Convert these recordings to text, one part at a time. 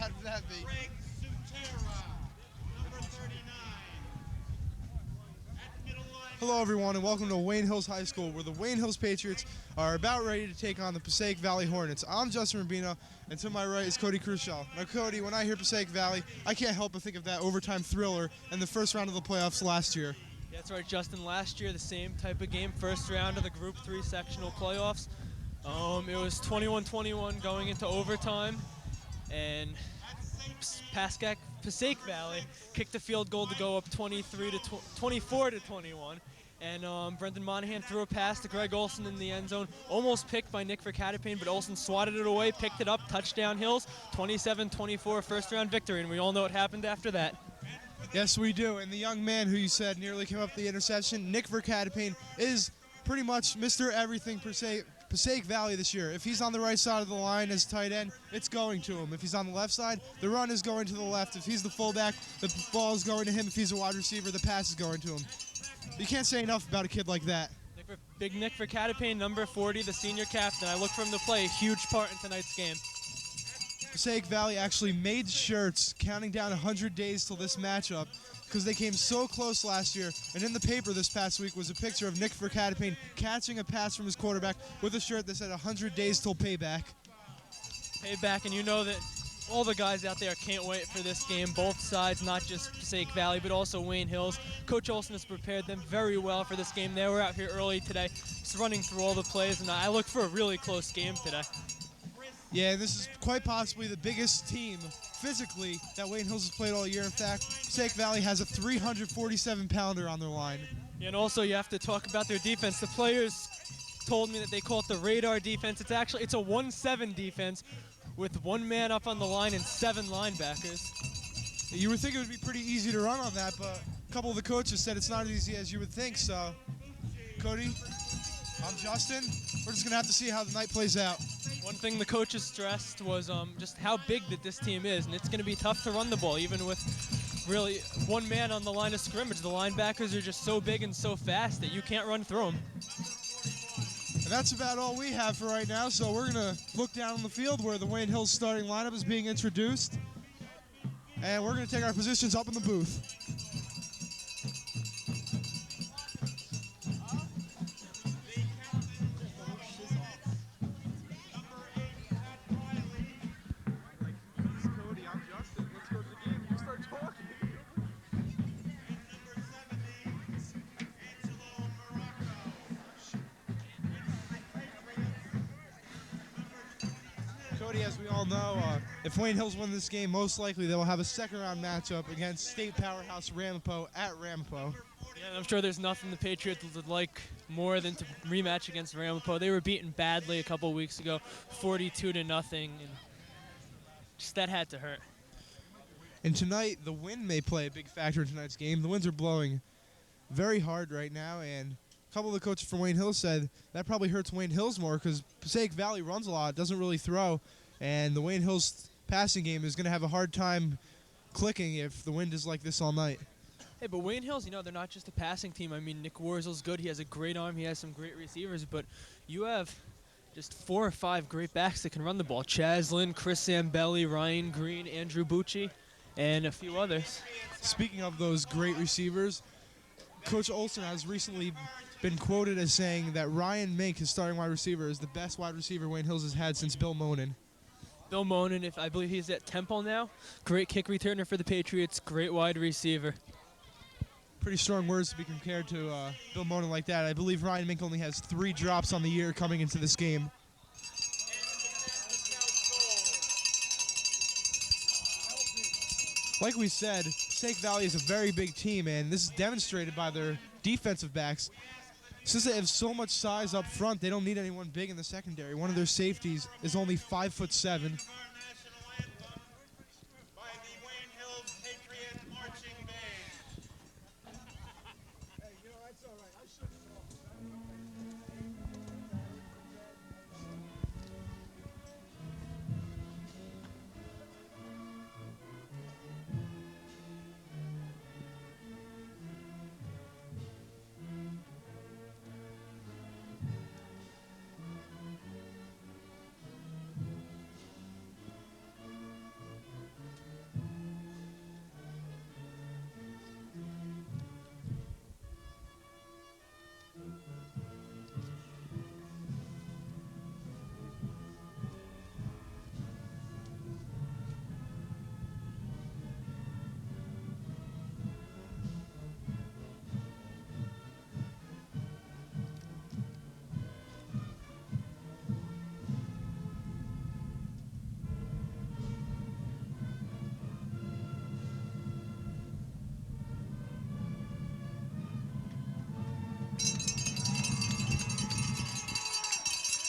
bad would that be? Greg Sutera, number 39. At middle line. Hello, everyone, and welcome to Wayne Hills High School, where the Wayne Hills Patriots are about ready to take on the Passaic Valley Hornets. I'm Justin Rubino, and to my right is Cody Chrusciel. Now, Cody, when I hear Passaic Valley, I can't help but think of that overtime thriller in the first round of the playoffs last year. Yeah, that's right, Justin. Last year, the same type of game, first round of the Group 3 sectional playoffs. It was 21-21 going into overtime, and Passaic Valley kicked a field goal to go up 24 to 21. And Brendan Monahan threw a pass to Greg Olson in the end zone, almost picked by Nick Vercatapane, but Olson swatted it away, picked it up, touchdown Hills, 27-24 first round victory, and we all know what happened after that. Yes, we do. And the young man who you said nearly came up the interception, Nick Vercatapane, is pretty much Mr. Everything Passaic Valley this year. If he's on the right side of the line as tight end, it's going to him. If he's on the left side, the run is going to the left. If he's the fullback, the ball is going to him. If he's a wide receiver, the pass is going to him. You can't say enough about a kid like that. Big Nick Vercatapane, number 40, the senior captain. I look for him to play a huge part in tonight's game. Passaic Valley actually made shirts counting down 100 days till this matchup because they came so close last year. And in the paper this past week was a picture of Nick Vercatapane catching a pass from his quarterback with a shirt that said 100 days till payback. Payback, and you know that all the guys out there can't wait for this game. Both sides, not just Passaic Valley, but also Wayne Hills. Coach Olson has prepared them very well for this game. They were out here early today, just running through all the plays, and I look for a really close game today. Yeah, this is quite possibly the biggest team physically that Wayne Hills has played all year. In fact, Passaic Valley has a 347-pounder on their line. Yeah, and also you have to talk about their defense. The players told me that they call it the radar defense. It's a 1-7 defense with one man up on the line and 7 linebackers. You would think it would be pretty easy to run on that, but a couple of the coaches said it's not as easy as you would think. So, Cody, I'm Justin. We're just going to have to see how the night plays out. One thing the coaches stressed was just how big that this team is, and it's going to be tough to run the ball, even with really one man on the line of scrimmage. The linebackers are just so big and so fast that you can't run through them. And that's about all we have for right now, so we're going to look down on the field where the Wayne Hills starting lineup is being introduced, and we're going to take our positions up in the booth. Cody, as we all know, if Wayne Hills win this game, most likely they will have a second-round matchup against state powerhouse Ramapo at Ramapo. Yeah, and I'm sure there's nothing the Patriots would like more than to rematch against Ramapo. They were beaten badly a couple weeks ago, 42-0, and just that had to hurt. And tonight, the wind may play a big factor in tonight's game. The winds are blowing very hard right now, and a couple of the coaches from Wayne Hills said that probably hurts Wayne Hills more because Passaic Valley runs a lot, doesn't really throw, and the Wayne Hills passing game is going to have a hard time clicking if the wind is like this all night. Hey, but Wayne Hills, they're not just a passing team. I mean, Nick Warzel's good. He has a great arm. He has some great receivers, but you have just 4 or 5 great backs that can run the ball. Chaz Lynn, Chris Zambelli, Ryan Green, Andrew Bucci, and a few others. Speaking of those great receivers, Coach Olson has recently been quoted as saying that Ryan Mink, his starting wide receiver, is the best wide receiver Wayne Hills has had since Bill Monin. Bill Monin, I believe he's at Temple now. Great kick returner for the Patriots, great wide receiver. Pretty strong words to be compared to Bill Monin like that. I believe Ryan Mink only has 3 drops on the year coming into this game. Like we said, Passaic Valley is a very big team, and this is demonstrated by their defensive backs. Since they have so much size up front, they don't need anyone big in the secondary. One of their safeties is only 5'7".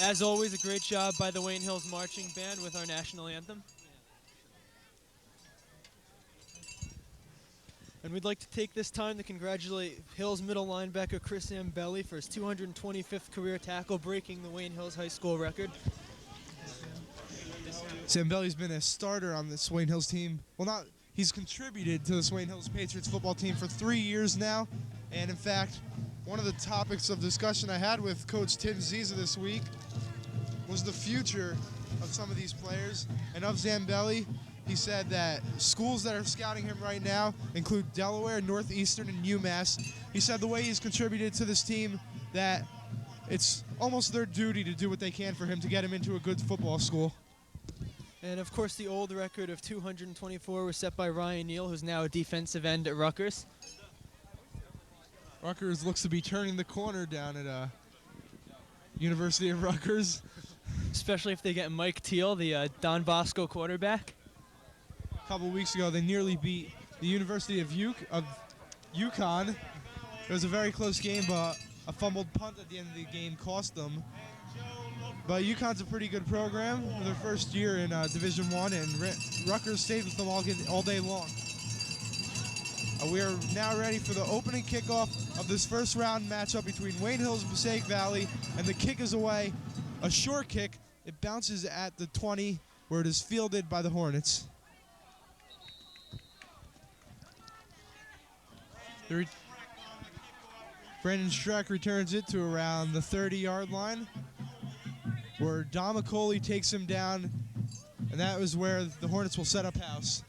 As always, a great job by the Wayne Hills Marching Band with our national anthem. And we'd like to take this time to congratulate Hills middle linebacker Chrusciel for his 225th career tackle, breaking the Wayne Hills High School record. Zambelli's been a starter on this Wayne Hills team. Well, he's contributed to this Wayne Hills Patriots football team for 3 years now. And in fact, one of the topics of discussion I had with Coach Tim Ziza this week was the future of some of these players. And of Zambelli, he said that schools that are scouting him right now include Delaware, Northeastern, and UMass. He said the way he's contributed to this team that it's almost their duty to do what they can for him to get him into a good football school. And of course, the old record of 224 was set by Ryan Neal, who's now a defensive end at Rutgers. Rutgers looks to be turning the corner down at University of Rutgers. Especially if they get Mike Teal, the Don Bosco quarterback. A couple weeks ago, they nearly beat the University of UConn. It was a very close game, but a fumbled punt at the end of the game cost them. But UConn's a pretty good program for their first year in Division I, and Rutgers stayed with them all day long. We are now ready for the opening kickoff of this first round matchup between Wayne Hills and Passaic Valley, and the kick is away. A short kick. It bounces at the 20, where it is fielded by the Hornets. Brandon Streck returns it to around the 30-yard line, where Don McCauley takes him down, and that is where the Hornets will set up house.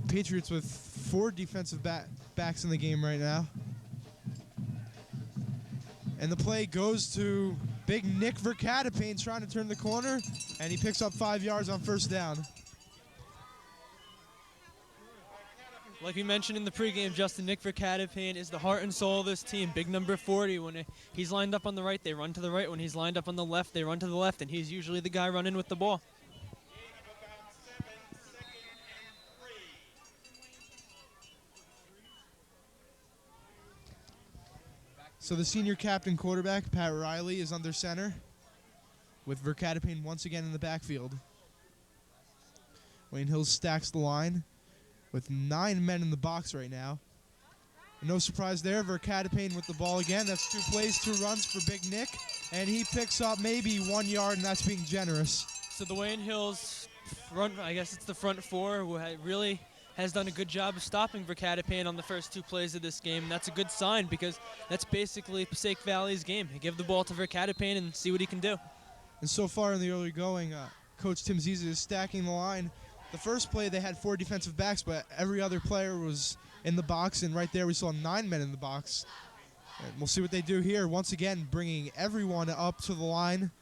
Patriots with 4 defensive backs in the game right now. And the play goes to big Nick Verkatapane trying to turn the corner, and he picks up 5 yards on first down. Like we mentioned in the pregame, Justin, Nick Verkatapane is the heart and soul of this team. Big number 40. When he's lined up on the right, they run to the right. When he's lined up on the left, they run to the left, and he's usually the guy running with the ball. So the senior captain quarterback, Pat Riley, is under center, with Verkatapane once again in the backfield. Wayne Hills stacks the line with 9 men in the box right now. And no surprise there, Verkatapane with the ball again. That's 2 plays, 2 runs for Big Nick, and he picks up maybe 1 yard, and that's being generous. So the Wayne Hills front, I guess it's the front 4, who really has done a good job of stopping Verkatapane on the first 2 plays of this game. And that's a good sign, because that's basically Passaic Valley's game. You give the ball to Verkatapane and see what he can do. And so far in the early going, Coach Tim Ziza is stacking the line. The first play, they had 4 defensive backs, but every other player was in the box, and right there we saw 9 men in the box. And we'll see what they do here. Once again, bringing everyone up to the line.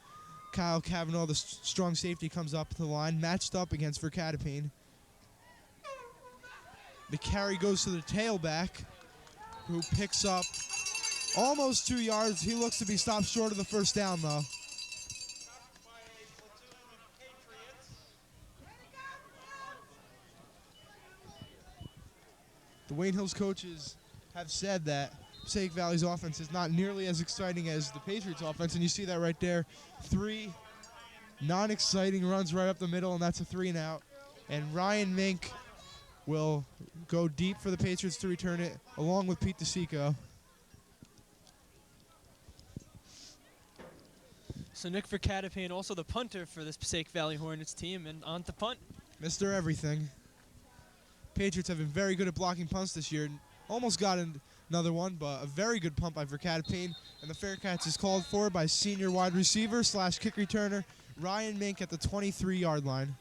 Kyle Cavanaugh, the strong safety, comes up to the line, matched up against Verkatapane. The carry goes to the tailback, who picks up almost 2 yards. He looks to be stopped short of the first down, though. The Wayne Hills coaches have said that Passaic Valley's offense is not nearly as exciting as the Patriots' offense, and you see that right there. 3 non-exciting runs right up the middle, and that's a 3-and-out. And Ryan Mink will go deep for the Patriots to return it, along with Pete DeSico. So Nick Verkatapane, also the punter for this Passaic Valley Hornets team, and on to punt. Mr. Everything. Patriots have been very good at blocking punts this year. Almost got another one, but a very good punt by Verkatapane. And the fair catch is called for by senior wide receiver / kick returner Ryan Mink at the 23-yard line.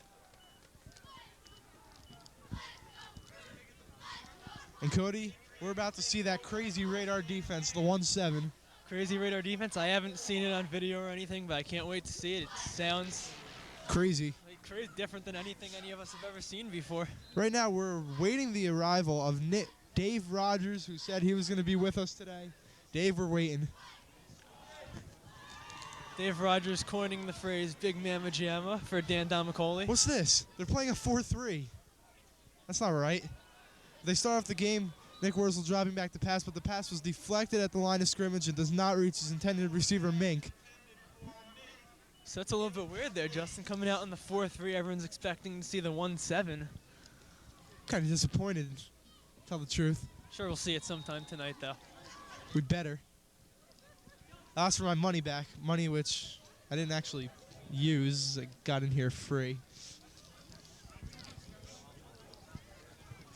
And Cody, we're about to see that crazy radar defense, the 1-7. Crazy radar defense. I haven't seen it on video or anything, but I can't wait to see it. It sounds crazy. Crazy, different than anything any of us have ever seen before. Right now, we're waiting the arrival of Dave Rogers, who said he was going to be with us today. Dave, we're waiting. Dave Rogers coining the phrase "Big Mama Jamma" for Dan Domicoli. What's this? They're playing a 4-3. That's not right. They start off the game, Nick Wurzel dropping back the pass, but the pass was deflected at the line of scrimmage and does not reach his intended receiver, Mink. So that's a little bit weird there, Justin. Coming out in the 4-3, everyone's expecting to see the 1-7. Kind of disappointed, to tell the truth. Sure, we'll see it sometime tonight, though. We better. I asked for my money back, money which I didn't actually use. I got in here free.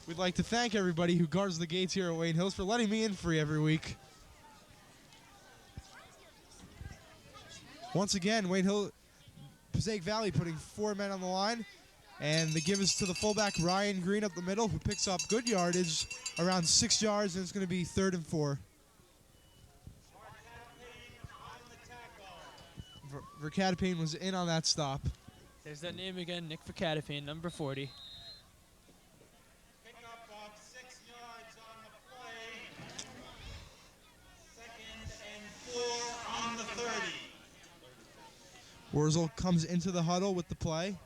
We'd like to thank everybody who guards the gates here at Wayne Hills for letting me in free every week. Once again, Passaic Valley putting 4 men on the line, and the give is to the fullback Ryan Green up the middle, who picks up good yardage, around 6 yards, and it's going to be 3rd and 4. Vercatapane was in on that stop. There's that name again, Nick Vercatapane, number 40. Pickup of 6 yards on the play. 2nd and 4 on the 30. Wurzel comes into the huddle with the play.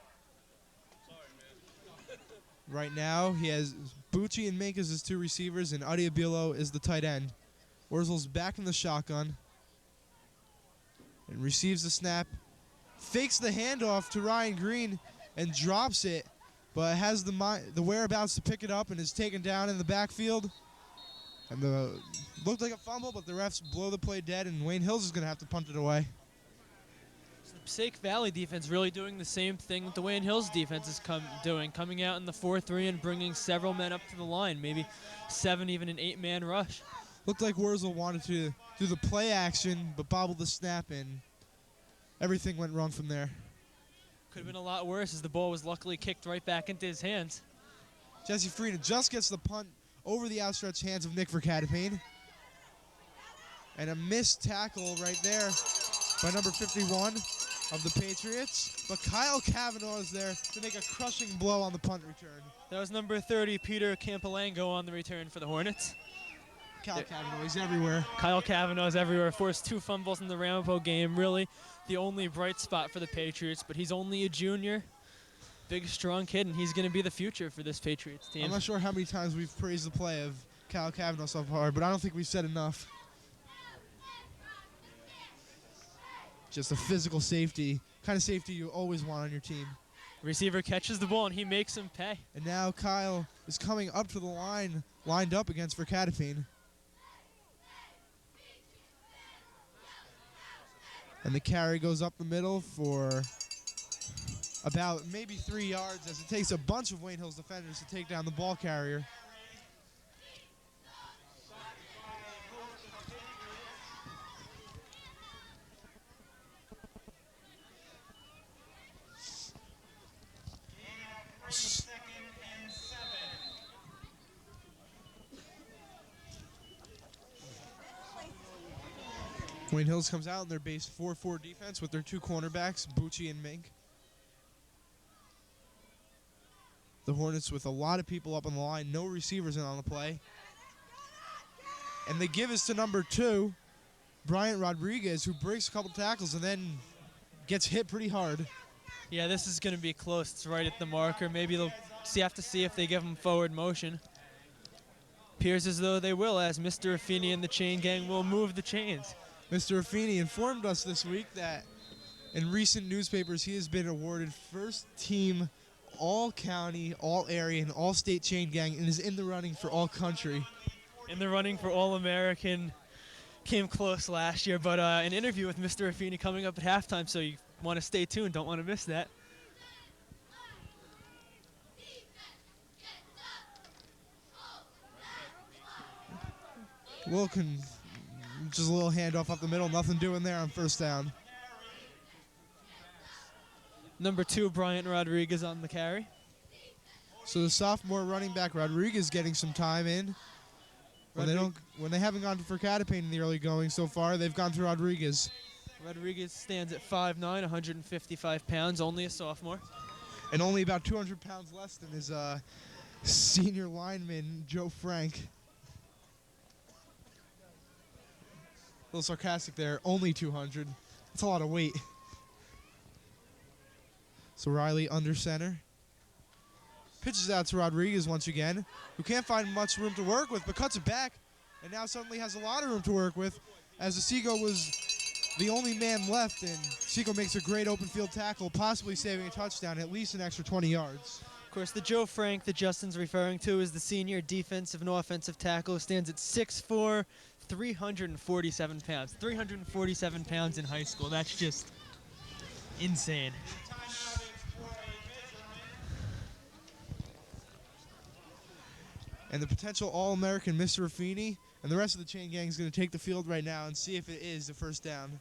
Right now, he has Bucci and Mink as his 2 receivers, and Adiabilo is the tight end. Wurzel's back in the shotgun and receives the snap, fakes the handoff to Ryan Green and drops it, but has the whereabouts to pick it up and is taken down in the backfield. And looked like a fumble, but the refs blow the play dead, and Wayne Hills is going to have to punt it away. So the Passaic Valley defense really doing the same thing that the Wayne Hills defense is coming out in the 4-3 and bringing several men up to the line, maybe 7, even an 8-man rush. Looked like Wurzel wanted to do the play action, but bobbled the snap, and everything went wrong from there. Could have been a lot worse as the ball was luckily kicked right back into his hands. Jesse Frieda just gets the punt over the outstretched hands of Nick Vercatapane. And a missed tackle right there by number 51 of the Patriots. But Kyle Cavanaugh is there to make a crushing blow on the punt return. That was number 30, Peter Campalango, on the return for the Hornets. Kyle Cavanaugh, he's everywhere. Kyle Cavanaugh's everywhere. Forced 2 fumbles in the Ramapo game. Really the only bright spot for the Patriots, but he's only a junior. Big, strong kid, and he's going to be the future for this Patriots team. I'm not sure how many times we've praised the play of Kyle Cavanaugh so far, but I don't think we've said enough. Just a physical safety, kind of safety you always want on your team. Receiver catches the ball, and he makes him pay. And now Kyle is coming up to the line, lined up against Vercatapane. And the carry goes up the middle for about maybe 3 yards, as it takes a bunch of Wayne Hills defenders to take down the ball carrier. Wayne Hills comes out in their base 4-4 defense with their 2 cornerbacks, Bucci and Mink. The Hornets with a lot of people up on the line, no receivers in on the play. And the give is to number 2, Bryant Rodriguez, who breaks a couple tackles and then gets hit pretty hard. Yeah, this is going to be close. It's right at the marker. Maybe they'll have to see if they give him forward motion. Appears as though they will, as Mr. Affini and the chain gang will move the chains. Mr. Affini informed us this week that in recent newspapers he has been awarded first team all-county, all-area, and all-state chain gang and is in the running for all-country. In the running for All-American. Came close last year, but an interview with Mr. Affini coming up at halftime, so you want to stay tuned. Don't want to miss that. Just a little handoff up the middle, nothing doing there on first down. Number 2, Bryant Rodriguez on the carry. So the sophomore running back Rodriguez getting some time in. When they haven't gone for Vercatapane in the early going so far, they've gone to Rodriguez. Rodriguez stands at 5'9", 155 pounds, only a sophomore. And only about 200 pounds less than his senior lineman, Joe Frank. A little sarcastic there, only 200. That's a lot of weight. So Riley under center. Pitches out to Rodriguez once again, who can't find much room to work with, but cuts it back, and now suddenly has a lot of room to work with, as Seago was the only man left, and Seago makes a great open field tackle, possibly saving a touchdown, at least an extra 20 yards. Of course, the Joe Frank that Justin's referring to is the senior defensive and offensive tackle, who stands at 6'4", 347 pounds. 347 pounds in high school. That's just insane. And the potential All-American Mr. Raffini and the rest of the chain gang is going to take the field right now and see if it is a first down.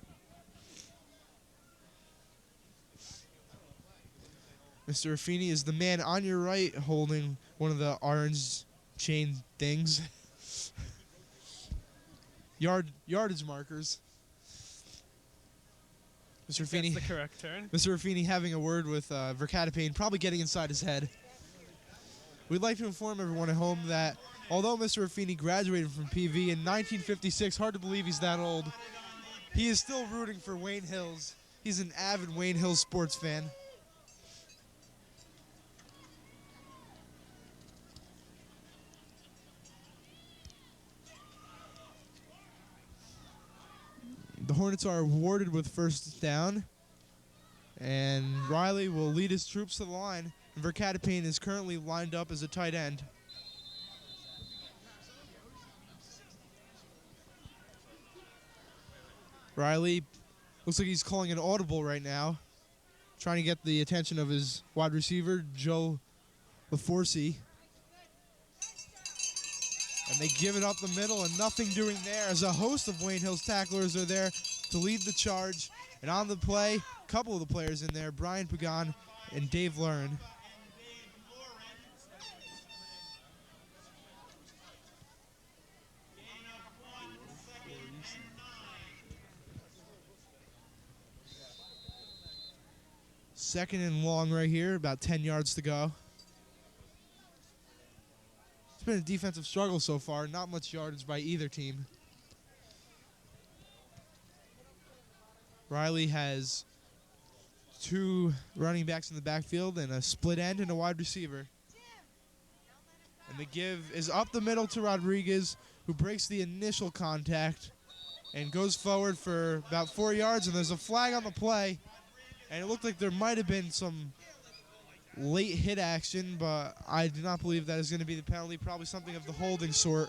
Mr. Raffini is the man on your right holding one of the orange chain things. Yardage markers. Mr. Raffini, That's the correct turn. Mr. Raffini having a word with Verkatapane, probably getting inside his head. We'd like to inform everyone at home that although Mr. Raffini graduated from PV in 1956, hard to believe he's that old, he is still rooting for Wayne Hills. He's an avid Wayne Hills sports fan. The Hornets are awarded with first down, and Riley will lead his troops to the line. And Verkatapane is currently lined up as a tight end. Riley looks like he's calling an audible right now, trying to get the attention of his wide receiver, Joe LaForce. And they give it up the middle, and nothing doing there as a host of Wayne Hills tacklers are there to lead the charge. And on the play, a couple of the players in there, Brian Pagan and Dave Lurin. Second and long right here, about 10 yards to go. It's been a defensive struggle so far, not much yardage by either team. Riley has two running backs in the backfield and a split end and a wide receiver. And the give is up the middle to Rodriguez, who breaks the initial contact and goes forward for about 4 yards, and there's a flag on the play. And it looked like there might have been some late hit action, but I do not believe that is going to be the penalty. Probably something of the holding sort.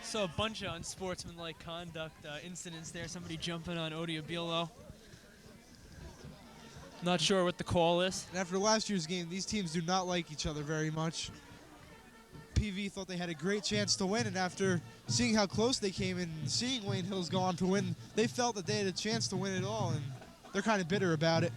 So a bunch of unsportsmanlike conduct incidents there. Somebody jumping on Odiabilo. Not sure what the call is. And after last year's game, these teams do not like each other very much. PV thought they had a great chance to win, and after seeing how close they came and seeing Wayne Hills go on to win, they felt that they had a chance to win it all, and they're kind of bitter about it.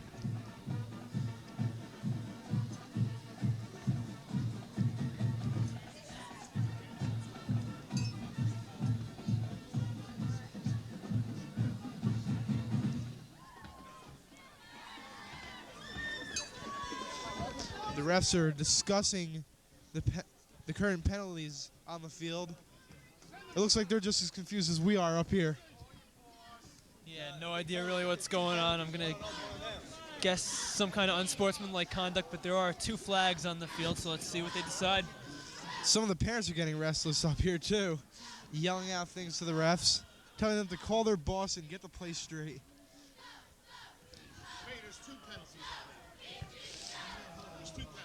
The refs are discussing the current penalties on the field. It looks like they're just as confused as we are up here. Yeah, no idea really what's going on. I'm going to guess some kind of unsportsmanlike conduct, but there are 2 flags on the field, so let's see what they decide. Some of the parents are getting restless up here too, yelling out things to the refs, telling them to call their boss and get the play straight. Wait, there's 2 penalties on it. There's 2 penalties.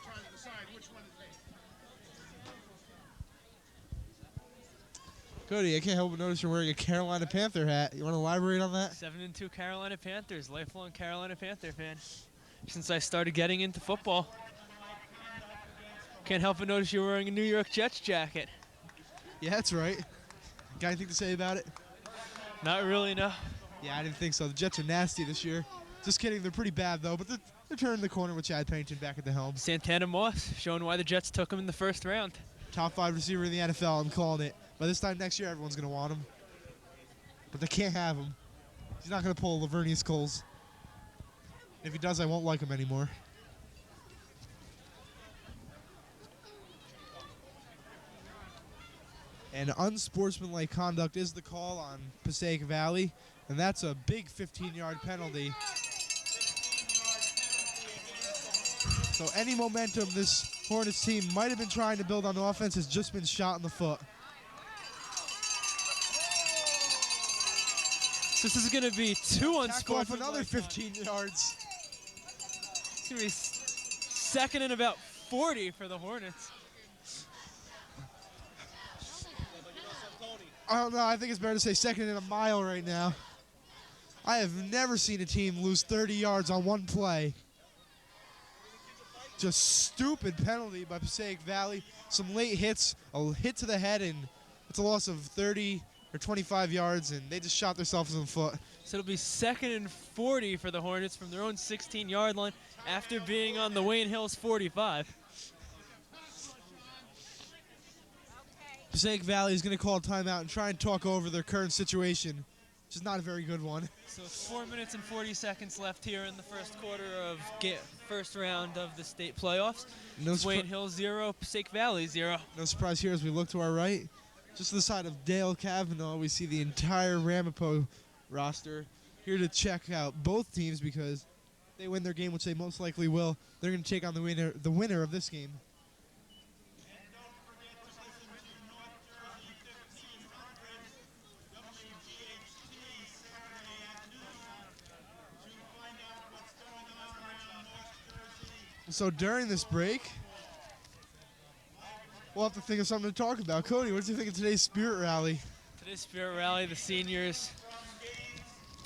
Trying to decide which one to take. Cody, I can't help but notice you're wearing a Carolina Panther hat. You want to elaborate on that? 7-2 Carolina Panthers, lifelong Carolina Panther fan since I started getting into football. Can't help but notice you're wearing a New York Jets jacket. Yeah, that's right. Got anything to say about it? Not really, no. Yeah, I didn't think so. The Jets are nasty this year. Just kidding. They're pretty bad, though, but they're turning the corner with Chad Pennington back at the helm. Santana Moss showing why the Jets took him in the first round. Top 5 receiver in the NFL, I'm calling it. By this time next year, everyone's going to want him. But they can't have him. He's not going to pull Lavernius Coles. If he does, I won't like him anymore. And unsportsmanlike conduct is the call on Passaic Valley, and that's a big 15-yard penalty. So any momentum this Hornets team might have been trying to build on offense has just been shot in the foot. So this is going to be two Tackle unsportsmanlike. off another 15 yards. It's going to be second and about 40 for the Hornets. I don't know. I think it's better to say second and a mile right now. I have never seen a team lose 30 yards on one play. Just stupid penalty by Passaic Valley. Some late hits, a hit to the head, and it's a loss of 30 or 25 yards, and they just shot themselves in the foot. So it'll be second and 40 for the Hornets from their own 16-yard line after being on the Wayne Hills 45. Passaic Valley is going to call a timeout and try and talk over their current situation, which is not a very good one. So it's 4 minutes and 40 seconds left here in the first quarter of first round of the state playoffs. No It's Wayne Hills 0, Passaic Valley 0. No surprise here as we look to our right. Just to the side of Dale Kavanaugh, we see the entire Ramapo roster here to check out both teams because they win their game, which they most likely will. They're going to take on the winner of this game. And don't forget to listen to North Jersey 1500 WGHT Saturday at noon to find out what's going on around North Jersey. So during this break, we'll have to think of something to talk about. Cody, what did you think of today's spirit rally? Today's Spirit Rally, the seniors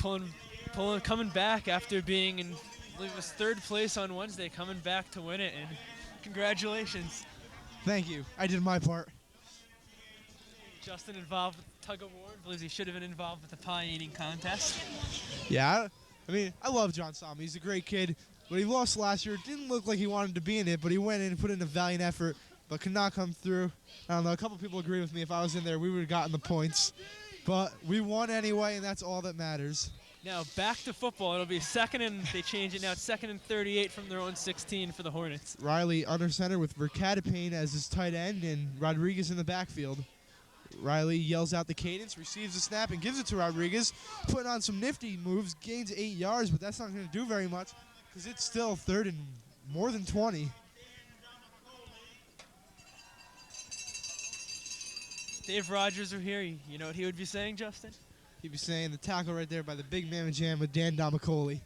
coming back after being in, I believe it was third place on Wednesday, coming back to win it, and congratulations. Thank you. I did my part. Justin involved with the tug of war, believes he should have been involved with the pie eating contest. Yeah, I mean, I love John Salmi. He's a great kid. But he lost last year. It didn't look like he wanted to be in it, but he went in and put in a valiant effort, but could not come through. I don't know, a couple people agree with me. If I was in there, we would have gotten the points. But we won anyway, and that's all that matters. Now back to football. It'll be second and, they change it now, it's second and 38 from their own 16 for the Hornets. Riley under center with Vercatapane as his tight end and Rodriguez in the backfield. Riley yells out the cadence, receives the snap, and gives it to Rodriguez. Putting on some nifty moves, gains 8 yards, but that's not going to do very much because it's still third and more than 20. Dave Rogers are here. You know what he would be saying, Justin? He'd be saying the tackle right there by the big mamma jam with Dan Domicoli.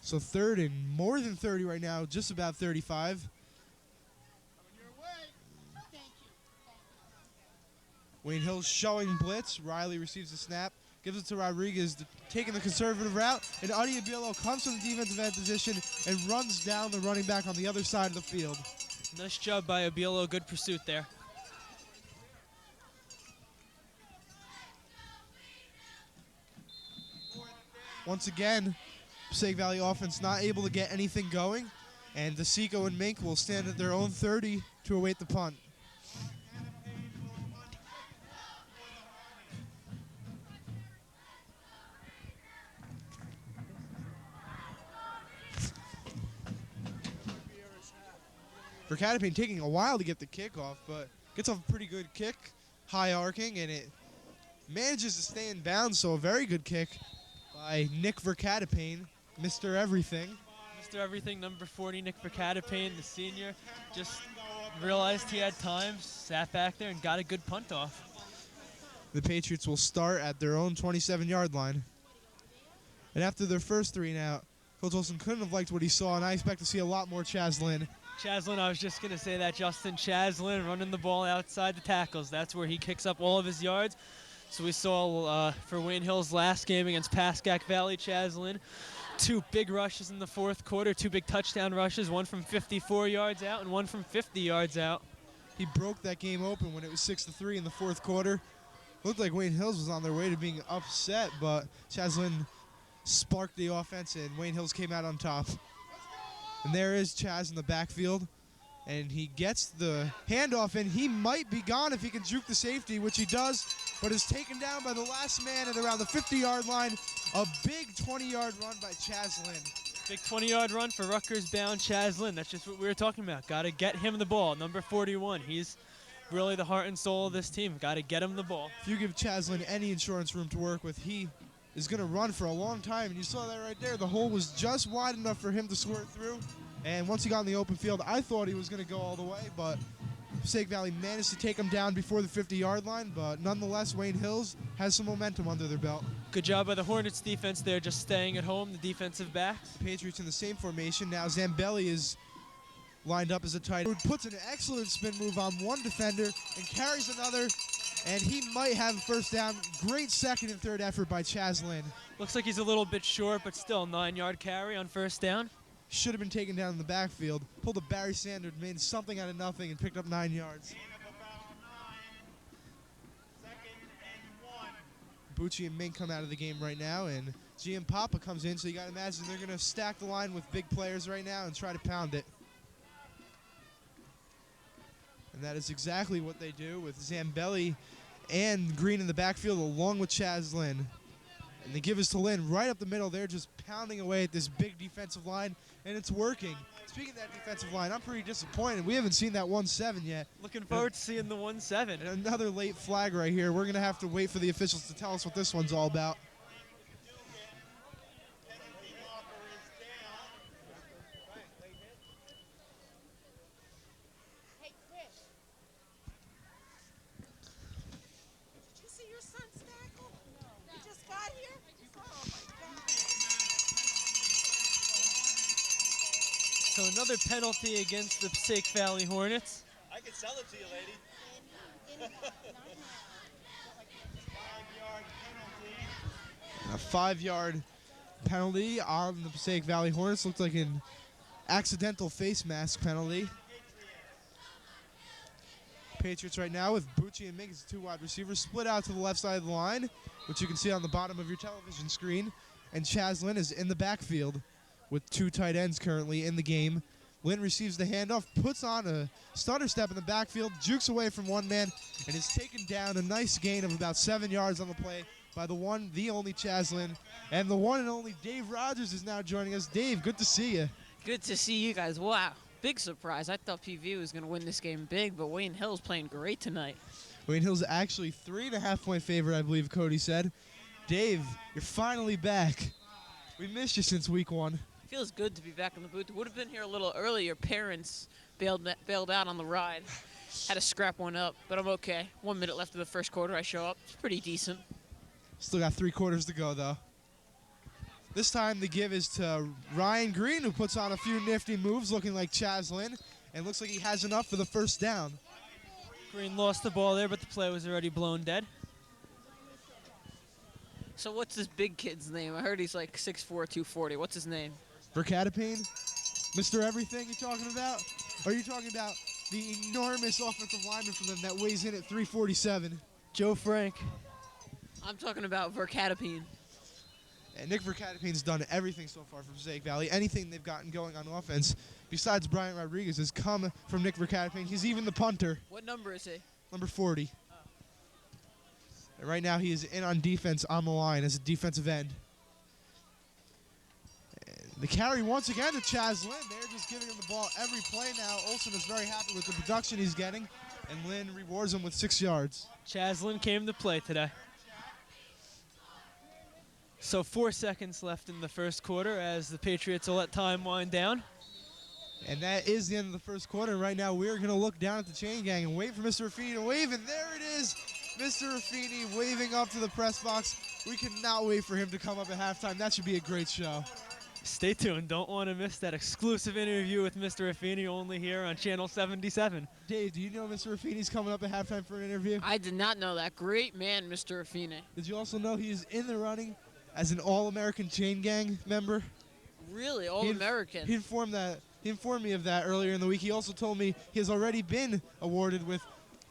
So third and more than 30 right now, just about 35. Wayne Hills showing blitz. Riley receives the snap, gives it to Rodriguez, taking the conservative route, and Adi Abielo comes from the defensive end position and runs down the running back on the other side of the field. Nice job by Abielo. Good pursuit there. Once again, Passaic Valley offense not able to get anything going, and DeSico and Mink will stand at their own 30 to await the punt. Vercatapane taking a while to get the kickoff, but gets off a pretty good kick, high arcing, and it manages to stay in bounds, so a very good kick by Nick Vercatapane, Mr. Everything. Mr. Everything, number 40, Nick Vercatapane, the senior, just realized he had time, sat back there, and got a good punt off. The Patriots will start at their own 27-yard line. And after their first 3 and out, Coach Olson couldn't have liked what he saw, and I expect to see a lot more Chaz Lynn. Chaz Lynn, I was just going to say that, Justin. Chaz Lynn running the ball outside the tackles. That's where he kicks up all of his yards. So we saw for Wayne Hill's last game against Passaic Valley, Chaz Lynn, 2 big rushes in the fourth quarter, 2 big touchdown rushes, one from 54 yards out and one from 50 yards out. He broke that game open when it was 6-3 in the fourth quarter. Looked like Wayne Hills was on their way to being upset, but Chaz Lynn sparked the offense and Wayne Hills came out on top. And there is Chaz in the backfield, and he gets the handoff, and he might be gone if he can juke the safety, which he does. but is taken down by the last man at around the 50-yard line. A big 20-yard run by Chaz Lynn. Big 20-yard run for Rutgers-bound Chaz Lynn. That's just what we were talking about. Got to get him the ball. Number 41. He's really the heart and soul of this team. Got to get him the ball. If you give Chaz Lynn any insurance room to work with, he is going to run for a long time. And you saw that right there. The hole was just wide enough for him to squirt through. And once he got in the open field, I thought he was going to go all the way, but Passaic Valley managed to take him down before the 50-yard line. But nonetheless, Wayne Hills has some momentum under their belt. Good job by the Hornets defense there, just staying at home, the defensive backs. The Patriots in the same formation. Now Zambelli is lined up as a tight end. Puts an excellent spin move on one defender and carries another, and he might have a first down. Great second and third effort by Chaz Lynn. Looks like he's a little bit short, but still 9-yard carry on first down. Should have been taken down in the backfield. Pulled a Barry Sanders, made something out of nothing, and picked up 9 yards. Gain of about 9. Second and 1. Bucci and Mink come out of the game right now, and GM Papa comes in, so you got to imagine they're going to stack the line with big players right now and try to pound it. And that is exactly what they do with Zambelli and Green in the backfield along with Chaz Lynn. And they give us to Lynn right up the middle. They're just pounding away at this big defensive line, and it's working. Speaking of that defensive line, I'm pretty disappointed. We haven't seen that 1-7 yet. Looking forward to seeing the 1-7. And another late flag right here. We're going to have to wait for the officials to tell us what this one's all about. Penalty marker is down. Hey, Chris. Did you see your son Stackle? He just got here? Oh, my God. So another penalty against the Passaic Valley Hornets. I can sell it to you, lady. 5-yard penalty. A 5-yard penalty on the Passaic Valley Hornets. Looked like an accidental face mask penalty. Patriots right now with Bucci and Mink as 2 wide receivers split out to the left side of the line, which you can see on the bottom of your television screen. And Chaz Lynn is in the backfield with 2 tight ends currently in the game. Lynn receives the handoff, puts on a stutter step in the backfield, jukes away from one man, and is taken down. A nice gain of about 7 yards on the play by the one, the only Chaz Lynn. And the one and only Dave Rogers is now joining us. Dave, good to see you. Good to see you guys. Wow, big surprise. I thought PV was going to win this game big, but Wayne Hill's playing great tonight. Wayne Hill's actually 3.5-point favorite, I believe Cody said. Dave, you're finally back. We missed you since week 1. Feels good to be back in the booth. Would have been here a little earlier. Parents bailed out on the ride. Had to scrap one up, but I'm okay. 1 minute left of the first quarter. I show up. It's pretty decent. Still got 3 quarters to go, though. This time the give is to Ryan Green, who puts on a few nifty moves, looking like Chaz Lynn, and looks like he has enough for the first down. Green lost the ball there, but the play was already blown dead. So what's this big kid's name? I heard he's like 6'4", 240. What's his name? Vercatapane, Mr. Everything you're talking about? Or are you talking about the enormous offensive lineman for them that weighs in at 347? Joe Frank. I'm talking about Vercatapine. And Nick Vercatapane's done everything so far from Passaic Valley. Anything they've gotten going on offense, besides Brian Rodriguez, has come from Nick Vercatapane. He's even the punter, What number is he? number 40. And right now he is in on defense on the line as a defensive end. And the carry once again to Chaz Lynn. They're just giving him the ball every play now. Olsen is very happy with the production he's getting, and Lynn rewards him with 6 yards. Chaz Lynn came to play today. So 4 seconds left in the first quarter as the Patriots will let time wind down. And that is the end of the first quarter. Right now we're going to look down at the chain gang and wait for Mr. Raffini to wave, and there it is. Mr. Raffini waving up to the press box. We cannot wait for him to come up at halftime. That should be a great show. Stay tuned. Don't want to miss that exclusive interview with Mr. Raffini only here on Channel 77. Dave, do you know Mr. Raffini's coming up at halftime for an interview? I did not know that. Great man, Mr. Raffine. Did you also know he is in the running as an All-American Chain Gang member? Really, All-American. He informed me of that earlier in the week. He also told me he has already been awarded with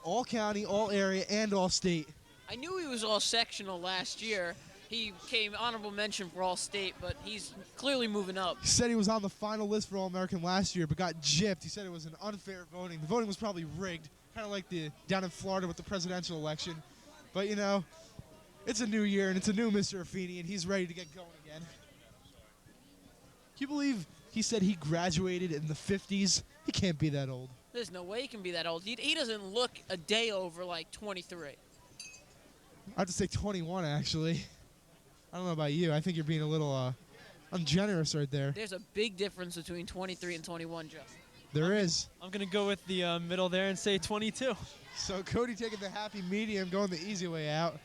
All-County, All-Area, and All-State. I knew he was all-sectional last year. He came honorable mention for All-State, but he's clearly moving up. He said he was on the final list for All-American last year, but got gypped. He said it was an unfair voting. The voting was probably rigged, kind of like down in Florida with the presidential election. But, you know, it's a new year, and it's a new Mr. Affini, and he's ready to get going again. Can you believe he said he graduated in the 50s? He can't be that old. There's no way he can be that old. He doesn't look a day over like 23. I have to say 21, actually. I don't know about you. I think you're being a little ungenerous right there. There's a big difference between 23 and 21, Joe. There is. I'm going to go with the middle there and say 22. So Cody taking the happy medium, going the easy way out.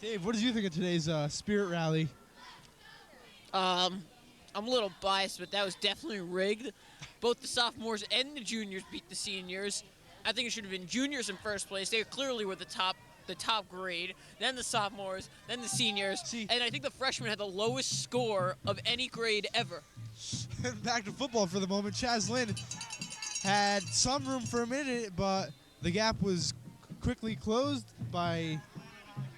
Dave, what did you think of today's spirit rally? I'm a little biased, but that was definitely rigged. Both the sophomores and the juniors beat the seniors. I think it should have been juniors in first place. They clearly were the top grade. Then the sophomores, then the seniors, and I think the freshmen had the lowest score of any grade ever. Back to football for the moment. Chaz Lynn had some room for a minute, but the gap was quickly closed by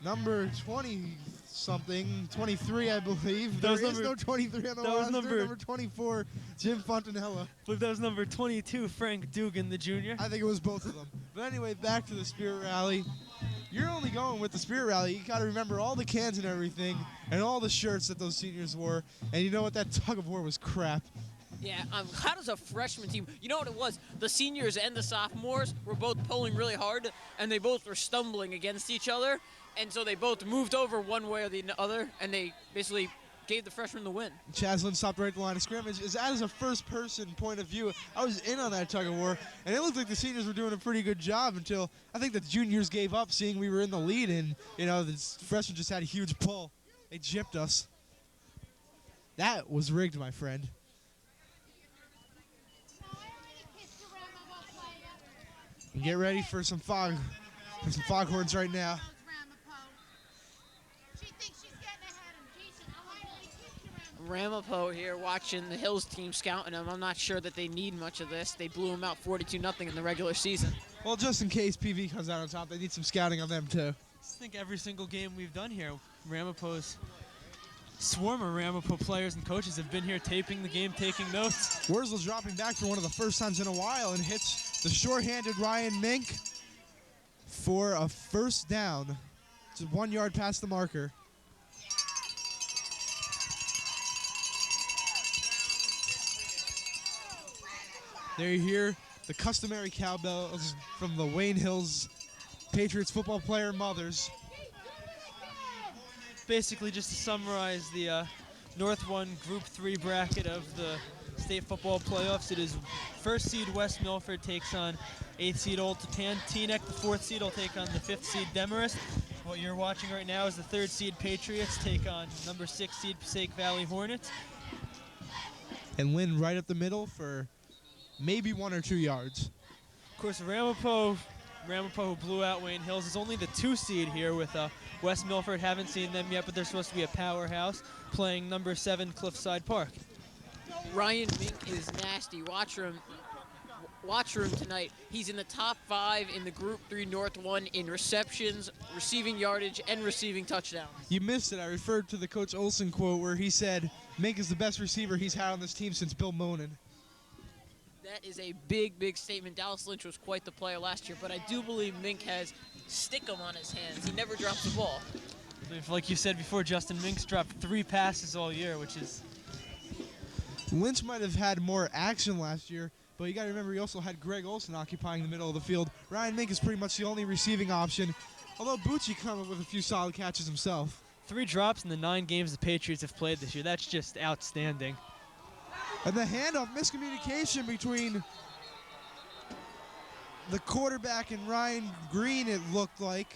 number 20-something, 23, I believe. There is no 23 on the roster. Number 24, Jim Fontanella. I believe that was number 22, Frank Dugan, the junior. I think it was both of them. But anyway, back to the spirit rally. You're only going with the spirit rally. You got to remember all the cans and everything and all the shirts that those seniors wore. And you know what? That tug of war was crap. Yeah, how does a freshman team, you know what it was? The seniors and the sophomores were both pulling really hard, and they both were stumbling against each other. And so they both moved over one way or the other, and they basically gave the freshmen the win. Chaslin stopped right at the line of scrimmage. As a first-person point of view, I was in on that tug of war, and it looked like the seniors were doing a pretty good job until I think the juniors gave up, seeing we were in the lead, and you know the freshmen just had a huge pull. They gypped us. That was rigged, my friend. And get ready for some foghorns right now. Ramapo here watching the Hills team scouting them. I'm not sure that they need much of this. They blew them out 42-0 in the regular season. Well, just in case PV comes out on top, they need some scouting on them, too. I think every single game we've done here, Ramapo's swarm of Ramapo players and coaches have been here taping the game, taking notes. Wurzel dropping back for one of the first times in a while and hits the short-handed Ryan Mink for a first down. Just 1 yard past the marker. There you hear the customary cowbells from the Wayne Hills Patriots football player mothers. Basically, just to summarize the North 1 Group 3 bracket of the state football playoffs, it is first seed West Milford takes on 8th seed Old Tappan. Teaneck, the 4th seed, will take on the 5th seed Demarest. What you're watching right now is the 3rd seed Patriots take on number 6 seed Passaic Valley Hornets. And Lynn right up the middle for maybe 1 or 2 yards. Of course, Ramapo who blew out Wayne Hills is only the 2 seed here with West Milford. Haven't seen them yet, but they're supposed to be a powerhouse playing number 7 Cliffside Park. Ryan Mink is nasty. Watch her tonight. He's in the top 5 in the Group 3 North 1 in receptions, receiving yardage, and receiving touchdowns. You missed it. I referred to the Coach Olson quote where he said Mink is the best receiver he's had on this team since Bill Monin. That is a big, big statement. Dallas Lynch was quite the player last year, but I do believe Mink has stick-em on his hands. He never drops the ball. Like you said before, Justin Mink's dropped 3 passes all year, which is... Lynch might have had more action last year, but you got to remember he also had Greg Olson occupying the middle of the field. Ryan Mink is pretty much the only receiving option, although Bucci come up with a few solid catches himself. 3 drops in the 9 games the Patriots have played this year. That's just outstanding. And the handoff, miscommunication between the quarterback and Ryan Green, it looked like,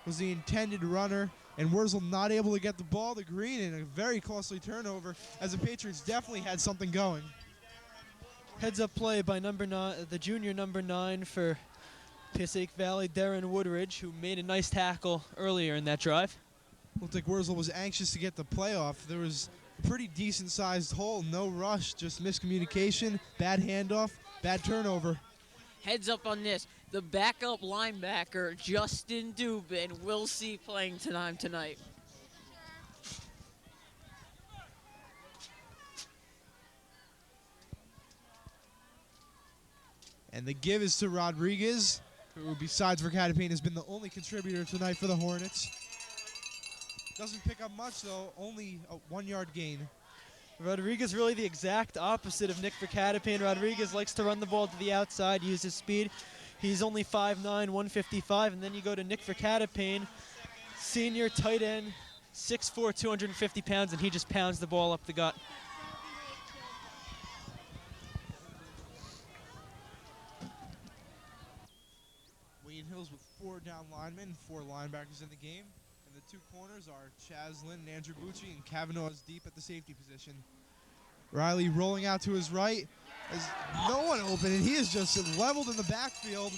was the intended runner. And Wurzel not able to get the ball to Green in a very costly turnover, as the Patriots definitely had something going. Heads up play by the junior number 9 for Passaic Valley, Darren Woodridge, who made a nice tackle earlier in that drive. Looked like Wurzel was anxious to get the playoff. There was a pretty decent-sized hole, no rush, just miscommunication, bad handoff, bad turnover. Heads up on this. The backup linebacker, Justin Dubin, we'll see playing tonight. And the give is to Rodriguez, who besides Verkatepane has been the only contributor tonight for the Hornets. Doesn't pick up much though, only a 1 yard gain. Rodriguez really the exact opposite of Nick Verkatepane. Rodriguez likes to run the ball to the outside, use his speed. He's only 5'9", 155, and then you go to Nick Verkatepane, senior tight end, 6'4", 250 pounds, and he just pounds the ball up the gut. Wayne Hills with 4 down linemen, 4 linebackers in the game. And the 2 corners are Chaz Lynn and Andrew Bucci, and Kavanaugh is deep at the safety position. Riley rolling out to his right. There's no one open, and he is just leveled in the backfield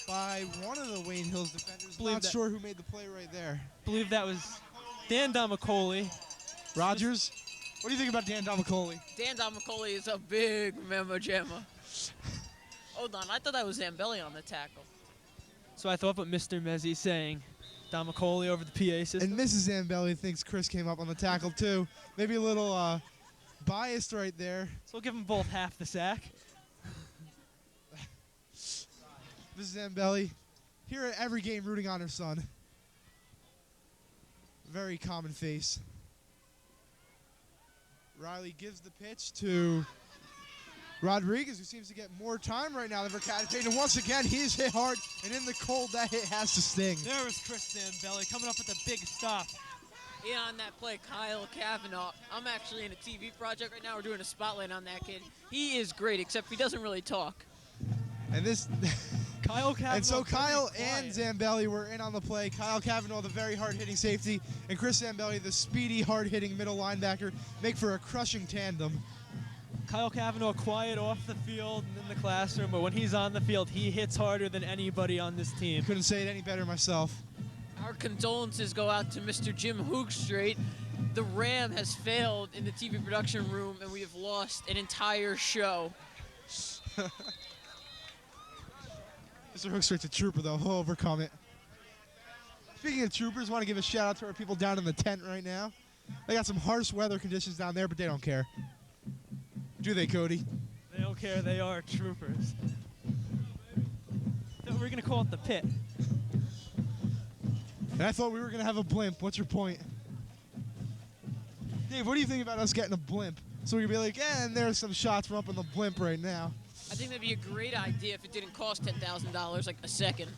by one of the Wayne Hills defenders. Not sure who made the play right there. Believe that was Dan Domicoli. Rogers, what do you think about Dan Domicoli? Dan Domicoli is a big memo jamma. Hold on, I thought that was Zambelli on the tackle. So I thought, but Mr. Mezzi saying Domicoli over the PA system. And Mrs. Zambelli thinks Chris came up on the tackle too. Maybe a little biased right there. So we'll give them both half the sack. Mrs. Zambelli, here at every game rooting on her son. Very common face. Riley gives the pitch to Rodriguez, who seems to get more time right now than Verkatepane. And once again, he's hit hard, and in the cold, that hit has to sting. There was Chris Zambelli coming up with a big stop. Yeah, on that play, Kyle Kavanaugh. I'm actually in a TV project right now. We're doing a spotlight on that kid. He is great, except he doesn't really talk. And this, Kyle Kavanaugh. and so Kyle and Zambelli were in on the play. Kyle Kavanaugh, the very hard-hitting safety, and Chris Zambelli, the speedy, hard-hitting middle linebacker, make for a crushing tandem. Kyle Kavanaugh quiet off the field and in the classroom, but when he's on the field, he hits harder than anybody on this team. Couldn't say it any better myself. Our condolences go out to Mr. Jim Hoogstraight. The Ram has failed in the TV production room, and we have lost an entire show. Mr. Hoogstraight's a trooper, though. He'll overcome it. Speaking of troopers, I want to give a shout-out to our people down in the tent right now. They got some harsh weather conditions down there, but they don't care. Do they, Cody? They don't care. They are troopers. So we're going to call it the pit. And I thought we were going to have a blimp. What's your point? Dave, what do you think about us getting a blimp? So we can be like, and there's some shots from up on the blimp right now. I think that'd be a great idea if it didn't cost $10,000 like a second.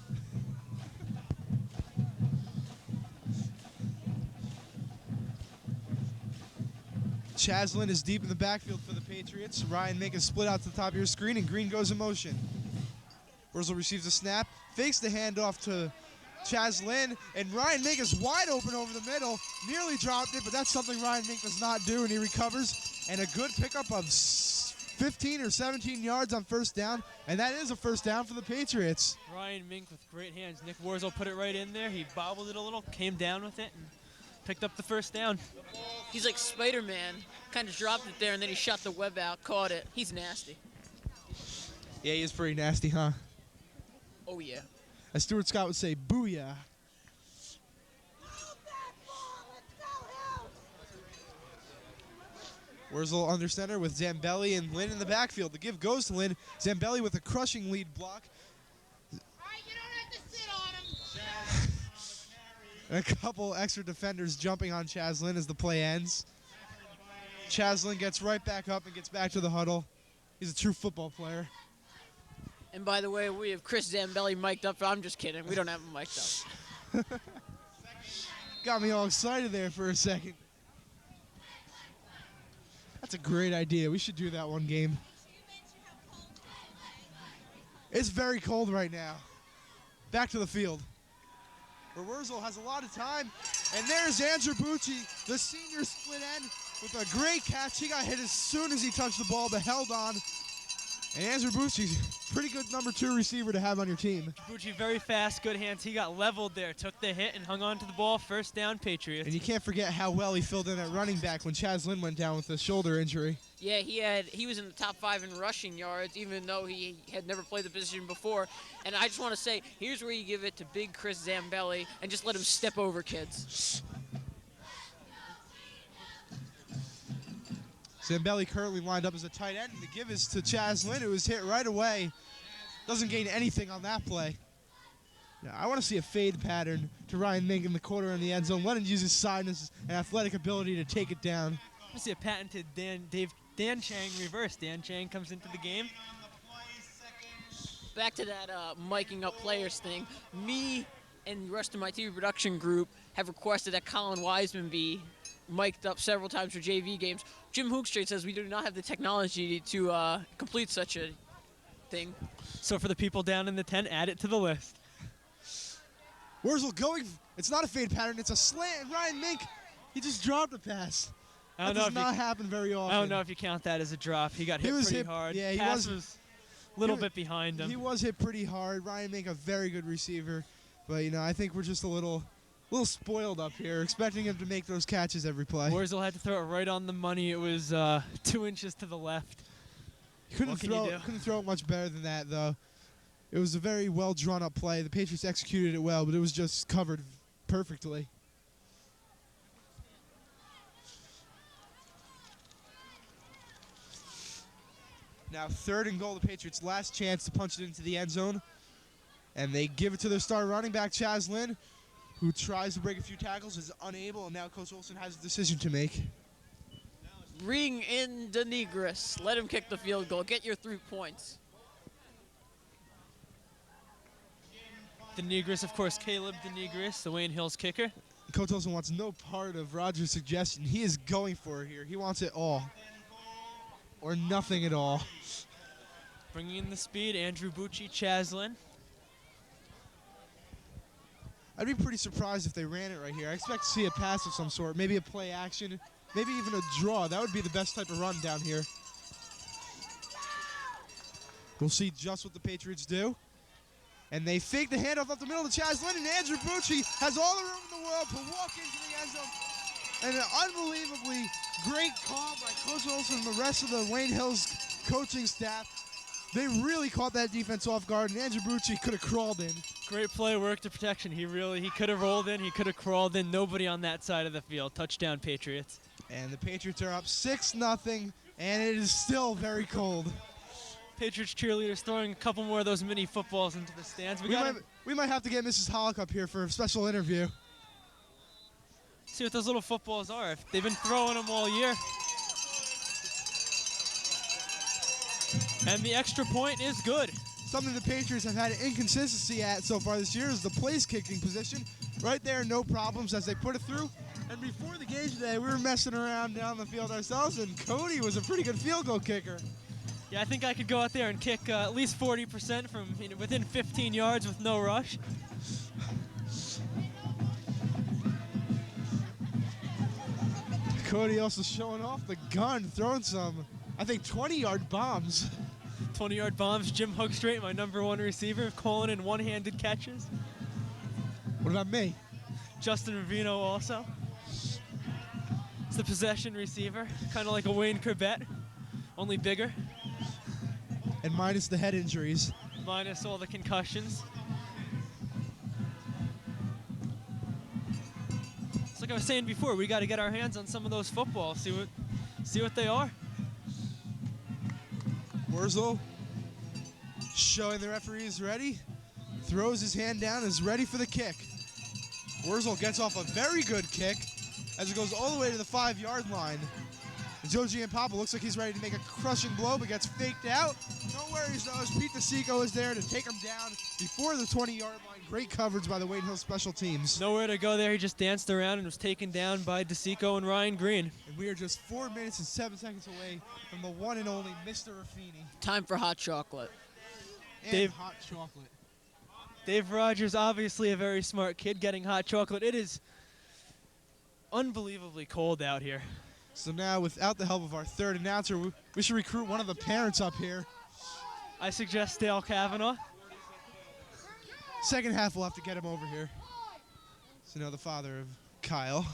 Chaslin is deep in the backfield for the Patriots. Ryan Mink is split out to the top of your screen, and Green goes in motion. Wurzel receives a snap, fakes the handoff to Chaslin, and Ryan Mink is wide open over the middle. Nearly dropped it, but that's something Ryan Mink does not do, and he recovers. And a good pickup of 15 or 17 yards on first down, and that is a first down for the Patriots. Ryan Mink with great hands. Nick Wurzel put it right in there. He bobbled it a little, came down with it, and picked up the first down. He's like Spider-Man. Kind of dropped it there, and then he shot the web out, caught it. He's nasty. Yeah, he is pretty nasty, huh? Oh, yeah. As Stuart Scott would say, booyah. Hold that ball. Let's go, Hills. Wurzel under center with Zambelli and Lynn in the backfield. The give goes to Lynn. Zambelli with a crushing lead block. All right, you don't have to sit on him. And a couple extra defenders jumping on Chaslin as the play ends. Chaslin gets right back up and gets back to the huddle. He's a true football player. And by the way, we have Chris Zambelli mic'd up. I'm just kidding. We don't have him mic'd up. Got me all excited there for a second. That's a great idea. We should do that one game. It's very cold right now. Back to the field, where Wurzel has a lot of time. And there's Andrew Bucci, the senior split end, with a great catch. He got hit as soon as he touched the ball, but held on. And Andrew Bucci's a pretty good number 2 receiver to have on your team. Bucci very fast, good hands. He got leveled there, took the hit, and hung on to the ball. First down, Patriots. And you can't forget how well he filled in at running back when Chaslin went down with a shoulder injury. Yeah, he was in the top 5 in rushing yards, even though he had never played the position before. And I just want to say, here's where you give it to big Chris Zambelli and just let him step over kids. Zambelli currently lined up as a tight end, and the give is to Chaslin, who was hit right away Doesn't gain anything on that play. Now, I want to see a fade pattern to Ryan Mink in the corner in the end zone. Let him use his size and athletic ability to take it down. I see a patented Dan Chang reverse. Dan Chang comes into the game. Back to that miking up players thing. Me and the rest of my TV production group have requested that Colin Wiseman be mic'd up several times for JV games. Jim Hoogstraight says we do not have the technology to complete such a thing. So for the people down in the tent, add it to the list. Wurzel going. It's not a fade pattern. It's a slant. Ryan Mink, he just dropped a pass. That does not happen very often. I don't know if you count that as a drop. He got hit pretty hard. Yeah, Pass was a little bit behind him. He was hit pretty hard. Ryan Mink, a very good receiver. But, I think we're just a little spoiled up here, expecting him to make those catches every play. Wurzel had to throw it right on the money. It was 2 inches to the left. Couldn't throw it much better than that, though. It was a very well drawn up play. The Patriots executed it well, but it was just covered perfectly. Now 3rd and goal, the Patriots' last chance to punch it into the end zone. And they give it to their star running back, Chaz Lynn, who tries to break a few tackles, is unable, and now Coach Olson has a decision to make. Bring in Denigris. Let him kick the field goal. Get your 3 points. Denigris, of course, Caleb Denigris, the Wayne Hills kicker. Coach Olson wants no part of Rogers' suggestion. He is going for it here. He wants it all. Or nothing at all. Bringing in the speed, Andrew Bucci, Chaslin. I'd be pretty surprised if they ran it right here. I expect to see a pass of some sort, maybe a play action, maybe even a draw. That would be the best type of run down here. We'll see just what the Patriots do. And they fake the handoff up the middle to Chaz Lynn, and Andrew Bucci has all the room in the world to walk into the end zone. And an unbelievably great call by Coach Olson and the rest of the Wayne Hills coaching staff. They really caught that defense off guard, and Andrew Bucci could have crawled in. Great play, work to protection. He could have rolled in, he could have crawled in. Nobody on that side of the field. Touchdown, Patriots. And the Patriots are up 6-0, and it is still very cold. Patriots cheerleaders throwing a couple more of those mini footballs into the stands. We might have to get Mrs. Hollick up here for a special interview. See what those little footballs are. If they've been throwing them all year. And the extra point is good. Something the Patriots have had an inconsistency at so far this year is the place kicking position. Right there, no problems as they put it through. And before the game today, we were messing around down the field ourselves, and Cody was a pretty good field goal kicker. Yeah, I think I could go out there and kick at least 40% from within 15 yards with no rush. Cody also showing off the gun, throwing some, I think, 20-yard bombs. 20-yard bombs. Jim Hoogstraight, my #1 receiver, calling in one-handed catches. What about me? Justin Rubino also. It's the possession receiver, kind of like a Wayne Corbett, only bigger. And minus the head injuries. Minus all the concussions. It's like I was saying before, we got to get our hands on some of those footballs, see what they are. Wurzel showing the referee is ready, throws his hand down, is ready for the kick. Wurzel gets off a very good kick as it goes all the way to the 5-yard line. Joe Giampapa looks like he's ready to make a crushing blow, but gets faked out. No worries, though, as Pete DeSico is there to take him down before the 20-yard line. Great coverage by the Wayne Hills special teams. Nowhere to go there. He just danced around and was taken down by DeSico and Ryan Green. And we are just 4 minutes and 7 seconds away from the one and only Mr. Raffini. Time for hot chocolate. And hot chocolate. Dave Rogers, obviously a very smart kid, getting hot chocolate. It is unbelievably cold out here. So now, without the help of our third announcer, we should recruit one of the parents up here. I suggest Dale Kavanaugh. Second half, we'll have to get him over here. So now the father of Kyle.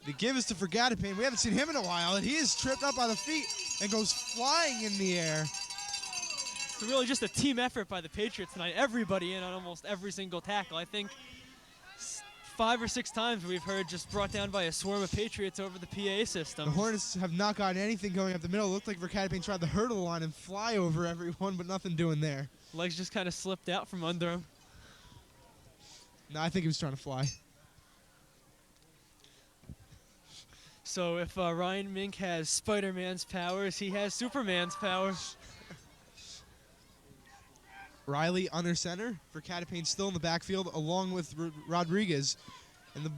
The give is to Vergatapane. We haven't seen him in a while, and he is tripped up by the feet and goes flying in the air. It's really just a team effort by the Patriots tonight. Everybody in on almost every single tackle. I think 5 or 6 times we've heard just brought down by a swarm of Patriots over the PA system. The Hornets have not gotten anything going up the middle. It looked like Verkatepane tried to hurdle the line and fly over everyone, but nothing doing there. Legs just kind of slipped out from under him. No, I think he was trying to fly. So if Ryan Mink has Spider-Man's powers, he has Superman's powers. Riley under center. Verkatepane still in the backfield along with Rodriguez. And the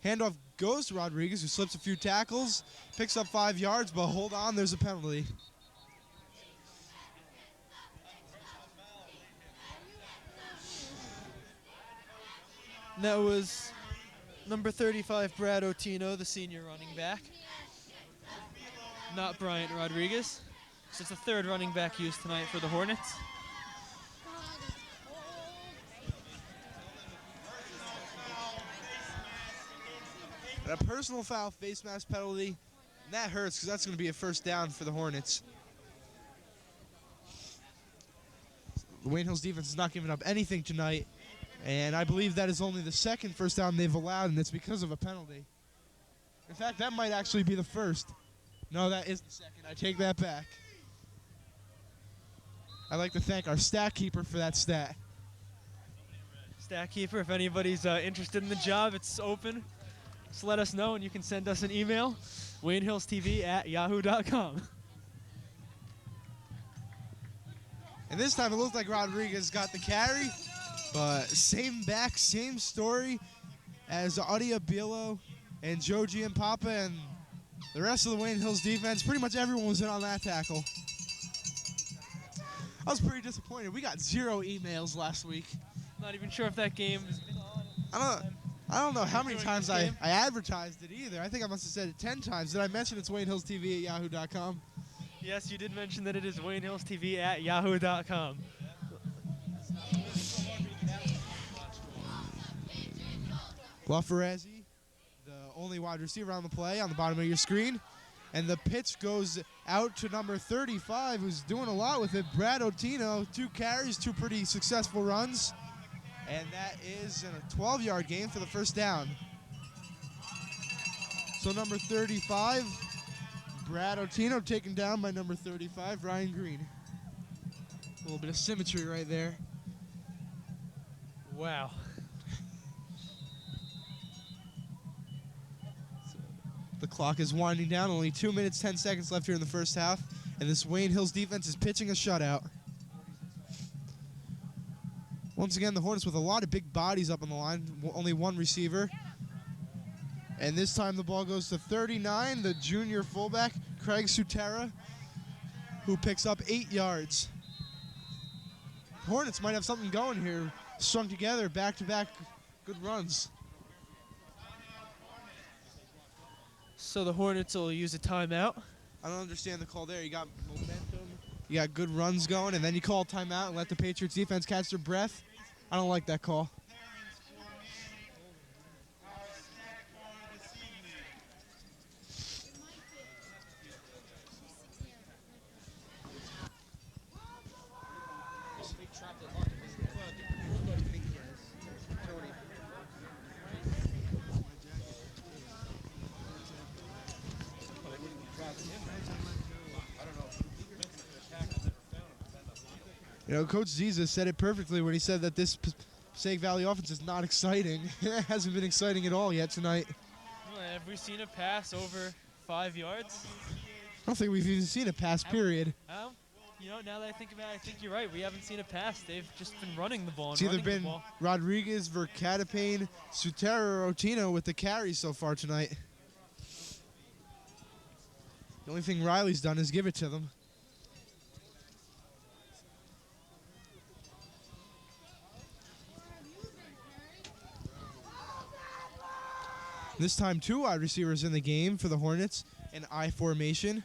handoff goes to Rodriguez, who slips a few tackles, picks up 5 yards, but hold on, there's a penalty. That was number 35, Brad Otino, the senior running back. Not Bryant Rodriguez. So it's the 3rd running back used tonight for the Hornets. And a personal foul, face mask penalty. And that hurts because that's going to be a first down for the Hornets. The Wayne Hills defense is not giving up anything tonight. And I believe that is only the 2nd first down they've allowed, and it's because of a penalty. In fact, that might actually be the 1st. No, that is the 2nd. I take that back. I'd like to thank our stat keeper for that stat. Stat keeper, if anybody's interested in the job, it's open. Just let us know, and you can send us an email, WayneHillsTV@yahoo.com. And this time it looked like Rodriguez got the carry, but same back, same story as Audia Bielo and Joe Giampapa and the rest of the Wayne Hills defense. Pretty much everyone was in on that tackle. I was pretty disappointed. We got 0 emails last week. Not even sure if that game is on. I don't know how many During times this I game? advertised it either. I think I must have said it 10 times. Did I mention it's WayneHillsTV@yahoo.com? Yes, you did mention that it is WayneHillsTV@yahoo.com. LaFerrazzi, the only wide receiver on the play, on the bottom of your screen. And the pitch goes out to number 35, who's doing a lot with it, Brad Otino. 2 carries, 2 pretty successful runs. And that is a 12-yard gain for the first down. So number 35, Brad Otino taken down by number 35, Ryan Green. A little bit of symmetry right there. Wow. The clock is winding down. Only 2 minutes, 10 seconds left here in the first half. And this Wayne Hills defense is pitching a shutout. Once again, the Hornets with a lot of big bodies up on the line. Only 1 receiver. And this time the ball goes to 39, the junior fullback, Craig Sutera, who picks up 8 yards. Hornets might have something going here. Strung together, back-to-back good runs. So the Hornets will use a timeout. I don't understand the call there. You got momentum, you got good runs going, and then you call a timeout and let the Patriots defense catch their breath. I don't like that call. You know, Coach Ziza said it perfectly when he said that this Passaic Valley offense is not exciting. It hasn't been exciting at all yet tonight. Well, have we seen a pass over 5 yards? I don't think we've even seen a pass, period. You know, now that I think about it, I think you're right. We haven't seen a pass. They've just been running the ball. It's either been Rodriguez, Verkatepane, Sutera, or Otino with the carries so far tonight. The only thing Riley's done is give it to them. This time 2 wide receivers in the game for the Hornets in I formation.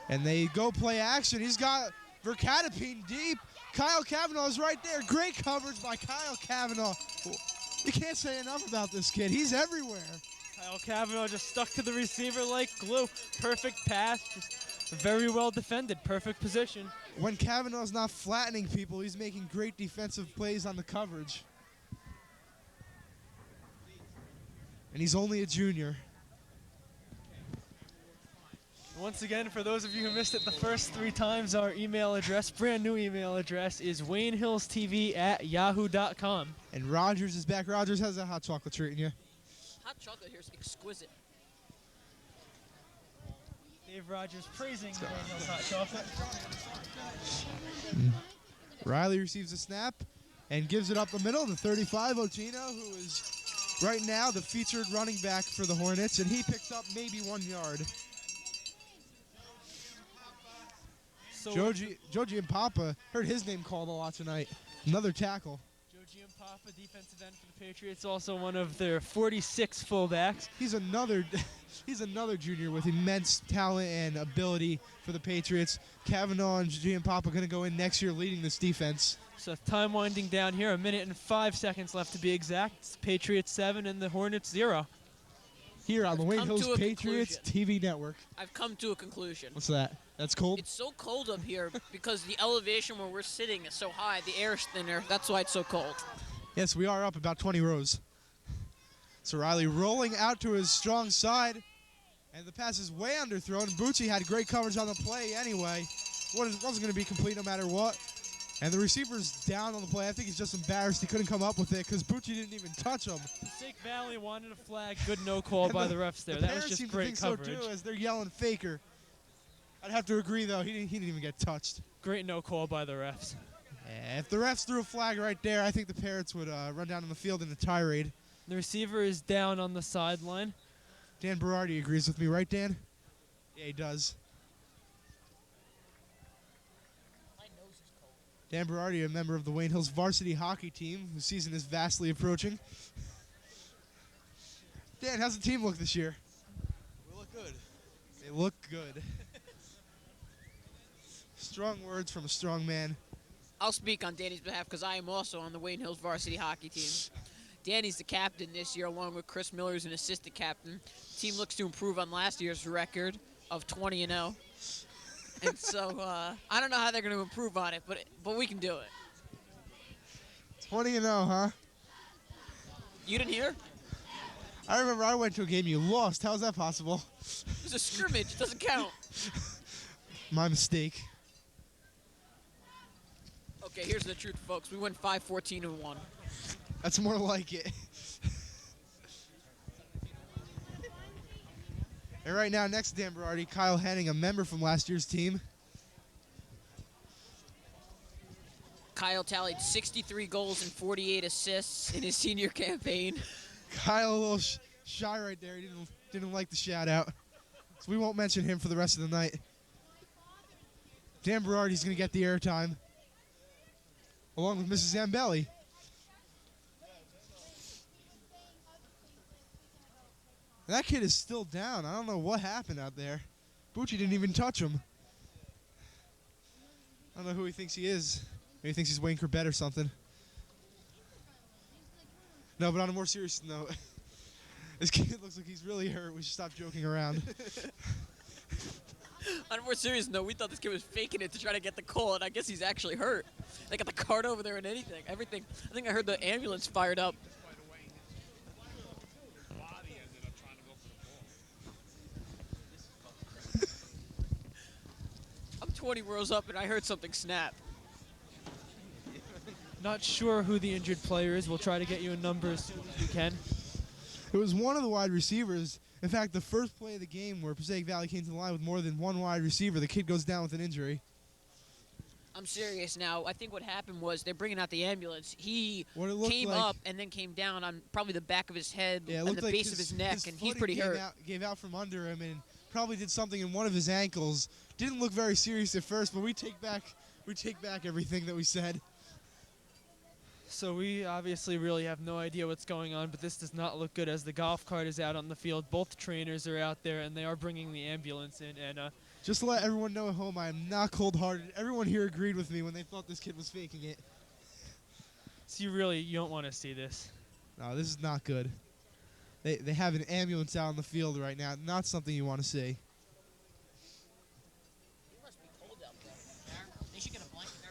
And they go play action. He's got Verkatepane deep. Kyle Cavanaugh is right there. Great coverage by Kyle Cavanaugh. You can't say enough about this kid. He's everywhere. Kyle Cavanaugh just stuck to the receiver like glue. Perfect pass. Just very well defended. Perfect position. When Cavanaugh's not flattening people, he's making great defensive plays on the coverage. And he's only a junior. Once again, for those of you who missed it the first 3 times, our email address, brand new email address, is waynehillstv@yahoo.com. And Rogers is back. Rogers, how's that hot chocolate treating you? Hot chocolate here is exquisite. Dave Rogers praising Wayne Hill's hot chocolate. Riley receives a snap and gives it up the middle to 35, Otino, who is right now the featured running back for the Hornets, and he picks up maybe 1 yard. So Joji and Papa, heard his name called a lot tonight. Another tackle. Joji Papa, defensive end for the Patriots, also one of their 46 fullbacks. He's another junior with immense talent and ability for the Patriots. Kavanaugh and Giampapa going to go in next year leading this defense. So time winding down here, 1 minute and 5 seconds left to be exact. It's Patriots 7 and the Hornets 0. Here on the Wayne come Hills to a Patriots TV network. I've come to a conclusion. What's that? That's cold? It's so cold up here because the elevation where we're sitting is so high. The air is thinner. That's why it's so cold. Yes, we are up about 20 rows. So Riley rolling out to his strong side. And the pass is way underthrown. Bucci had great coverage on the play anyway. Wasn't going to be complete no matter what. And the receiver's down on the play. I think he's just embarrassed he couldn't come up with it because Bucci didn't even touch him. Passaic Valley wanted a flag. Good no call by the refs there. The That was parents just seem to great think coverage. so too, as they're yelling faker. I'd have to agree though. He didn't even get touched. Great no call by the refs. Yeah, if the refs threw a flag right there, I think the parents would run down on the field in a tirade. The receiver is down on the sideline. Dan Berardi agrees with me, right, Dan? Yeah, he does. Dan Berardi, a member of the Wayne Hills varsity hockey team, whose season is vastly approaching. Dan, how's the team look this year? We look good. They look good. Strong words from a strong man. I'll speak on Danny's behalf because I am also on the Wayne Hills varsity hockey team. Danny's the captain this year, along with Chris Miller, who's an assistant captain. The team looks to improve on last year's record of 20-0. And so I don't know how they're going to improve on it, but we can do it. 20-0, huh? You didn't hear? I remember I went to a game you lost. How's that possible? It was a scrimmage. It doesn't count. My mistake. Okay, here's the truth, folks. We went 5-14-1. That's more like it. And right now, next to Dan Berardi, Kyle Henning, a member from last year's team. Kyle tallied 63 goals and 48 assists in his senior campaign. Kyle a little shy right there. He didn't like the shout out. So we won't mention him for the rest of the night. Dan Berardi's going to get the airtime. Along with Mrs. Zambelli. And that kid is still down. I don't know what happened out there. Bucci didn't even touch him. I don't know who he thinks he is. Maybe he thinks he's Wayne Corbett or something. No, but on a more serious note, this kid looks like he's really hurt. We should stop joking around. On a more serious note, we thought this kid was faking it to try to get the call, and I guess he's actually hurt. They got the cart over there and everything. I think I heard the ambulance fired up. I'm 20 rows up, and I heard something snap. Not sure who the injured player is. We'll try to get you a number as soon as we can. It was one of the wide receivers. In fact, the first play of the game where Passaic Valley came to the line with more than one wide receiver, the kid goes down with an injury. I'm serious now. I think what happened was they're bringing out the ambulance. He What it looked came like- up and then came down on probably the back of his head Yeah, it and looked the like base of his neck, and he's footing pretty hurt. Gave out from under him and probably did something in one of his ankles. Didn't look very serious at first, but we take back everything that we said. So we obviously really have no idea what's going on, but this does not look good as the golf cart is out on the field. Both trainers are out there, and they are bringing the ambulance in. And Just to let everyone know at home, I am not cold-hearted. Everyone here agreed with me when they thought this kid was faking it. so you don't want to see this. No, this is not good. They have an ambulance out on the field right now. Not something you want to see. It must be cold out there. They should get a blanket there.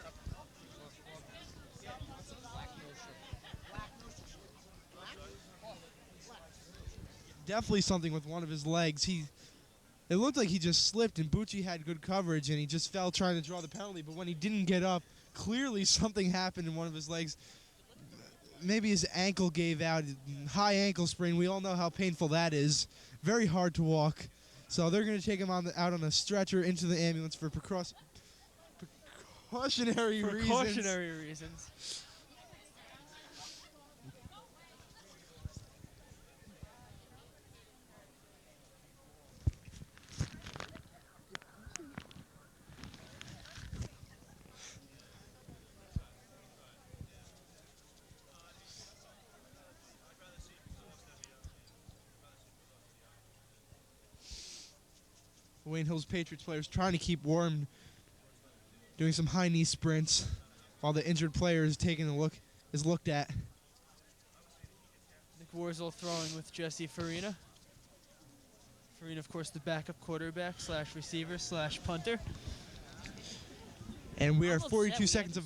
definitely something with one of his legs. It looked like he just slipped, and Bucci had good coverage, and he just fell trying to draw the penalty. But when he didn't get up, clearly something happened in one of his legs. Maybe his ankle gave out. High ankle sprain. We all know how painful that is. Very hard to walk. So they're going to take him out on a stretcher into the ambulance for precautionary reasons. Precautionary reasons. Wayne Hills Patriots players trying to keep warm, doing some high knee sprints, while the injured player is looked at. Nick Warzel throwing with Jesse Farina. Farina, of course, the backup quarterback / receiver / punter. And we are Almost 42 said we seconds had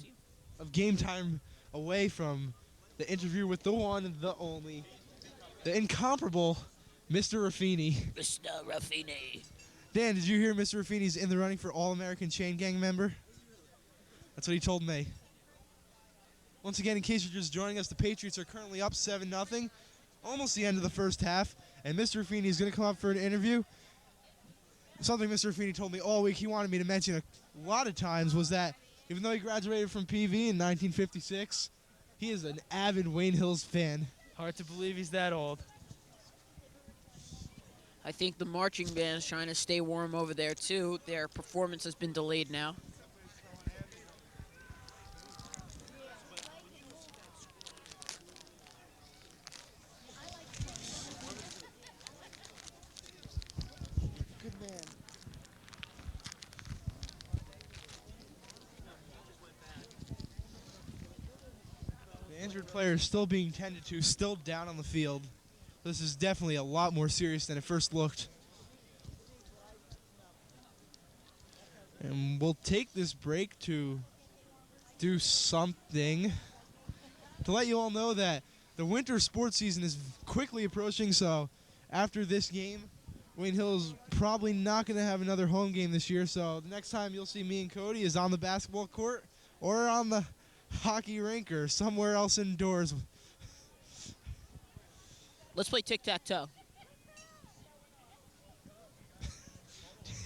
of game time away from the interview with the one, the only, the incomparable Mr. Raffini. Mr. Raffini. Dan, did you hear Mr. Raffini's in the running for All-American Chain Gang member? That's what he told me. Once again, in case you're just joining us, the Patriots are currently up 7-0, almost the end of the first half, and Mr. Raffini is going to come up for an interview. Something Mr. Raffini told me all week he wanted me to mention a lot of times was that even though he graduated from PV in 1956, he is an avid Wayne Hills fan. Hard to believe he's that old. I think the marching band is trying to stay warm over there, too. Their performance has been delayed now. Good man. The injured player is still being tended to, still down on the field. This is definitely a lot more serious than it first looked. And we'll take this break to do something to let you all know that the winter sports season is quickly approaching, so after this game, Wayne Hill's probably not going to have another home game this year, so the next time you'll see me and Cody is on the basketball court or on the hockey rink or somewhere else indoors. Let's play tic-tac-toe.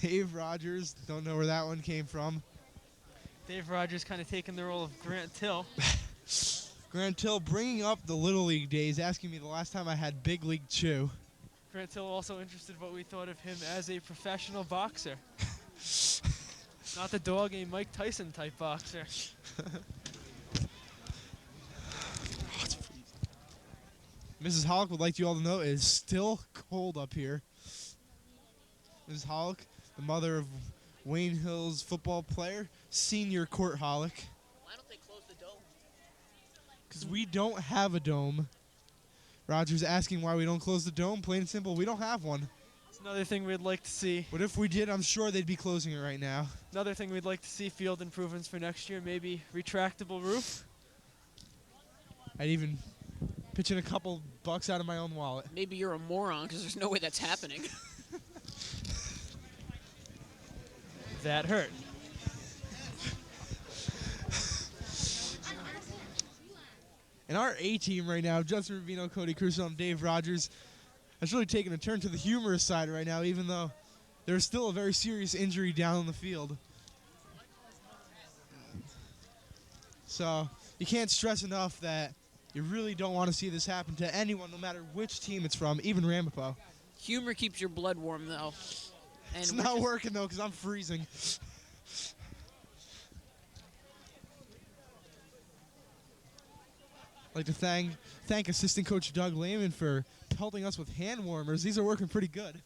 Dave Rogers, don't know where that one came from. Dave Rogers kind of taking the role of Grant Till. Grant Till bringing up the Little League days, asking me the last time I had Big League Chew. Grant Till also interested what we thought of him as a professional boxer. Not the dog, a Mike Tyson type boxer. Mrs. Hollick would like you all to know it is still cold up here. Mrs. Hollick, the mother of Wayne Hills football player, senior Court Hollick. Why don't they close the dome? Because we don't have a dome. Roger's asking why we don't close the dome. Plain and simple, we don't have one. It's another thing we'd like to see. But if we did, I'm sure they'd be closing it right now. Another thing we'd like to see, field improvements for next year, maybe retractable roof. I'd even pitch in a couple bucks out of my own wallet. Maybe you're a moron because there's no way that's happening. That hurt. And our A team right now, Justin Rubino, Cody Chrusciel, and Dave Rogers, has really taken a turn to the humorous side right now, even though there's still a very serious injury down on the field. So you can't stress enough that you really don't want to see this happen to anyone, no matter which team it's from, even Ramapo. Humor keeps your blood warm, though. And It's we're not just- working, though, because I'm freezing. I'd like to thank assistant coach Doug Lehman for pelting us with hand warmers. These are working pretty good.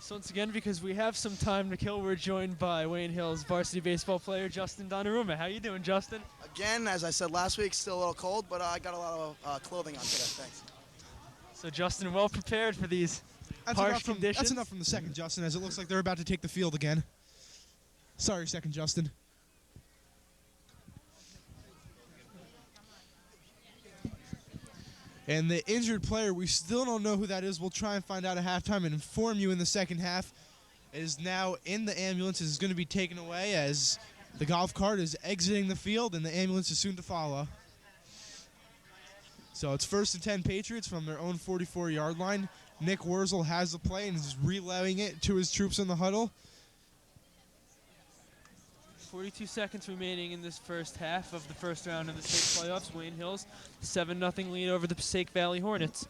So once again, because we have some time to kill, we're joined by Wayne Hills varsity baseball player Justin Donnarumma. How you doing, Justin? Again, as I said last week, still a little cold, but I got a lot of clothing on today. Thanks. So Justin, well prepared for these Harsh conditions. That's enough from the second, Justin, as it looks like they're about to take the field again. Sorry, second, Justin. And the injured player, we still don't know who that is. We'll try and find out at halftime and inform you in the second half. It is now in the ambulance. It is going to be taken away as the golf cart is exiting the field, and the ambulance is soon to follow. So it's 1st and 10 Patriots from their own 44-yard line. Nick Wurzel has the play and is relaying it to his troops in the huddle. 42 seconds remaining in this first half of the first round of the state playoffs. Wayne Hills, 7-0 lead over the Passaic Valley Hornets.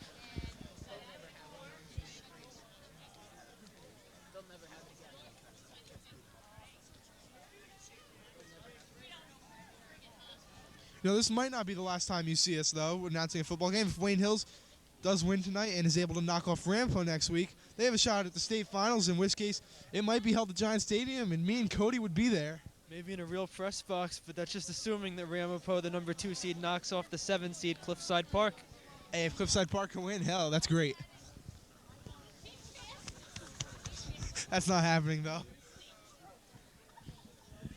You know, this might not be the last time you see us, though, announcing a football game. If Wayne Hills does win tonight and is able to knock off Rampo next week, they have a shot at the state finals, in which case it might be held at Giant Stadium, and me and Cody would be there. Maybe in a real press box, but that's just assuming that Ramapo, the number 2 seed, knocks off the 7 seed Cliffside Park. Hey, if Cliffside Park can win, hell, that's great. That's not happening, though.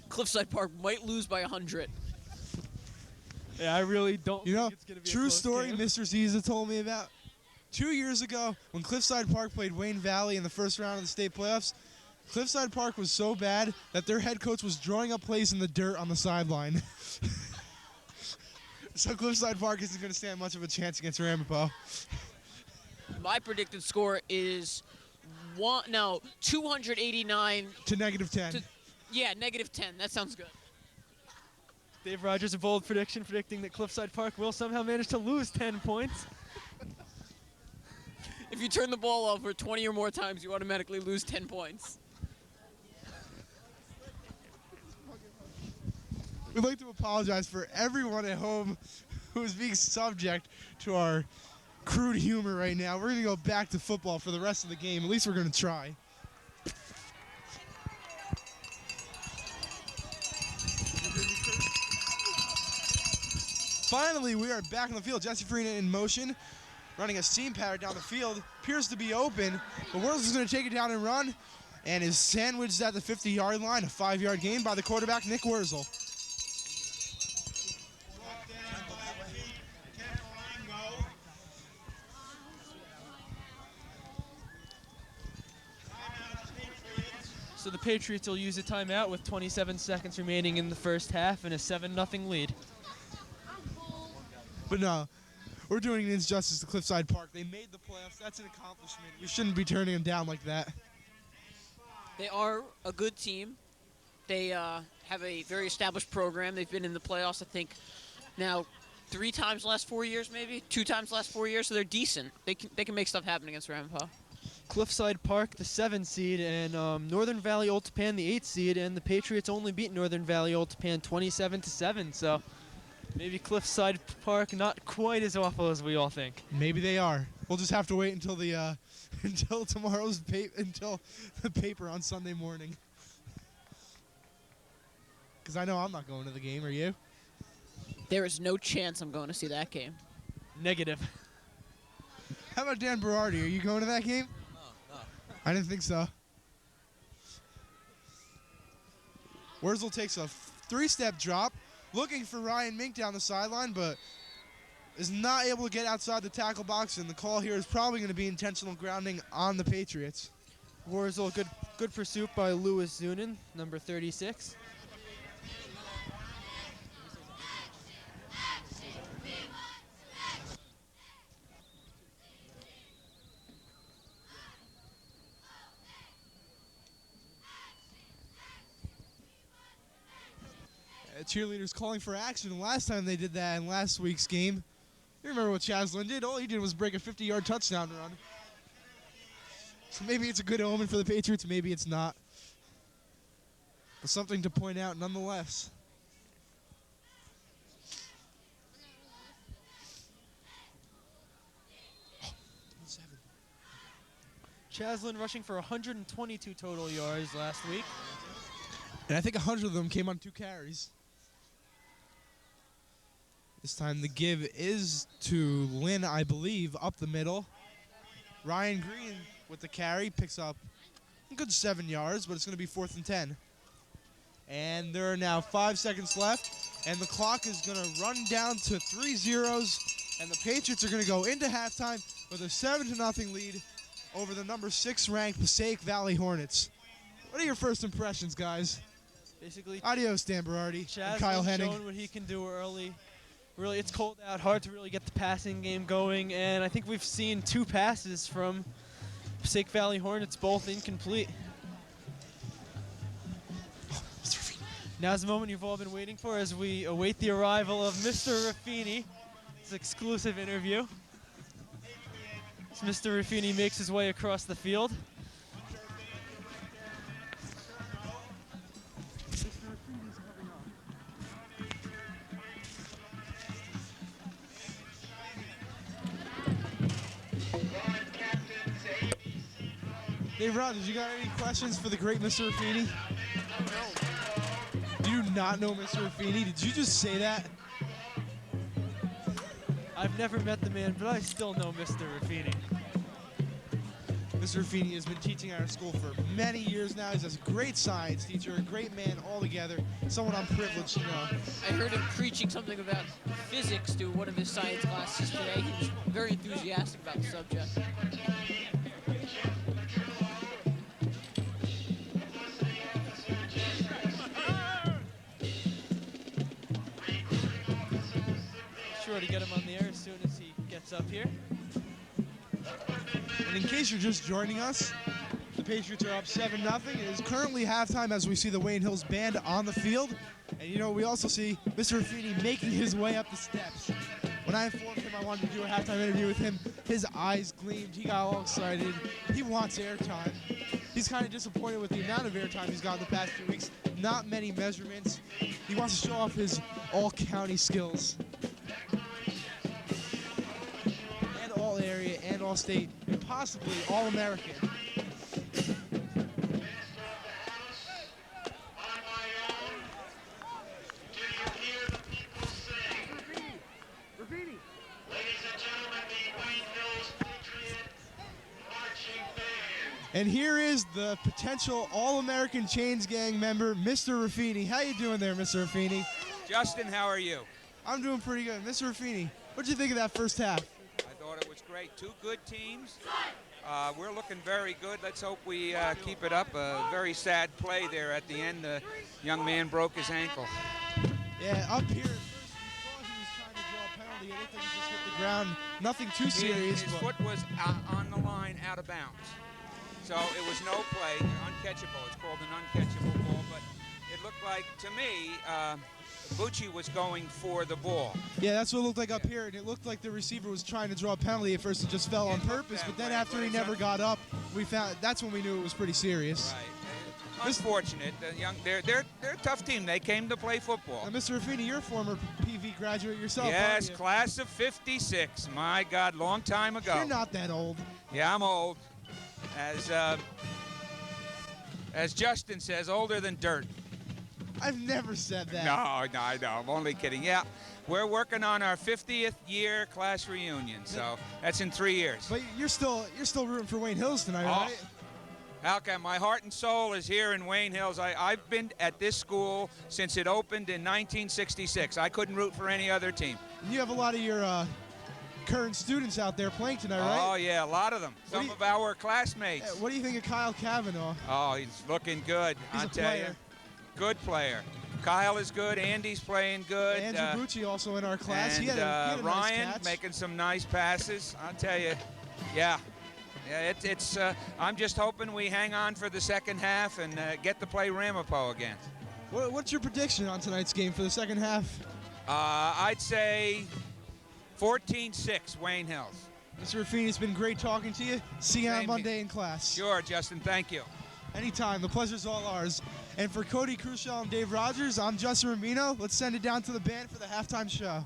Cliffside Park might lose by 100. Yeah, I really don't You know, think it's going to be a true close story game. Mr. Ziza told me about. 2 years ago, when Cliffside Park played Wayne Valley in the first round of the state playoffs, Cliffside Park was so bad that their head coach was drawing up plays in the dirt on the sideline. So Cliffside Park isn't going to stand much of a chance against Ramapo. My predicted score is 289 To -10. to, yeah, -10. That sounds good. Dave Rogers, a bold prediction, predicting that Cliffside Park will somehow manage to lose 10 points. If you turn the ball over 20 or more times, you automatically lose 10 points. We'd like to apologize for everyone at home who is being subject to our crude humor right now. We're going to go back to football for the rest of the game. At least we're going to try. Finally, we are back on the field. Jesse Farina in motion, running a seam pattern down the field. Appears to be open, but Wurzel's is going to take it down and run, and is sandwiched at the 50-yard line. A 5-yard gain by the quarterback, Nick Wurzel. Brought down by Pete Capolango. Timeout Patriots. So the Patriots will use a timeout with 27 seconds remaining in the first half and a 7-0 lead. But no, we're doing an injustice to Cliffside Park. They made the playoffs. That's an accomplishment. We shouldn't be turning them down like that. They are a good team. They have a very established program. They've been in the playoffs, I think, now 3 times the last 4 years, maybe 2 times the last 4 years. So they're decent. They can make stuff happen against Ramapo. Cliffside Park, the 7 seed, and Northern Valley Oltapan, the 8 seed, and the Patriots only beat Northern Valley Oltapan 27-7. So maybe Cliffside Park not quite as awful as we all think. Maybe they are. We'll just have to wait until the until until the paper on Sunday morning. Because I know I'm not going to the game. Are you? There is no chance I'm going to see that game. Negative. How about Dan Berardi? Are you going to that game? No. I didn't think so. Wurzel takes a 3-step drop, looking for Ryan Mink down the sideline, but is not able to get outside the tackle box, and the call here is probably going to be intentional grounding on the Patriots. Wurzel, good pursuit by Lewis Zunin, number 36. Cheerleaders calling for action. Last time they did that in last week's game, you remember what Chaslin did? All he did was break a 50-yard touchdown run. So maybe it's a good omen for the Patriots, maybe it's not. But something to point out nonetheless. Chaslin rushing for 122 total yards last week. And I think 100 of them came on 2 carries. This time the give is to Lynn, I believe, up the middle. Ryan Green with the carry, picks up a good 7 yards, but it's going to be 4th and 10. And there are now 5 seconds left, and the clock is going to run down to 3 zeros, and the Patriots are going to go into halftime with a 7-0 lead over the number 6 ranked Passaic Valley Hornets. What are your first impressions, guys? Basically, Adios, Dan Berardi Chaz and Kyle has Henning. shown what he can do early. Really, it's cold out, hard to really get the passing game going, and I think we've seen 2 passes from Passaic Valley Hornets, both incomplete. Now's the moment you've all been waiting for as we await the arrival of Mr. Raffini. It's an exclusive interview. As Mr. Raffini makes his way across the field. Dave Rogers, you got any questions for the great Mr. Raffini? You do not know Mr. Raffini? Did you just say that? I've never met the man, but I still know Mr. Raffini. Mr. Raffini has been teaching at our school for many years now. He's a great science teacher, a great man altogether, someone I'm privileged to know. I heard him preaching something about physics to one of his science classes today. He was very enthusiastic about the subject. Sure to get him on the air as soon as he gets up here. And in case you're just joining us, the Patriots are up 7-0. It is currently halftime as we see the Wayne Hills band on the field. And you know, we also see Mr. Raffini making his way up the steps. When I informed him I wanted to do a halftime interview with him, his eyes gleamed. He got all excited. He wants airtime. He's kind of disappointed with the amount of airtime he's got in the past few weeks. Not many measurements. He wants to show off his all-county skills. And all-area and all-state, and possibly all-American. And here is the potential All-American Chains Gang member, Mr. Raffini. How you doing there, Mr. Raffini? Justin, how are you? I'm doing pretty good. Mr. Raffini, what'd you think of that first half? I thought it was great. 2 good teams. We're looking very good. Let's hope we keep it up. A very sad play there at the end. The young man broke his ankle. Yeah, up here, at first we thought he was trying to draw a penalty. It looked like he just hit the ground. Nothing too serious. His foot was on the line, out of bounds. So it was no play, uncatchable. It's called an uncatchable ball, but it looked like, to me, Bucci was going for the ball. Yeah, that's what it looked like up here, and it looked like the receiver was trying to draw a penalty at first. It just fell on purpose, but then after he never got up, we found that's when we knew it was pretty serious. Right. Unfortunate. They're a tough team. They came to play football. Now, Mr. Raffini, you're a former PV graduate yourself, Yes, aren't you? class of '56. My God, long time ago. You're not that old. Yeah, I'm old. As Justin says, older than dirt. I've never said that. No, I know. I'm only kidding. Yeah, we're working on our 50th year class reunion, so that's in 3 years. But you're still rooting for Wayne Hills tonight, right? How come? My heart and soul is here in Wayne Hills. I've been at this school since it opened in 1966. I couldn't root for any other team. You have a lot of your current students out there playing tonight, right? Oh, yeah, a lot of them. Some of our classmates. What do you think of Kyle Cavanaugh? Oh, he's looking good, He's I a tell player. you. Good player. Kyle is good. Andy's playing good. Andrew Bucci also in our class. And he had a Ryan nice catch. making some nice passes. I'll tell you, yeah. It's. I'm just hoping we hang on for the second half and get to play Ramapo again. What's your prediction on tonight's game for the second half? I'd say 14-6 Wayne Hills. Mr. Raffini, it's been great talking to you. See you on Same Monday in class. Sure, Justin. Thank you. Anytime. The pleasure's all ours. And for Cody, Chrusciel, and Dave Rogers, I'm Justin Rubino. Let's send it down to the band for the halftime show.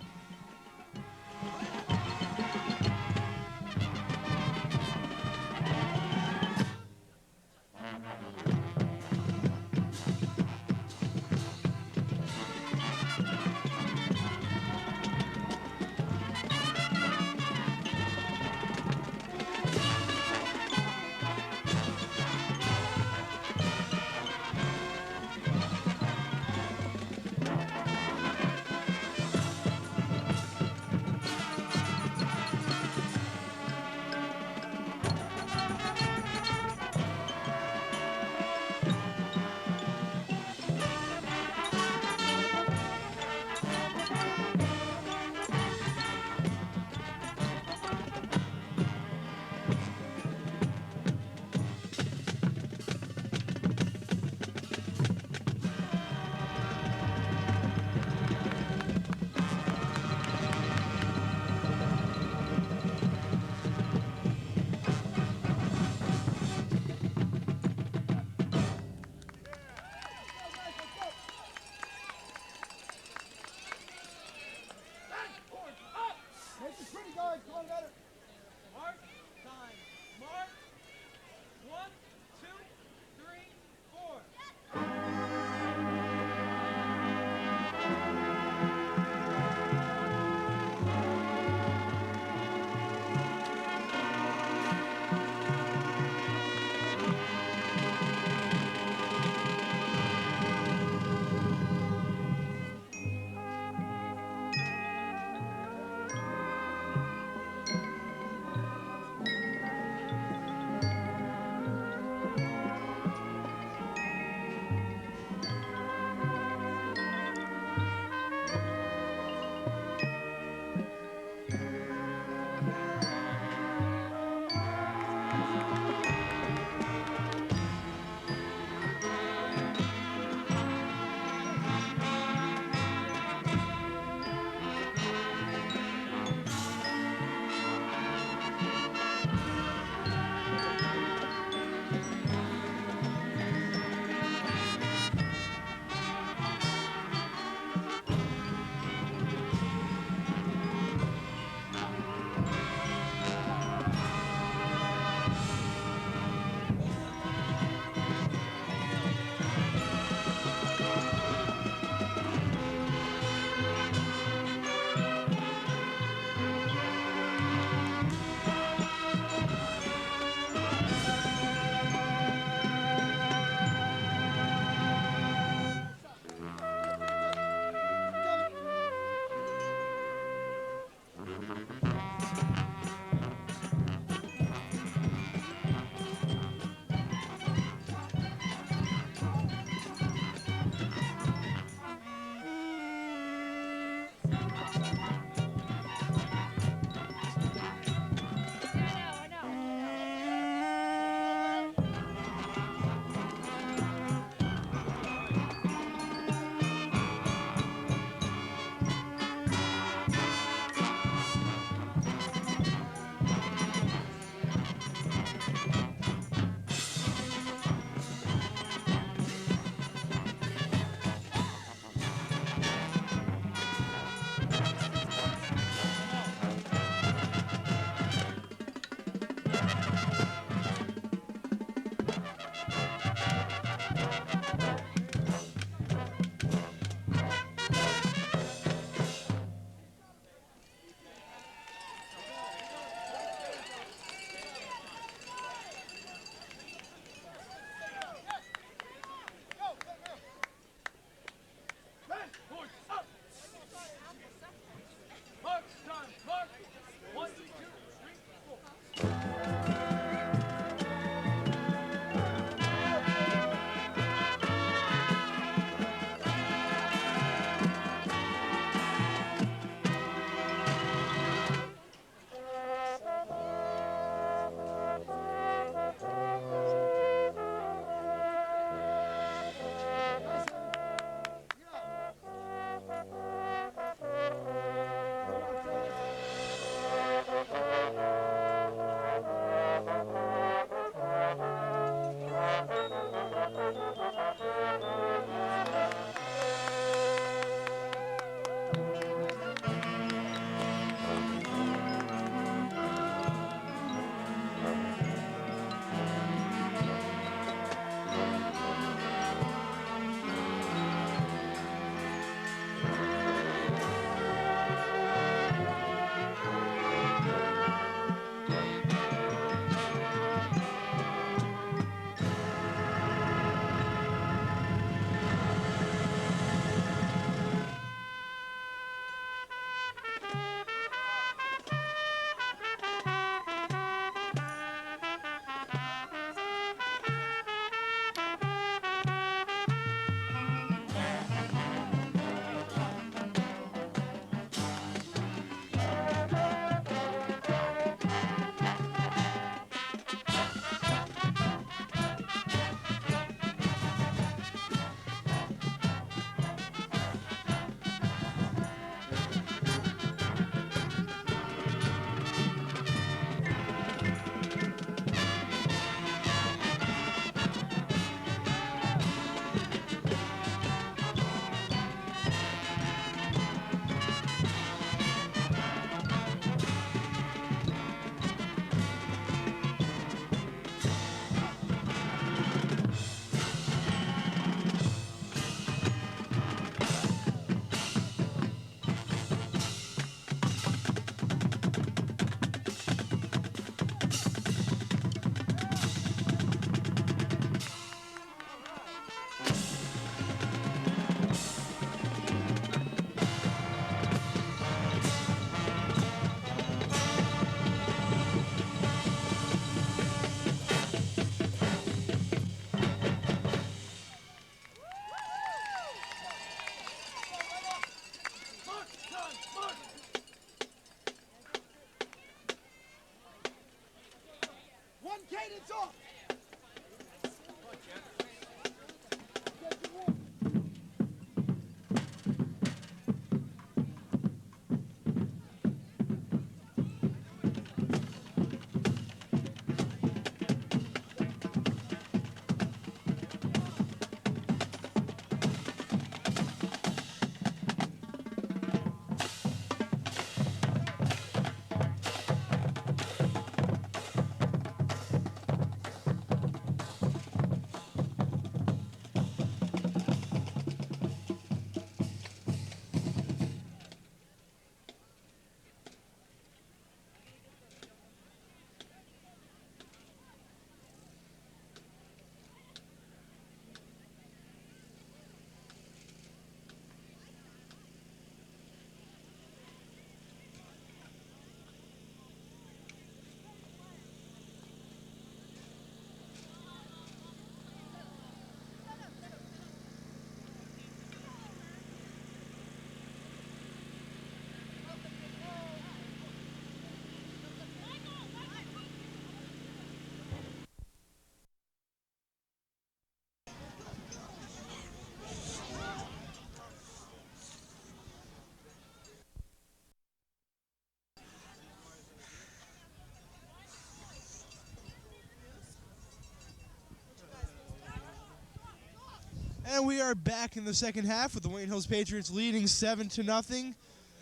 And we are back in the second half with the Wayne Hills Patriots leading 7-0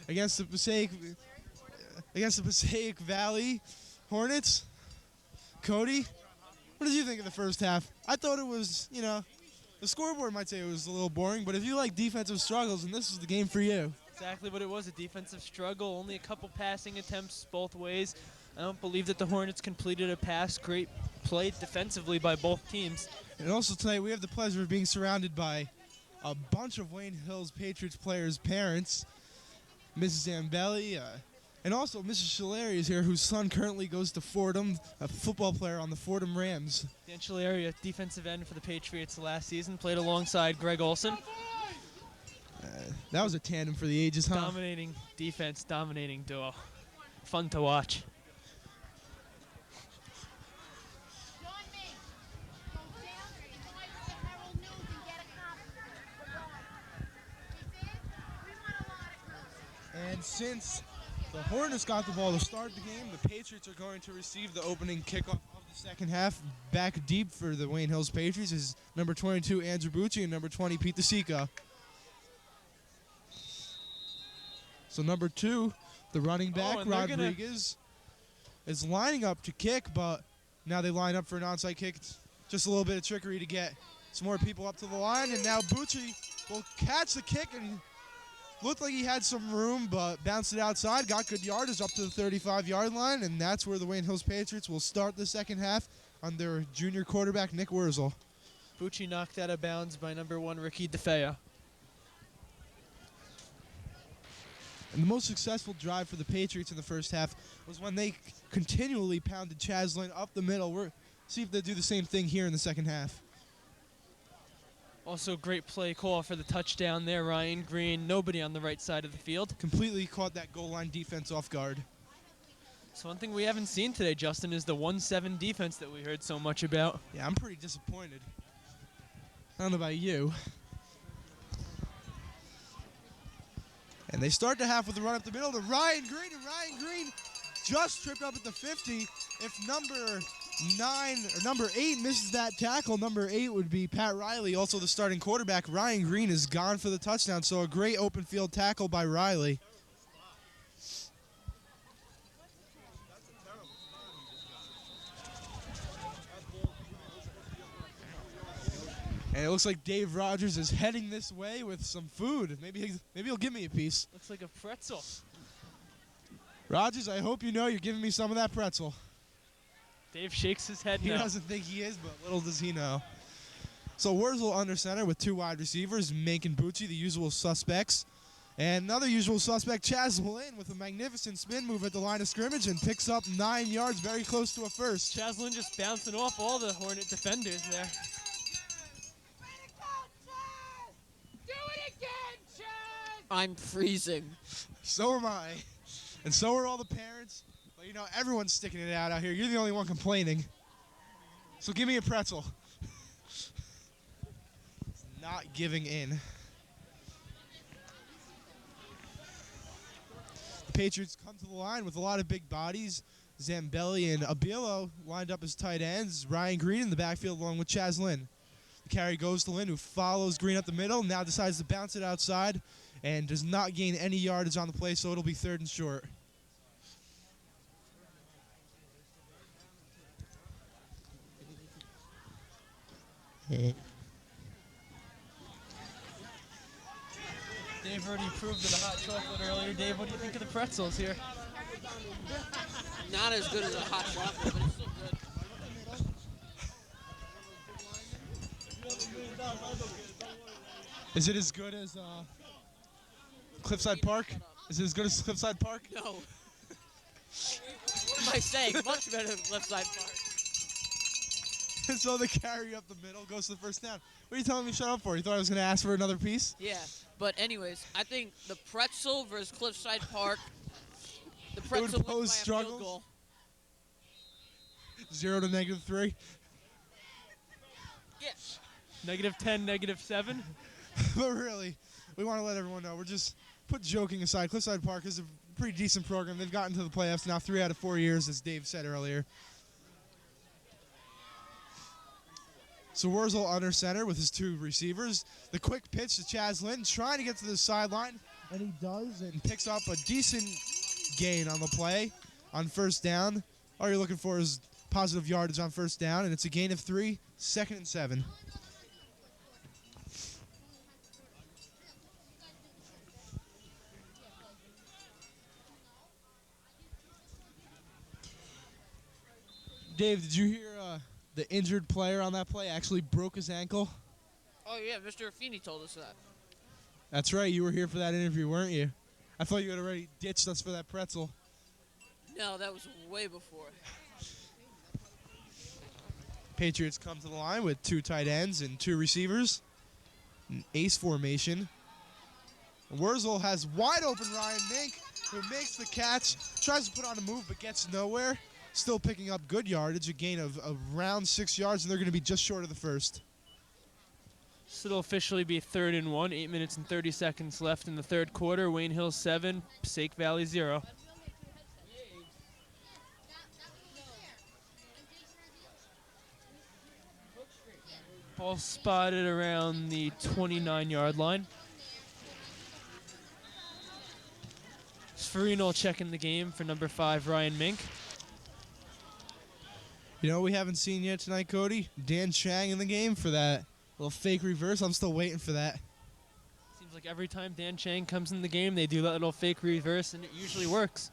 against the Passaic Valley Hornets. Cody, what did you think of the first half? I thought it was, the scoreboard might say it was a little boring, but if you like defensive struggles, then this is the game for you. Exactly what it was, a defensive struggle. Only a couple passing attempts both ways. I don't believe that the Hornets completed a pass. Great play defensively by both teams. And also tonight we have the pleasure of being surrounded by a bunch of Wayne Hills Patriots players' parents. Mrs. Zambelli, and also Mrs. Shalari is here, whose son currently goes to Fordham, a football player on the Fordham Rams. Dan Shalari, a defensive end for the Patriots last season, played alongside Greg Olson. That was a tandem for the ages, huh? Dominating defense, dominating duo. Fun to watch. And since the Hornets got the ball to start the game, the Patriots are going to receive the opening kickoff of the second half. Back deep for the Wayne Hills Patriots is number 22, Andrew Bucci, and number 20, Pete DeSica. So number 2, the running back, Rodriguez, is lining up to kick, but now they line up for an onside kick. It's just a little bit of trickery to get some more people up to the line, and now Bucci will catch the kick, and looked like he had some room, but bounced it outside, got good yardage up to the 35-yard line, and that's where the Wayne Hills Patriots will start the second half on their junior quarterback, Nick Wurzel. Bucci knocked out of bounds by number 1, Ricky DeFeo. And the most successful drive for the Patriots in the first half was when they continually pounded Chaslin up the middle. We'll see if they do the same thing here in the second half. Also, great play call for the touchdown there, Ryan Green. Nobody on the right side of the field. Completely caught that goal line defense off guard. So one thing we haven't seen today, Justin, is the 1-7 defense that we heard so much about. Yeah, I'm pretty disappointed. I don't know about you. And they start the half with a run up the middle to Ryan Green, and Ryan Green just tripped up at the 50. If number 8 misses that tackle, number 8 would be Pat Riley, also the starting quarterback. Ryan Green is gone for the touchdown, so a great open field tackle by Riley. And it looks like Dave Rogers is heading this way with some food. Maybe he'll give me a piece. Looks like a pretzel. Rogers, I hope you know you're giving me some of that pretzel. Dave shakes his head He no. doesn't think he is, but little does he know. So Wurzel under center with 2 wide receivers, Mink and Bucci, the usual suspects. And another usual suspect, Chaz Lynn, with a magnificent spin move at the line of scrimmage and picks up 9 yards, very close to a first. Chaslin just bouncing off all the Hornet defenders there. I'm freezing. So am I. And so are all the parents. But, everyone's sticking it out here. You're the only one complaining. So give me a pretzel. Not giving in. The Patriots come to the line with a lot of big bodies. Zambelli and Abilo lined up as tight ends. Ryan Green in the backfield along with Chaz Lynn. The carry goes to Lynn, who follows Green up the middle, now decides to bounce it outside and does not gain any yardage on the play, so it'll be 3rd and short. Dave already approved of the hot chocolate earlier. Dave, what do you think of the pretzels here? Not as good as a hot chocolate, but it's still good. Is it as good as Cliffside Park? Is it as good as Cliffside Park? No. What am I saying? Much better than Cliffside Park. So the carry up the middle goes to the first down. What are you telling me to shut up for? You thought I was going to ask for another piece? Yeah, but anyways, I think the pretzel versus Cliffside Park, the pretzel wins by a pose field struggles? goal. 0 to -3. Yeah. -10, -7. But really, we want to let everyone know. We're just, put joking aside, Cliffside Park is a pretty decent program. They've gotten to the playoffs now 3 out of 4 years, as Dave said earlier. So Wurzel under center with his 2 receivers. The quick pitch to Chaz Lynn, trying to get to the sideline, and he does, and picks up a decent gain on the play on first down. All you're looking for is positive yardage on first down, and it's a gain of 3, 2nd and 7. Dave, did you hear the injured player on that play actually broke his ankle? Oh, yeah, Mr. Affini told us that. That's right. You were here for that interview, weren't you? I thought you had already ditched us for that pretzel. No, that was way before. Patriots come to the line with 2 tight ends and 2 receivers. An ace formation. Wurzel has wide open Ryan Mink, who makes the catch, tries to put on a move but gets nowhere. Still picking up good yardage, a gain of around 6 yards, and they're going to be just short of the first. So it'll officially be 3rd and 1, 8 minutes and 30 seconds left in the 3rd quarter. Wayne Hills 7, Passaic Valley 0. Ball spotted around the 29-yard line. Sferino checking the game for number 5, Ryan Mink. You know what we haven't seen yet tonight, Cody? Dan Chang in the game for that little fake reverse. I'm still waiting for that. Seems like every time Dan Chang comes in the game, they do that little fake reverse, and it usually works.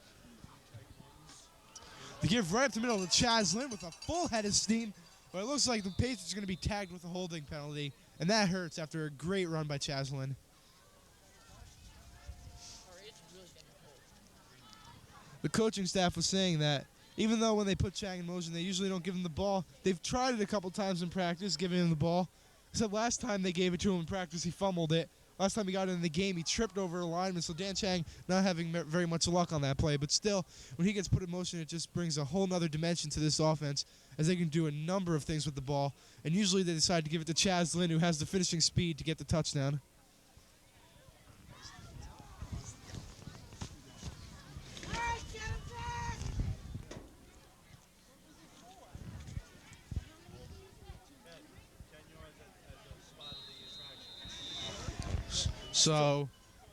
The give right up the middle to Chaz Lynn with a full head of steam. But it looks like the Patriots are going to be tagged with a holding penalty, and that hurts after a great run by Chaz Lynn. The coaching staff was saying that even though when they put Chang in motion, they usually don't give him the ball, they've tried it a couple times in practice, giving him the ball. Except last time they gave it to him in practice, he fumbled it. Last time he got it in the game, he tripped over a lineman, so Dan Chang not having very much luck on that play. But still, when he gets put in motion, it just brings a whole nother dimension to this offense, as they can do a number of things with the ball. And usually they decide to give it to Chaz Lynn, who has the finishing speed to get the touchdown. All right, get him back. So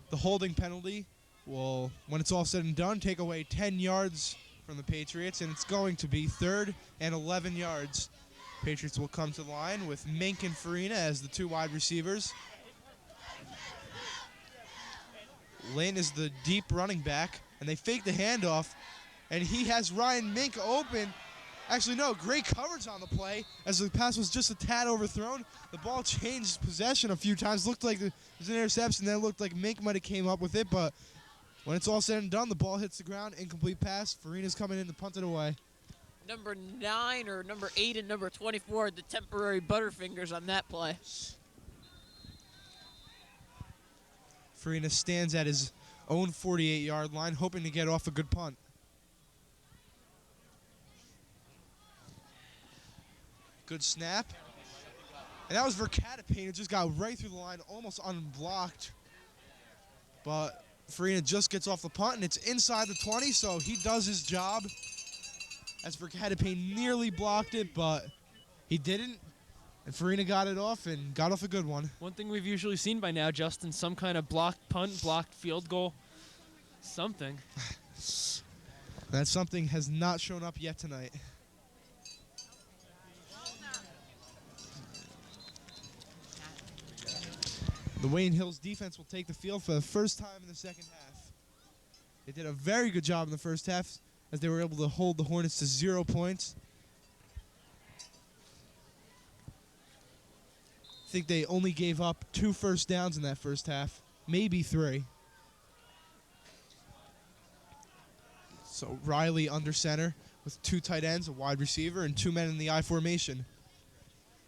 the holding penalty will, when it's all said and done, take away 10 yards from the Patriots, and it's going to be 3rd and 11 yards. Patriots will come to the line with Mink and Farina as the 2 wide receivers. Lynn is the deep running back, and they fake the handoff, and he has Ryan Mink open. Actually, no, great coverage on the play as the pass was just a tad overthrown. The ball changed possession a few times. Looked like there was an interception. Then it looked like Mink might have came up with it, but when it's all said and done, the ball hits the ground. Incomplete pass. Farina's coming in to punt it away. Number 9 or number 8 and number 24, the temporary Butterfingers on that play. Farina stands at his own 48-yard line, hoping to get off a good punt. Good snap. And that was Verkatapane. It just got right through the line, almost unblocked. But Farina just gets off the punt, and it's inside the 20, so he does his job. As Verkatapane nearly blocked it, but he didn't. And Farina got it off and got off a good one. One thing we've usually seen by now, Justin, some kind of blocked punt, blocked field goal, something. That something has not shown up yet tonight. The Wayne Hills defense will take the field for the first time in the second half. They did a very good job in the first half as they were able to hold the Hornets to 0 points. I think they only gave up 2 first downs in that first half, maybe 3. So Riley under center with 2 tight ends, a wide receiver, and 2 men in the I formation.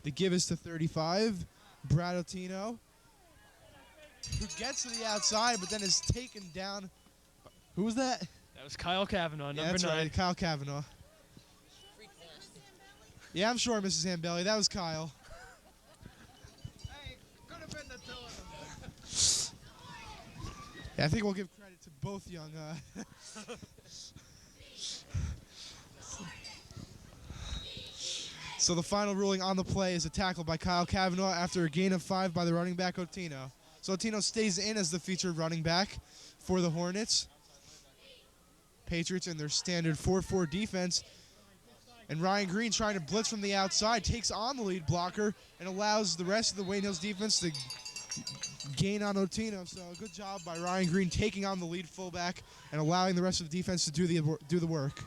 The give is to 35, Bradotino, who gets to the outside but then is taken down. Who was that? That was Kyle Kavanaugh, Yeah, number that's 9. right, Kyle Kavanaugh. Yeah, I'm sure, Mrs. Ambelli. That was Kyle. Hey, could have been the 2 of them. Yeah, I think we'll give credit to both young. So the final ruling on the play is a tackle by Kyle Kavanaugh after a gain of 5 by the running back Otino. So Otino stays in as the featured running back for the Hornets. Patriots in their standard 4-4 defense. And Ryan Green trying to blitz from the outside, takes on the lead blocker and allows the rest of the Wayne Hills defense to gain on Otino. So a good job by Ryan Green taking on the lead fullback and allowing the rest of the defense to do the work.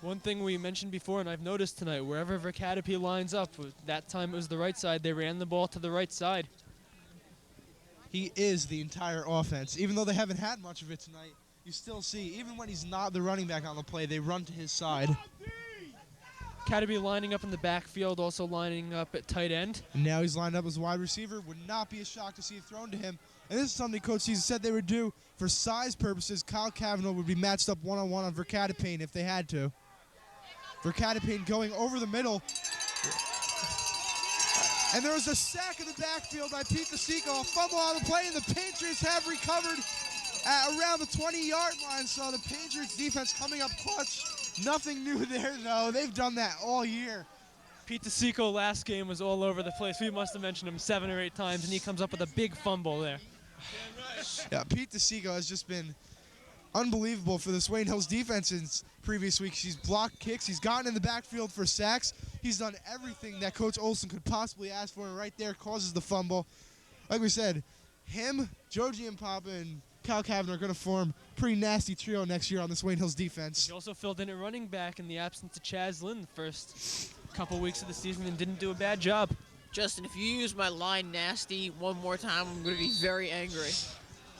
One thing we mentioned before, and I've noticed tonight, wherever Verkatapane lines up, that time it was the right side, they ran the ball to the right side. He is the entire offense. Even though they haven't had much of it tonight, you still see, even when he's not the running back on the play, they run to his side. Verkatapane lining up in the backfield, also lining up at tight end. And now he's lined up as a wide receiver. Would not be a shock to see it thrown to him. And this is something Coach Caesar said they would do for size purposes. Kyle Kavanaugh would be matched up one-on-one on Verkatapane if they had to. Verkatapane going over the middle. And there was a sack in the backfield by Pete DeSico. A fumble on the play, and the Patriots have recovered at around the 20-yard line. So the Patriots defense coming up clutch. Nothing new there, though. They've done that all year. Pete DeSico last game was all over the place. We must have mentioned him 7 or 8 times, and he comes up with a big fumble there. Yeah, Pete DeSico has just been unbelievable for this Wayne Hills defense in previous weeks. He's blocked kicks. He's gotten in the backfield for sacks. He's done everything that Coach Olson could possibly ask for, and right there causes the fumble. Like we said, him, Joe Giampapa, and Kyle Kavanaugh are going to form a pretty nasty trio next year on this Wayne Hills defense. He also filled in at running back in the absence of Chaz Lynn the first couple weeks of the season and didn't do a bad job. Justin, if you use my line nasty one more time, I'm going to be very angry.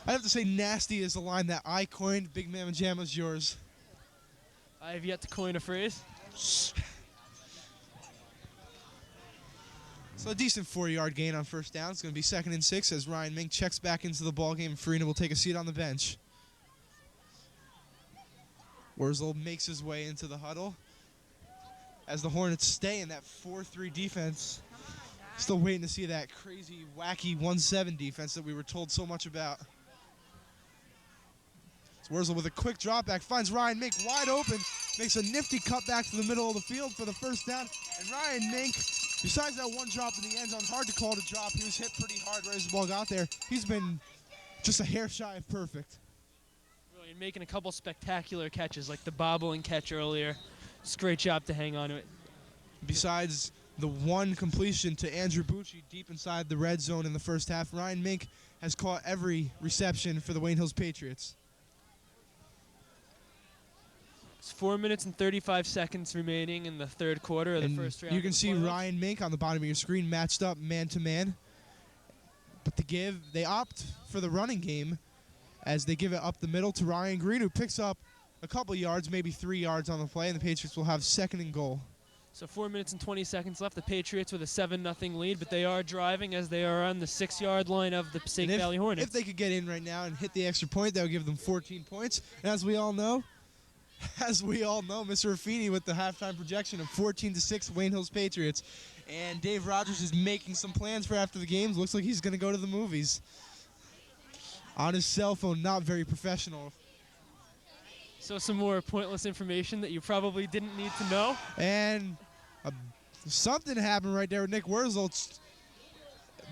I have to say nasty is the line that I coined. Big Mama Jamma's yours. I have yet to coin a phrase. So a decent 4-yard gain on first down. It's going to be 2nd and 6 as Ryan Mink checks back into the ballgame. Farina will take a seat on the bench. Wurzel makes his way into the huddle as the Hornets stay in that 4-3 defense. Still waiting to see that crazy, wacky 1-7 defense that we were told so much about. So Wurzel with a quick drop back finds Ryan Mink wide open, makes a nifty cut back to the middle of the field for the first down. And Ryan Mink, besides that one drop in the end zone, hard to call it a drop. He was hit pretty hard right as the ball got there. He's been just a hair shy of perfect. Really, and making a couple spectacular catches, like the bobbling catch earlier. It's a great job to hang on to it. Besides the one completion to Andrew Bucci deep inside the red zone in the first half, Ryan Mink has caught every reception for the Wayne Hills Patriots. It's 4 minutes and 35 seconds remaining in the third quarter of the And first round. you can of see playoffs. Ryan Mink on the bottom of your screen matched up man-to-man. But they opt for the running game as they give it up the middle to Ryan Green, who picks up a couple yards, maybe 3 yards on the play, and the Patriots will have 2nd and goal. So 4 minutes and 20 seconds left. The Patriots with a 7-0 lead, but they are driving as they are on the 6-yard line of the Passaic And Valley Hornets. if they could get in right now and hit the extra point, that would give them 14 points. And as we all know, Mr. Raffini with the halftime projection of 14-6 Wayne Hills Patriots. And Dave Rogers is making some plans for after the games. Looks like he's going to go to the movies. On his cell phone, not very professional. So some more pointless information that you probably didn't need to know. And something happened right there with Nick Wurzel,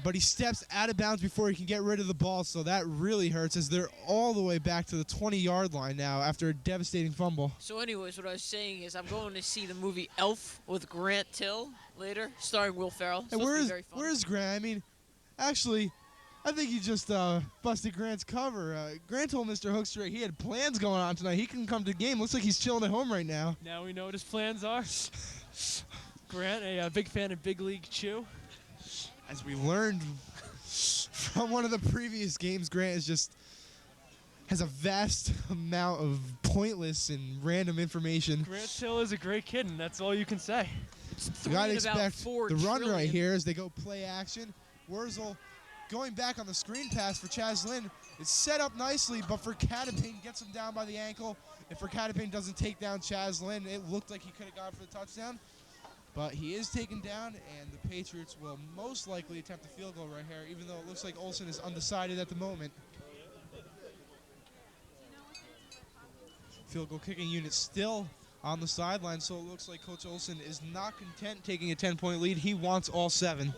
but he steps out of bounds before he can get rid of the ball, so that really hurts as they're all the way back to the 20-yard line now after a devastating fumble. So anyways, what I was saying is I'm going to see the movie Elf with Grant Till later, starring Will Ferrell. And where's Grant? I mean, actually, I think you just busted Grant's cover. Grant told Mr. Hookster he had plans going on tonight. He couldn't come to the game. Looks like he's chilling at home right now. Now we know what his plans are. Grant, a big fan of Big League Chew. As we learned from one of the previous games, Grant has a vast amount of pointless and random information. Grant Till is a great kid, and that's all you can say. You got to Three and about expect 4 the run right trillion. here as they go play action. Wurzel going back on the screen pass for Chaz Lynn. It's set up nicely, but Verkatepane gets him down by the ankle. If Verkatepane doesn't take down Chaz Lynn, it looked like he could have gone for the touchdown. But he is taken down, and the Patriots will most likely attempt a field goal right here, even though it looks like Olsen is undecided at the moment. Field goal kicking unit still on the sideline, so it looks like Coach Olsen is not content taking a 10-point lead. He wants all 7.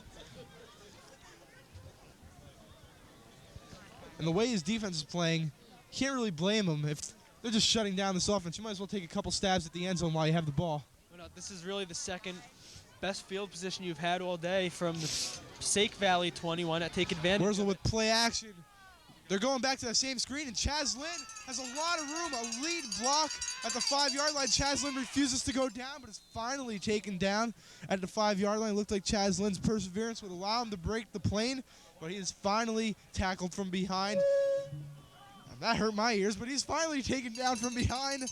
And the way his defense is playing, can't really blame him. If they're just shutting down this offense, you might as well take a couple stabs at the end zone while you have the ball. This is really the second best field position you've had all day from the Passaic Valley 21 at take advantage. Wurzel with play action. They're going back to the same screen, and Chaz Lynn has a lot of room, a lead block at the 5-yard line. Chaz Lynn refuses to go down, but is finally taken down at the 5-yard line. It looked like Chaz Lynn's perseverance would allow him to break the plane, but he is finally tackled from behind. That hurt my ears, but he's finally taken down from behind.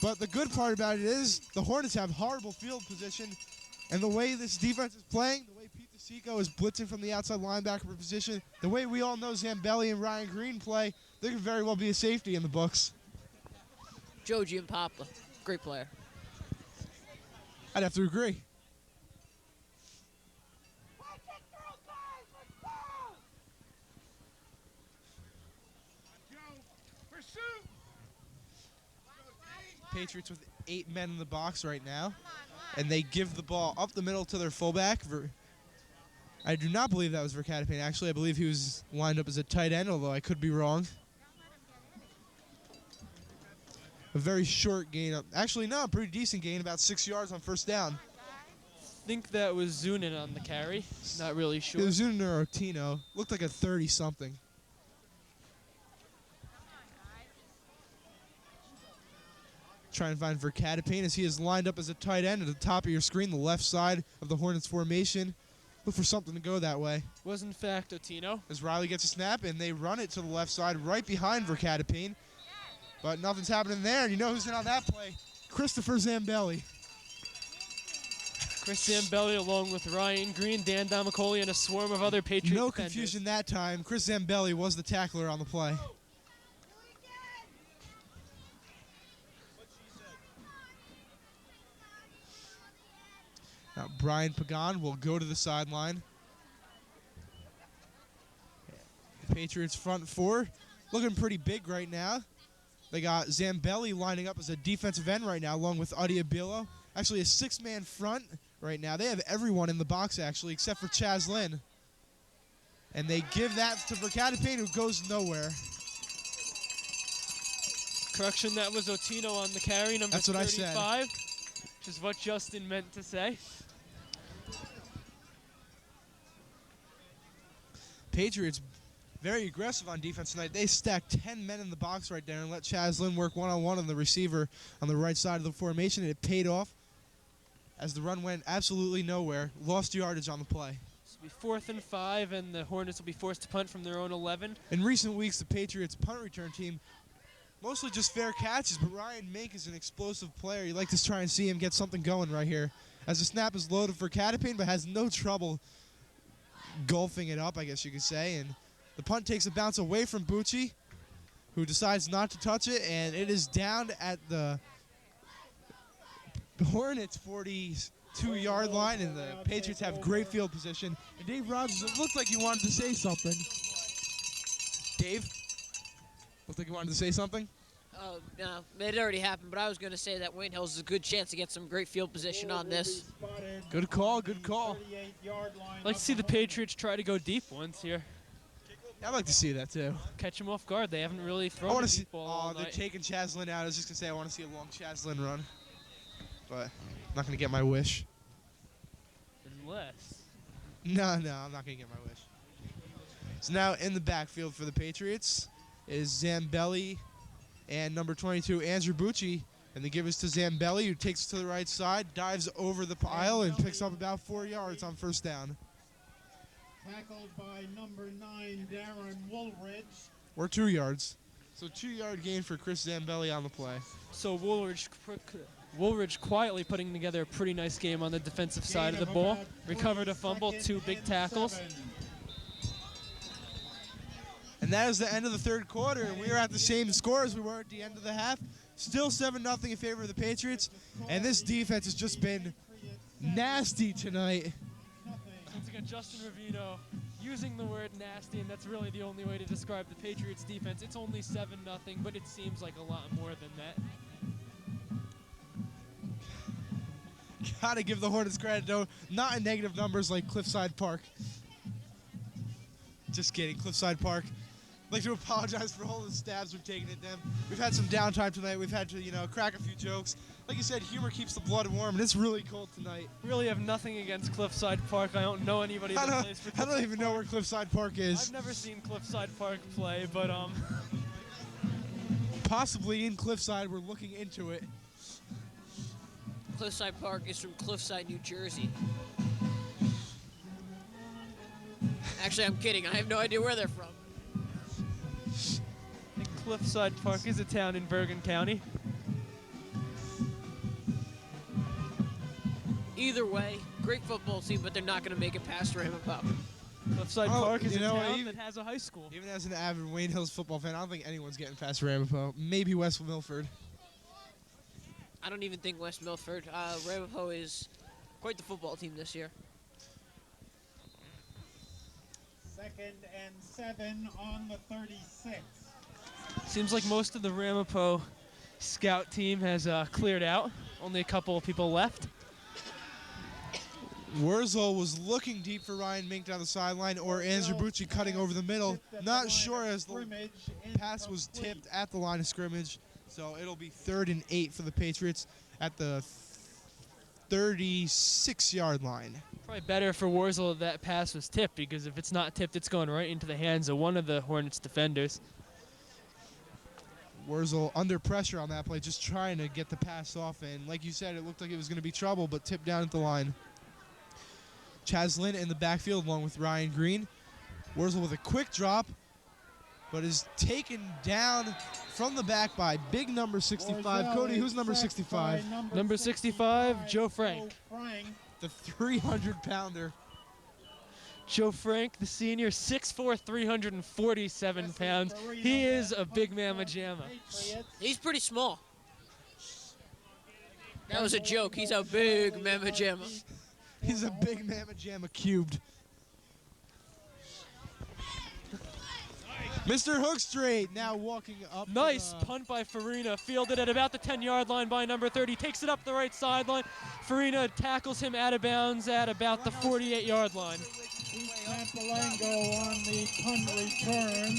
But the good part about it is the Hornets have horrible field position, and the way this defense is playing, the way Pete DeSico is blitzing from the outside linebacker position, the way we all know Zambelli and Ryan Green play, there could very well be a safety in the books. Joe Giampapa, great player. I'd have to agree. Patriots with 8 men in the box right now, and they give the ball up the middle to their fullback. I do not believe that was Verkatepane. Actually, I believe he was lined up as a tight end, although I could be wrong. A very short gain. Actually, no, pretty decent gain, about 6 yards on first down. I think that was Zunin on the carry. Not really sure. It was Zunin or Ortino. Looked like a 30-something. Try and find Verkatepane as he is lined up as a tight end at the top of your screen, the left side of the Hornets formation. Look for something to go that way. Was in fact Otino. As Riley gets a snap, and they run it to the left side right behind Verkatepane. But nothing's happening there. You know who's in on that play? Christopher Zambelli. Chris Zambelli along with Ryan Green, Dan Domicoli, and a swarm of other Patriot No defenders. confusion that time. Chris Zambelli was the tackler on the play. Now Brian Pagan will go to the sideline. The Patriots front 4 looking pretty big right now. They got Zambelli lining up as a defensive end right now, along with Adiabilo. Actually, a 6-man front right now. They have everyone in the box, actually, except for Chaz Lynn. And they give that to Verkatepane, who goes nowhere. Correction, that was Otino on the carry, number That's what I 35, said. which is what Justin meant to say. Patriots very aggressive on defense tonight. They stacked 10 men in the box right there and let Chaz Lynn work one-on-one on the receiver on the right side of the formation, and it paid off as the run went absolutely nowhere. Lost yardage on the play. This will be 4th and 5, and the Hornets will be forced to punt from their own 11. In recent weeks, the Patriots punt return team, mostly just fair catches, but Ryan Mink is an explosive player. You like to try and see him get something going right here. As the snap is loaded for Verkatepane, but has no trouble golfing it up, I guess you could say. And the punt takes a bounce away from Bucci, who decides not to touch it, and it is down at the Hornets 40, 2-yard line, and the Patriots have great field position. And Dave Rogers, it looked like he wanted to say something. Dave? Looked like you wanted to say something? Oh, no, it already happened, but I was going to say that Wayne Hills is a good chance to get some great field position on this. Good call, good call. I'd like to see the Patriots try to go deep once here. I'd like to see that too. Catch them off guard. They haven't really I thrown want a to see. deep ball Oh, all they're night. taking Chaslin out. I was just gonna say I want to see a long Chaslin run, but I'm not gonna get my wish. Unless. No, I'm not gonna get my wish. So now in the backfield for the Patriots is Zambelli and number 22 Andrew Bucci, and they give us to Zambelli, who takes it to the right side, dives over the pile, and picks up about 4 yards on first down. Tackled by number 9, Darren Woolridge. Or 2 yards. So 2-yard gain for Chris Zambelli on the play. So Woolridge quietly putting together a pretty nice game on the defensive side of the Gain ball. about 3 Recovered a fumble, 2 big and tackles. 7. And that is the end of the third quarter. We are at the same score as we were at the end of the half. Still 7-0 in favor of the Patriots. And this defense has just been nasty tonight. Once again, Justin Rubino using the word nasty, and that's really the only way to describe the Patriots defense. It's only 7-0, but it seems like a lot more than that. Gotta give the Hornets credit, though. Not in negative numbers like Cliffside Park. Just kidding, Cliffside Park. I'd like to apologize for all the stabs we've taken at them. We've had some downtime tonight. We've had to, crack a few jokes. Like you said, humor keeps the blood warm, and it's really cold tonight. Really have nothing against Cliffside Park. I don't know anybody that plays for I don't even know where Cliffside Park is. I've never seen Cliffside Park play, but Possibly in Cliffside, we're looking into it. Cliffside Park is from Cliffside, New Jersey. Actually, I'm kidding. I have no idea where they're from. I think Cliffside Park is a town in Bergen County. Either way, great football team, but they're not going to make it past Ramapo. Cliffside Oh, Park is you a know what, town even- that has a high school. Even as an avid Wayne Hills football fan, I don't think anyone's getting past Ramapo. Maybe West Milford. I don't even think West Milford. Ramapo is quite the football team this year. 2nd and 7 on the 36. Seems like most of the Ramapo scout team has cleared out. Only a couple of people left. Wurzel was looking deep for Ryan Mink down the sideline, or Andrew Bucci cutting over the middle. Not sure, as the pass was tipped at the line of scrimmage. So it'll be 3rd and 8 for the Patriots at the 36-yard line. Probably better for Wurzel if that pass was tipped, because if it's not tipped, it's going right into the hands of one of the Hornets defenders. Wurzel under pressure on that play, just trying to get the pass off. And like you said, it looked like it was going to be trouble, but tipped down at the line. Chaslin in the backfield along with Ryan Green. Wurzel with a quick drop, but is taken down from the back by big number 65. Cody, who's number 65? Number 65, Joe Frank. The 300-pounder. Joe Frank, the senior, 6'4", 347 pounds. He is a big mamma jamma. He's pretty small. That was a joke. He's a big mamma jamma. He's a big mamma jamma cubed. Mr. Hookstraight now walking up. Nice punt by Farina, fielded at about the 10-yard line by number 30. Takes it up the right sideline. Farina tackles him out of bounds at about the 48-yard line. Campalango on the punt return.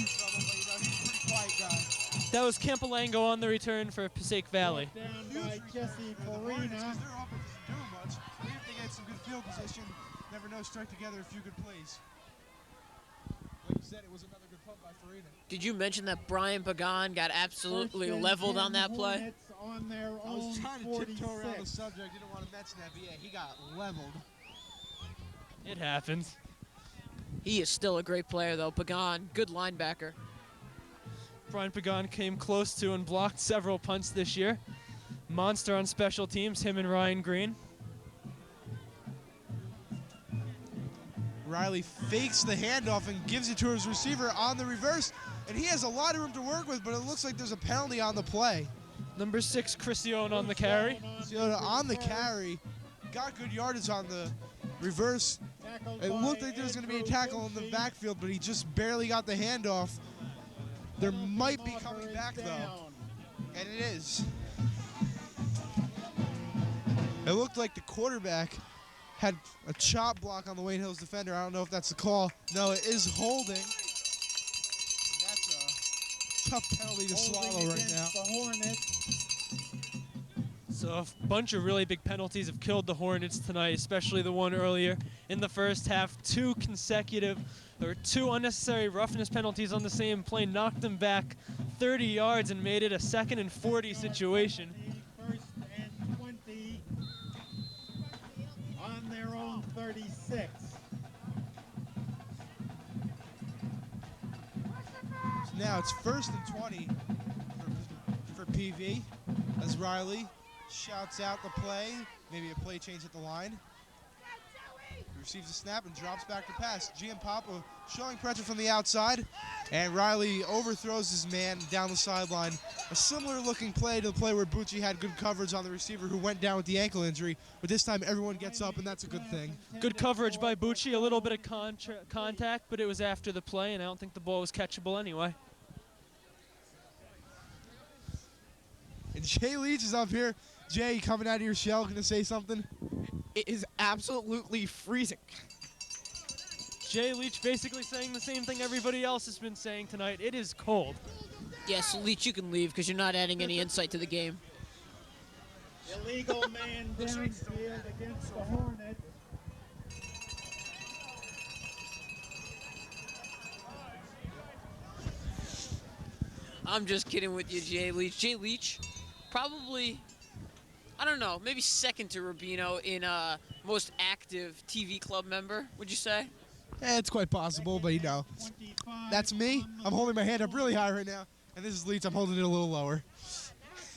That was Campalango on the return for Passaic Valley. Down by Jesse Farina. Their offense isn't doing much. Maybe if they get some good field position, never know, strike together a few good plays. Like you said, it was another good punt by Farina. Did you mention that Brian Pagan got absolutely 1st and leveled 10 on that play? Hornets on their I own was trying to 46. tiptoe around the subject. Didn't want to mention that, but yeah, he got leveled. It happens. He is still a great player, though. Pagan, good linebacker. Brian Pagan came close to and blocked several punts this year. Monster on special teams, him and Ryan Green. Riley fakes the handoff and gives it to his receiver on the reverse, and he has a lot of room to work with, but it looks like there's a penalty on the play. Number 6, Chrusciel on the carry. Chrusciel on the carry, got good yardage on the reverse. It looked like there was going to be a tackle in the backfield, but he just barely got the handoff. There might be coming back, though. And it is. It looked like the quarterback had a chop block on the Wayne Hills defender. I don't know if that's the call. No, it is holding. And that's a tough penalty to swallow right now. The Hornets. So a bunch of really big penalties have killed the Hornets tonight, especially the one earlier in the first half. Two unnecessary roughness penalties on the same play knocked them back 30 yards and made it a 2nd and 40 situation. First and 20 on their own 36. So now it's 1st and 20 for PV as Riley shouts out the play. Maybe a play change at the line. He receives a snap and drops back to pass. Giampapa showing pressure from the outside, and Riley overthrows his man down the sideline. A similar looking play to the play where Bucci had good coverage on the receiver who went down with the ankle injury, but this time everyone gets up, and that's a good thing. Good coverage by Bucci, a little bit of contact, but it was after the play, and I don't think the ball was catchable anyway. And Jay Leach is up here. Jay, coming out of your shell, gonna say something? It is absolutely freezing. Jay Leach basically saying the same thing everybody else has been saying tonight. It is cold. Yes, Leach, you can leave because you're not adding any insight to the game. Illegal man downfield against the Hornets. I'm just kidding with you, Jay Leach. Jay Leach, probably, I don't know, maybe second to Rubino in most active TV club member, would you say? It's quite possible, but you know, that's me. I'm holding my hand up really high right now, and this is Leach. I'm holding it a little lower.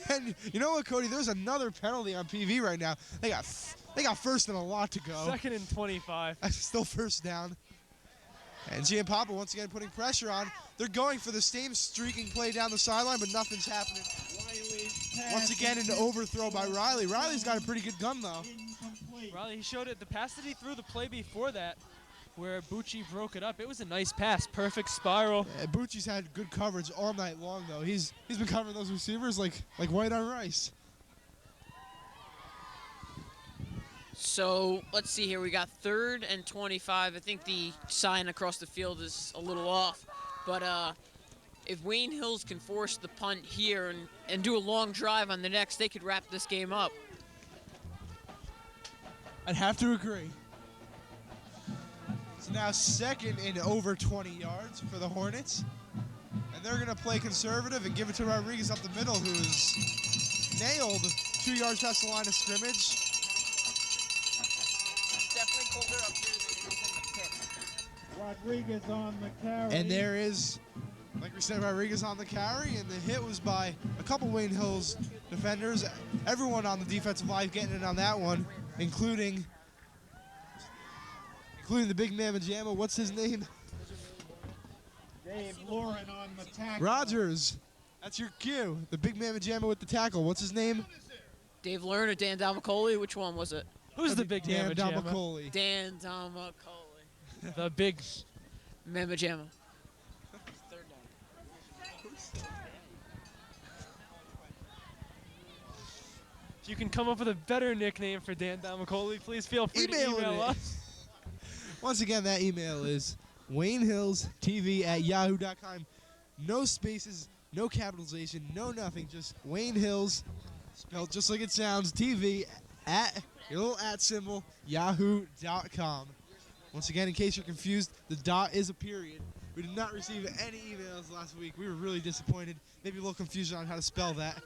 And you know what, Cody? There's another penalty on PV right now. They got first and a lot to go. 2nd and 25. That's still first down. And Giampapa once again putting pressure on. They're going for the same streaking play down the sideline, but nothing's happening. Once again, an overthrow by Riley. Riley's got a pretty good gun, though. Riley, he showed it. The pass that he threw, the play before that, where Bucci broke it up, it was a nice pass. Perfect spiral. Yeah, Bucci's had good coverage all night long, though. He's been covering those receivers like white on rice. So let's see here. We got 3rd and 25. I think the sign across the field is a little off. But if Wayne Hills can force the punt here and do a long drive on the next, they could wrap this game up. I'd have to agree. So now 2nd and over 20 yards for the Hornets. And they're going to play conservative and give it to Rodriguez up the middle, who's nailed 2 yards past the line of scrimmage. Definitely colder up here than it is in the pit. Rodriguez on the carry. And there is, like we said, Rodriguez on the carry, and the hit was by a couple Wayne Hills defenders. Everyone on the defensive line getting it on that one, including the big mamma jamma. What's his name? Dave Lauren on the tackle. Rogers. That's your cue. The big mamma jamma with the tackle. What's his name? Dave Learn or Dan Damacoli? Which one was it? Who's the big Dan mamma jamma? Damacoli. Dan Damacoli. The big. Mamma Jamma. If you can come up with a better nickname for Dan Damacoli, please feel free to email us. Once again, that email is WayneHillsTV@yahoo.com. No spaces, no capitalization, no nothing. Just Wayne Hills, spelled just like it sounds, TV at your little at symbol, yahoo.com. Once again, in case you're confused, the dot is a period. We did not receive any emails last week. We were really disappointed. Maybe a little confusion on how to spell that.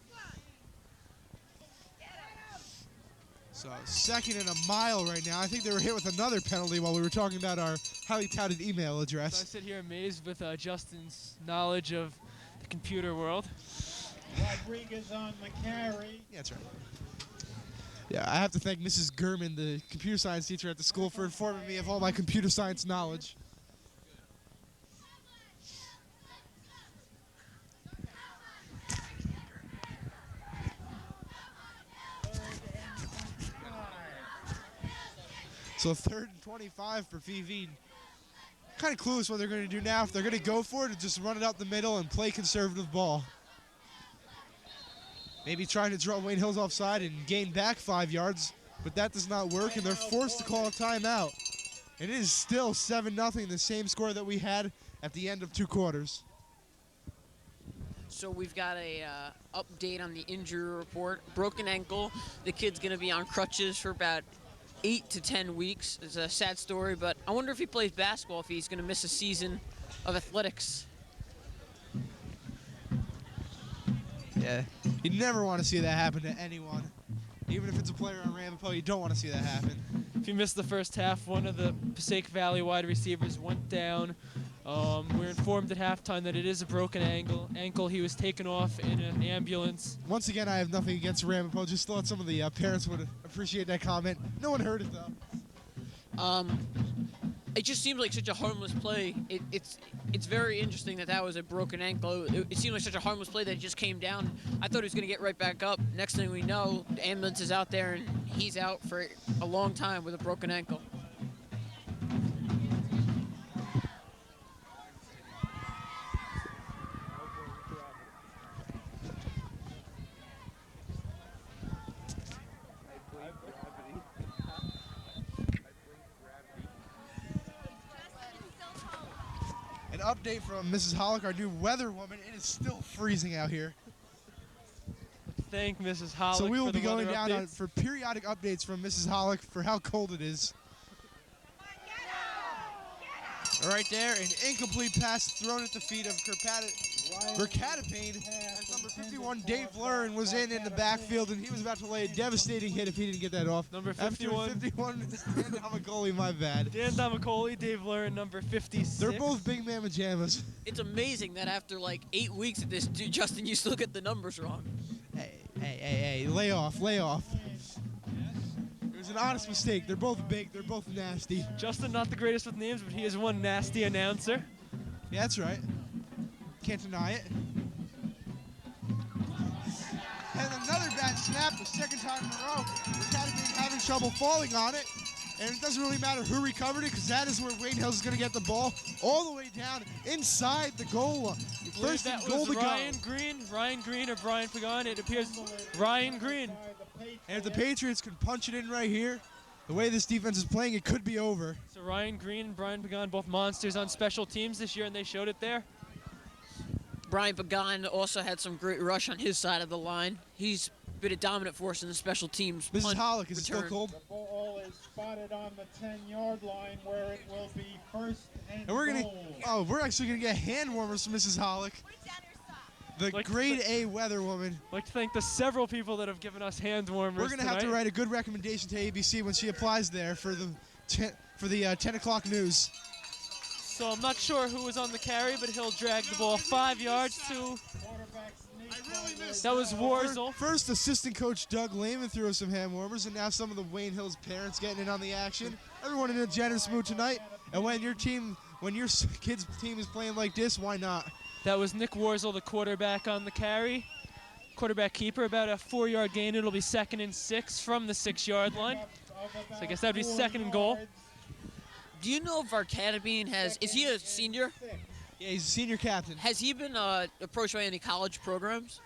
So 2nd and a mile right now. I think they were hit with another penalty while we were talking about our highly touted email So I address. sit here amazed with Justin's knowledge of the computer world. Rodriguez on the carry. Yeah, that's right. Yeah, I have to thank Mrs. Gurman, the computer science teacher at the school, for informing me of all my computer science knowledge. So 3rd and 25 for VV. Kind of clueless what they're going to do now. If they're going to go for it or just run it up the middle and play conservative ball. Maybe trying to draw Wayne Hills offside and gain back 5 yards, but that does not work, and they're forced to call a timeout. It is still 7-0, the same score that we had at the end of 2 quarters. So we've got a update on the injury report. Broken ankle. The kid's going to be on crutches for about 8 to 10 weeks. It's a sad story, but I wonder if he plays basketball, if he's going to miss a season of athletics. Yeah, you never want to see that happen to anyone. Even if it's a player on Ramapo, you don't want to see that happen. If you missed the first half, one of the Passaic Valley wide receivers went down. We're informed at halftime that it is a broken ankle. He was taken off in an ambulance. Once again, I have nothing against Ramapo. Just thought some of the parents would appreciate that comment. No one heard it, though. It just seems like such a harmless play. It's very interesting that was a broken ankle. It seemed like such a harmless play that it just came down. I thought he was going to get right back up. Next thing we know, the ambulance is out there, and he's out for a long time with a broken ankle. Update from Mrs. Hollick, our new weather woman. It is still freezing out here. Thank Mrs. Hollick. So we will for be the going weather down updates. for periodic updates from Mrs. Hollick for how cold it is. Right there, an incomplete pass thrown at the feet of Vercatapane as number 51, Dave Lurin, was in the backfield, and he was about to lay a devastating hit if he didn't get that off. Number 51. After 51, Dan Domicoli, my bad. Dan Domicoli, Dave Lurin, number 56. They're both big man pajamas. It's amazing that after like 8 weeks of this, dude, Justin, you still get the numbers wrong. Hey, lay off. It was an honest mistake. They're both big, they're both nasty. Justin, not the greatest with names, but he is one nasty announcer. Yeah, that's right. Can't deny it. And another bad snap, the second time in a row. Vercatapane having trouble falling on it. And it doesn't really matter who recovered it, because that is where Wayne Hills is going to get the ball all the way down inside the goal line. First and goal to go. Ryan Green or Brian Pagan. It appears Ryan Green. And if the Patriots can punch it in right here, the way this defense is playing, it could be over. So Ryan Green and Brian Pagan, both monsters on special teams this year, and they showed it there. Brian Pagan also had some great rush on his side of the line. He's been a dominant force in the special teams. Mrs. Hollick, is it still cold? The ball is spotted on the 10-yard line where it will be first and And we're actually gonna get hand warmers from Mrs. Hollick, the grade A weather woman. I'd like to thank the several people that have given us hand warmers. We're gonna have to write a good recommendation to ABC when she applies there for the 10 o'clock news. So I'm not sure who was on the carry, but he'll drag the ball 5 yards to. That was Warzel. First, assistant coach Doug Lehman threw us some hand warmers, and now some of the Wayne Hills parents getting in on the action. Everyone in a generous mood tonight. And when your kids' team is playing like this, why not? That was Nick Warzel, the quarterback on the carry. Quarterback keeper, about a 4-yard gain. It'll be 2nd and 6 from the 6-yard line. So I guess that'd be 2nd and goal. Do you know if Vercatapane is he a senior? Yeah, he's a senior captain. Has he been approached by any college programs?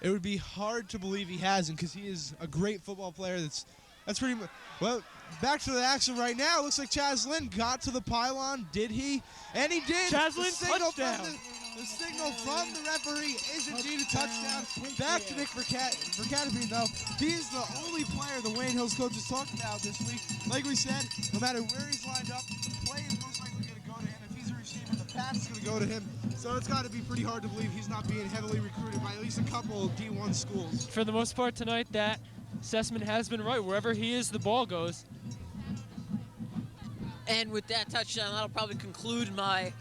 It would be hard to believe he hasn't, because he is a great football player. That's pretty much. Well, back to the action right now. Looks like Chaz Lynn got to the pylon. Did he? And he did. Chaz Lynn, touchdown. The signal from the referee is indeed a touchdown. Back to Nick Vercatapane, though. He is the only player the Wayne Hills coach has talked about this week. Like we said, no matter where he's lined up, the play is most likely going to go to him. If he's a receiver, the pass is going to go to him. So it's got to be pretty hard to believe he's not being heavily recruited by at least a couple of D1 schools. For the most part tonight, that assessment has been right. Wherever he is, the ball goes. And with that touchdown, that'll probably conclude my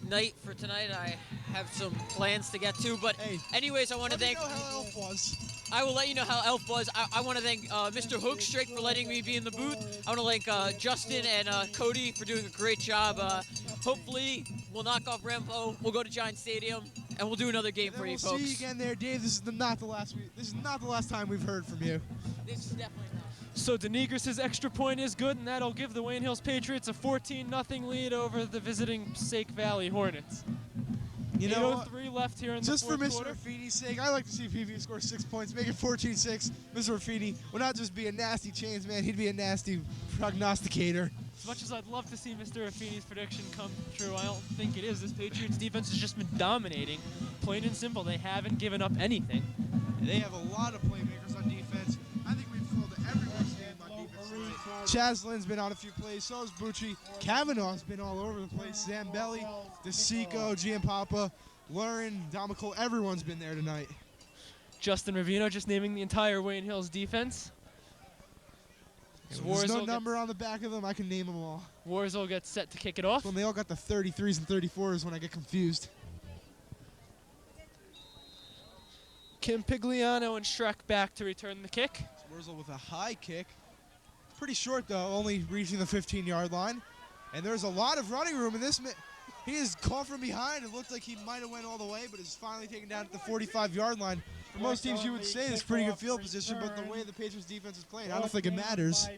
night for tonight. I have some plans to get to, but anyways, I want to thank. Let me know how Elf was. I will let you know how Elf was. I want to thank Mr. Hookstrake for letting me be in the booth. I want to thank Justin and Cody for doing a great job. Hopefully, we'll knock off Rampo. We'll go to Giant Stadium, and we'll do another game for you, folks. We'll see you again there, Dave. This is not the last time we've heard from you. This is definitely not. So Denigris' extra point is good, and that'll give the Wayne Hills Patriots a 14-0 lead over the visiting Passaic Valley Hornets. You know what? 8:03 left here in the Just for fourth Mr. quarter. Raffini's sake, I like to see PV score 6 points, make it 14-6. Mr. Raffini would not just be a nasty chains man, he'd be a nasty prognosticator. As much as I'd love to see Mr. Raffini's prediction come true, I don't think it is. This Patriots defense has just been dominating. Plain and simple, they haven't given up anything. They have a lot of playmakers on defense. I think we've filled everyone's game on defense tonight. Chaz Lynn's been on a few plays, so has Bucci. Kavanaugh's been all over the place. Zambelli, DeSico, Giampapa, Lurin, Domicole, everyone's been there tonight. Justin Rubino just naming the entire Wayne Hills defense. There's no number on the back of them, I can name them all. Warzel gets set to kick it off. When they all got the 33s and 34s when I get confused. Kim Pigliano and Shrek back to return the kick. Wurzel with a high kick. Pretty short though, only reaching the 15-yard line. And there's a lot of running room in this. He is caught from behind. It looked like he might have went all the way, but is finally taken down at the 45-yard line. For most teams, you would say it's pretty good field position, but the way the Patriots defense is playing, I don't think it matters.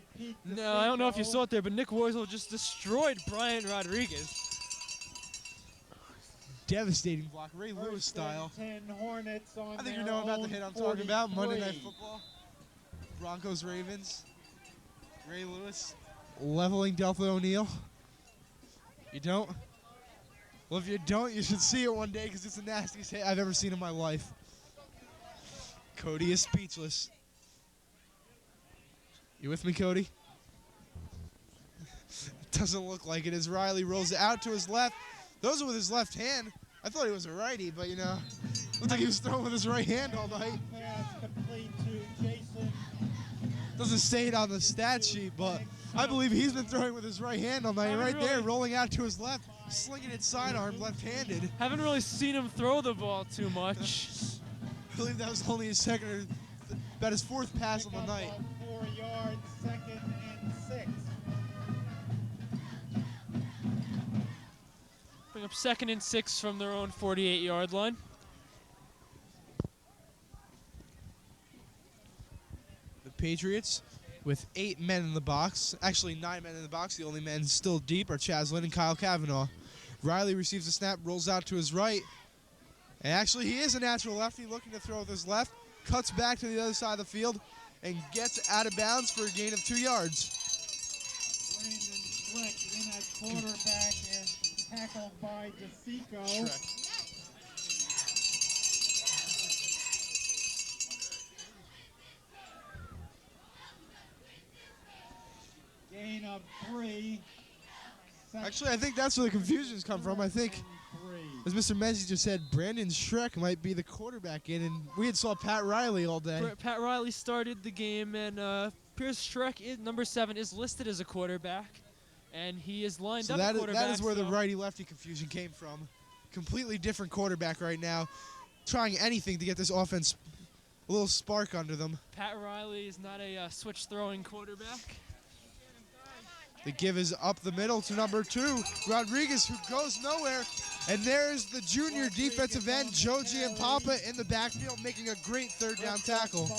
No, I don't know if you saw it there, but Nick Warzel just destroyed Brian Rodriguez. Devastating block, Ray Lewis style. I think you know about the hit I'm talking about. Monday Night Football. Broncos Ravens. Ray Lewis leveling Delta O'Neal. You don't? Well, if you don't, you should see it one day because it's the nastiest hit I've ever seen in my life. Cody is speechless. You with me, Cody? Doesn't look like it as Riley rolls it out to his left. Those are with his left hand. I thought he was a righty, but you know, looked like he was throwing with his right hand all night. Doesn't say it on the stat sheet, but I believe he's been throwing with his right hand all night. Right there, rolling out to his left, slinging it sidearm, left-handed. Haven't really seen him throw the ball too much. I believe that was only his second or about his fourth pass on the night. 4 yards, 2nd and 6. Bring up 2nd and 6 from their own 48-yard line. The Patriots with 8 men in the box, actually 9 men in the box. The only men still deep are Chaz Lynn and Kyle Kavanaugh. Riley receives the snap, rolls out to his right. And actually, he is a natural lefty looking to throw with his left. Cuts back to the other side of the field and gets out of bounds for a gain of 2 yards. Brandon Schlick in at quarterback and tackled by DeSico. Gain of 3. Actually, I think that's where the confusions come from. I think, as Mr. Menzies just said, Brandon Schreck might be the quarterback in, and we had saw Pat Riley all day. Pat Riley started the game, and Pierce Schreck, number 7, is listed as a quarterback, and he is lined up at quarterback. That is where the righty-lefty confusion came from. Completely different quarterback right now, trying anything to get this offense a little spark under them. Pat Riley is not a switch-throwing quarterback. The give is up the middle to number 2, Rodriguez, who goes nowhere. And there's the junior defensive end, Joe Giampapa, in the backfield, making a great third down tackle.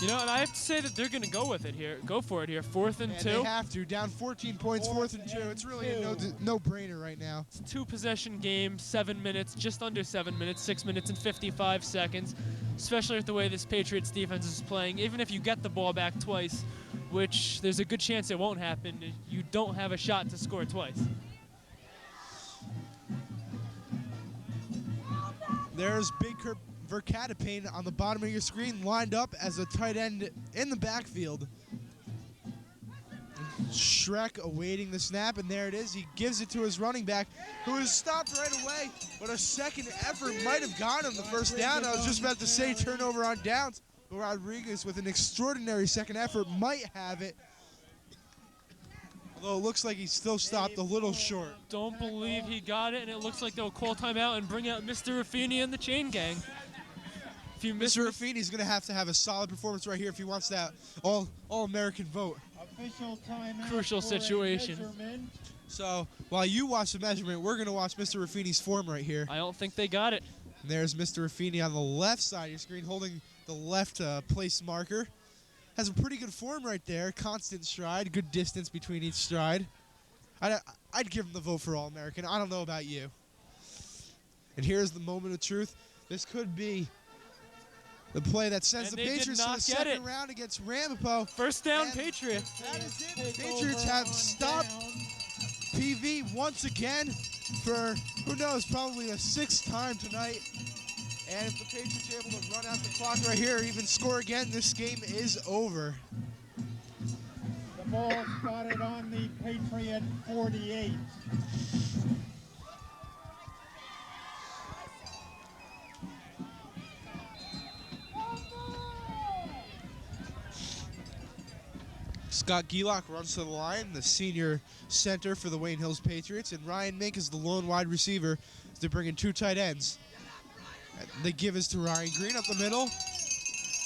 You know, and I have to say that they're going to go with it here. Go for it here. 4th and 2. They have to. Down 14 points, 4th and 2. It's really a no-brainer right now. It's a 2-possession game, 7 minutes, just under 7 minutes, 6 minutes and 55 seconds, especially with the way this Patriots defense is playing. Even if you get the ball back twice, which there's a good chance it won't happen, you don't have a shot to score twice. There's Baker Verkatapane on the bottom of your screen, lined up as a tight end in the backfield. Schreck awaiting the snap, and there it is. He gives it to his running back, who is stopped right away, but a second effort might have gotten him the first down. I was just about to say turnover on downs, but Rodriguez, with an extraordinary second effort, might have it. Although it looks like he's still stopped a little short. Don't believe he got it, and it looks like they'll call timeout and bring out Mr. Raffini and the chain gang. If you Mr. Raffini's going to have a solid performance right here if he wants that all-American vote. Official timeout. Crucial situation. So while you watch the measurement, we're going to watch Mr. Raffini's form right here. I don't think they got it. And there's Mr. Raffini on the left side of your screen holding the left place marker. has a pretty good form right there. Constant stride, good distance between each stride. I'd give him the vote for All-American. I don't know about you. And here's the moment of truth. This could be the play that sends And the they did Patriots to not the get second it. round against Ramapo. First down, And Patriots. That is it. Patriots have stopped PV once again for, who knows, probably the 6th time tonight. And if the Patriots are able to run out the clock right here or even score again, this game is over. The ball spotted on the Patriot 48. Scott Gielock runs to the line, the senior center for the Wayne Hills Patriots, and Ryan Mink is the lone wide receiver. They're bringing 2 tight ends. The give is to Ryan Green up the middle,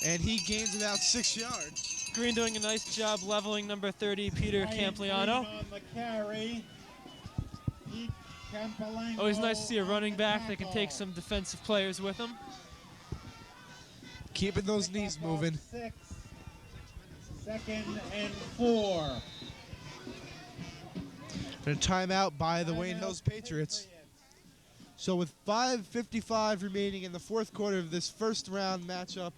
and he gains about 6 yards. Green doing a nice job leveling number 30, Peter Campliano. On the carry. Pete Campolango Always nice to see a on running the back that can take tackle. some defensive players with him. Keeping those knees Pickup of moving. 6. 2nd and 4. And a timeout by the Wayne Hills Patriots. So with 5:55 remaining in the 4th quarter of this first round matchup,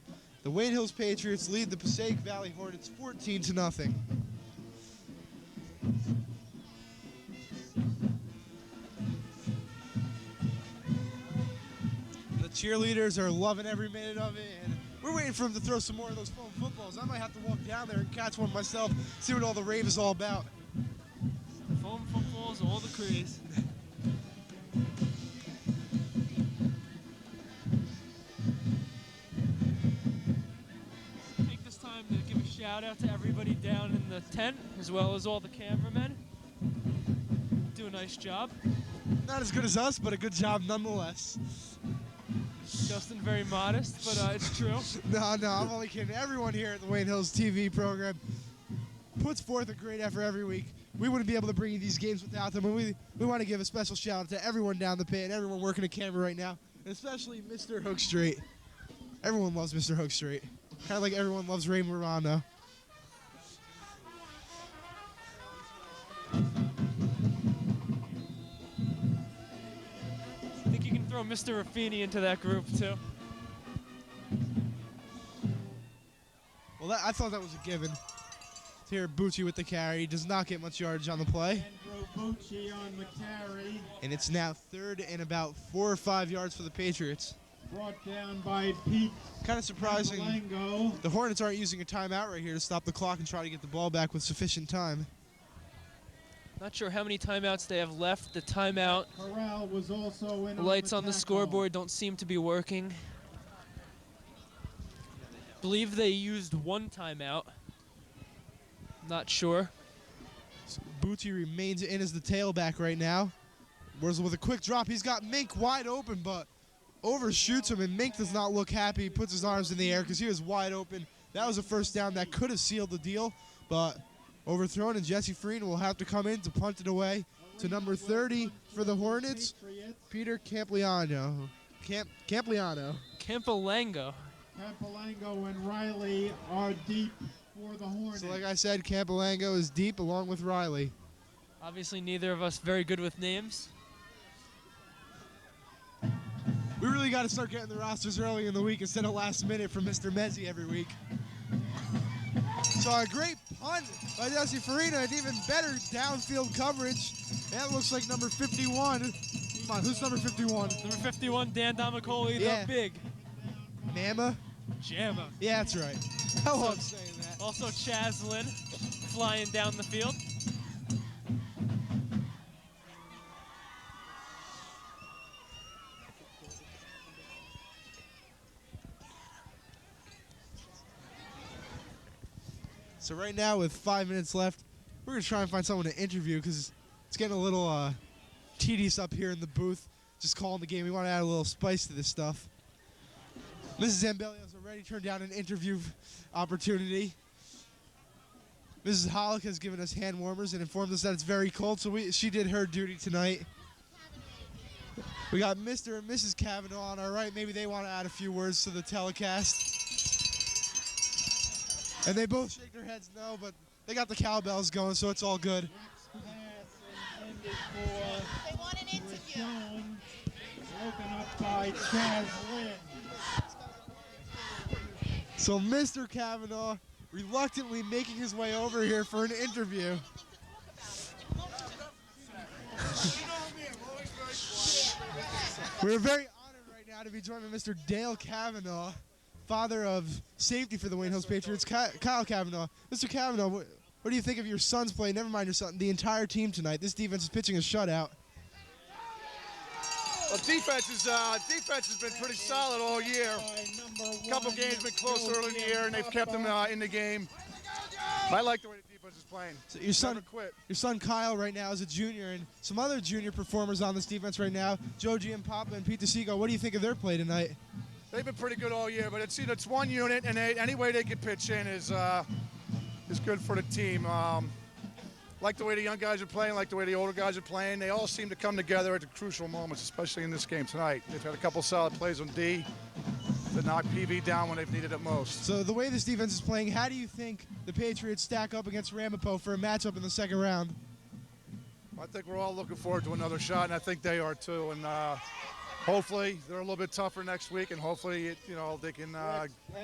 the Wayne Hills Patriots lead the Passaic Valley Hornets 14-0. The cheerleaders are loving every minute of it, and we're waiting for them to throw some more of those foam footballs. I might have to walk down there and catch one myself, see what all the rave is all about. Foam footballs, all the craze. Take this time to give a shout out to everybody down in the tent, as well as all the cameramen. Do a nice job. Not as good as us, but a good job nonetheless. Justin very modest, but it's true. No, I'm only kidding. Everyone here at the Wayne Hills TV program puts forth a great effort every week. We wouldn't be able to bring you these games without them, and we want to give a special shout out to everyone down the pit and everyone working the camera right now, and especially Mr. Hook Street. Everyone loves Mr. Hook Street. Kind of like everyone loves Ray Morano. I think you can throw Mr. Raffini into that group too. Well, I thought that was a given. Here, Bucci with the carry. He does not get much yardage on the play. Andrew Bucci on the carry. And it's now 3rd and about 4 or 5 yards for the Patriots. Brought down by Pete Kind of surprising. Campolango. The Hornets aren't using a timeout right here to stop the clock and try to get the ball back with sufficient time. Not sure how many timeouts they have left. The timeout Corral was also in lights on the tackle. scoreboard don't seem to be working. Believe they used 1 timeout. Not sure. Bucci remains in as the tailback right now. Whereas with a quick drop, he's got Mink wide open, but overshoots him, and Mink does not look happy. He puts his arms in the air because he was wide open. That was a first down that could have sealed the deal, but overthrown, and Jesse Farina will have to come in to punt it away to number 30 for the Hornets, Peter Campliano. Campliano. Campolango. Campolango and Riley are deep for the Hornets. So like I said, Campolango is deep along with Riley. Obviously neither of us very good with names. We really got to start getting the rosters early in the week instead of last minute from Mr. Mezzi every week. So a great punt by Jesse Farina and even better downfield coverage. That looks like number 51. Come on, who's number 51? Number 51, Dan Domicoli, Yeah. the big Mama? Jamma. Yeah, that's right. How long saying that? Also Chaslin flying down the field. So right now with 5 minutes left, we're going to try and find someone to interview because it's getting a little tedious up here in the booth. Just calling the game. We want to add a little spice to this stuff. Mrs. Zambelli has already turned down an interview opportunity. Mrs. Hollick has given us hand warmers and informed us that it's very cold, so she did her duty tonight. We got Mr. and Mrs. Cavanaugh on our right. Maybe they want to add a few words to the telecast. And they both shake their heads no, but they got the cowbells going, so it's all good. They want an interview. Broken up by Chaz Lynn. So Mr. Kavanaugh reluctantly making his way over here for an interview. We're very honored right now to be joined by Mr. Dale Kavanaugh, father of safety for the Wayne Hills Patriots, Kyle Kavanaugh. Mr. Kavanaugh, what do you think of your son's play? Never mind your son, the entire team tonight. This defense is pitching a shutout. Well, defense has been pretty solid all year. A couple games been close early in the year, and they've kept them in the game. I like the way the defense is playing. So your son Kyle right now is a junior, and some other junior performers on this defense right now, Joe Giampapa and Pete DeSico. What do you think of their play tonight? They've been pretty good all year, but it's one unit, and any way they can pitch in is good for the team. Like the way the young guys are playing, like the way the older guys are playing. They all seem to come together at the crucial moments, especially in this game tonight. They've had a couple solid plays on D to knock PV down when they've needed it most. So the way this defense is playing, how do you think the Patriots stack up against Ramapo for a matchup in the second round? I think we're all looking forward to another shot, and I think they are too. And hopefully they're a little bit tougher next week, and hopefully they can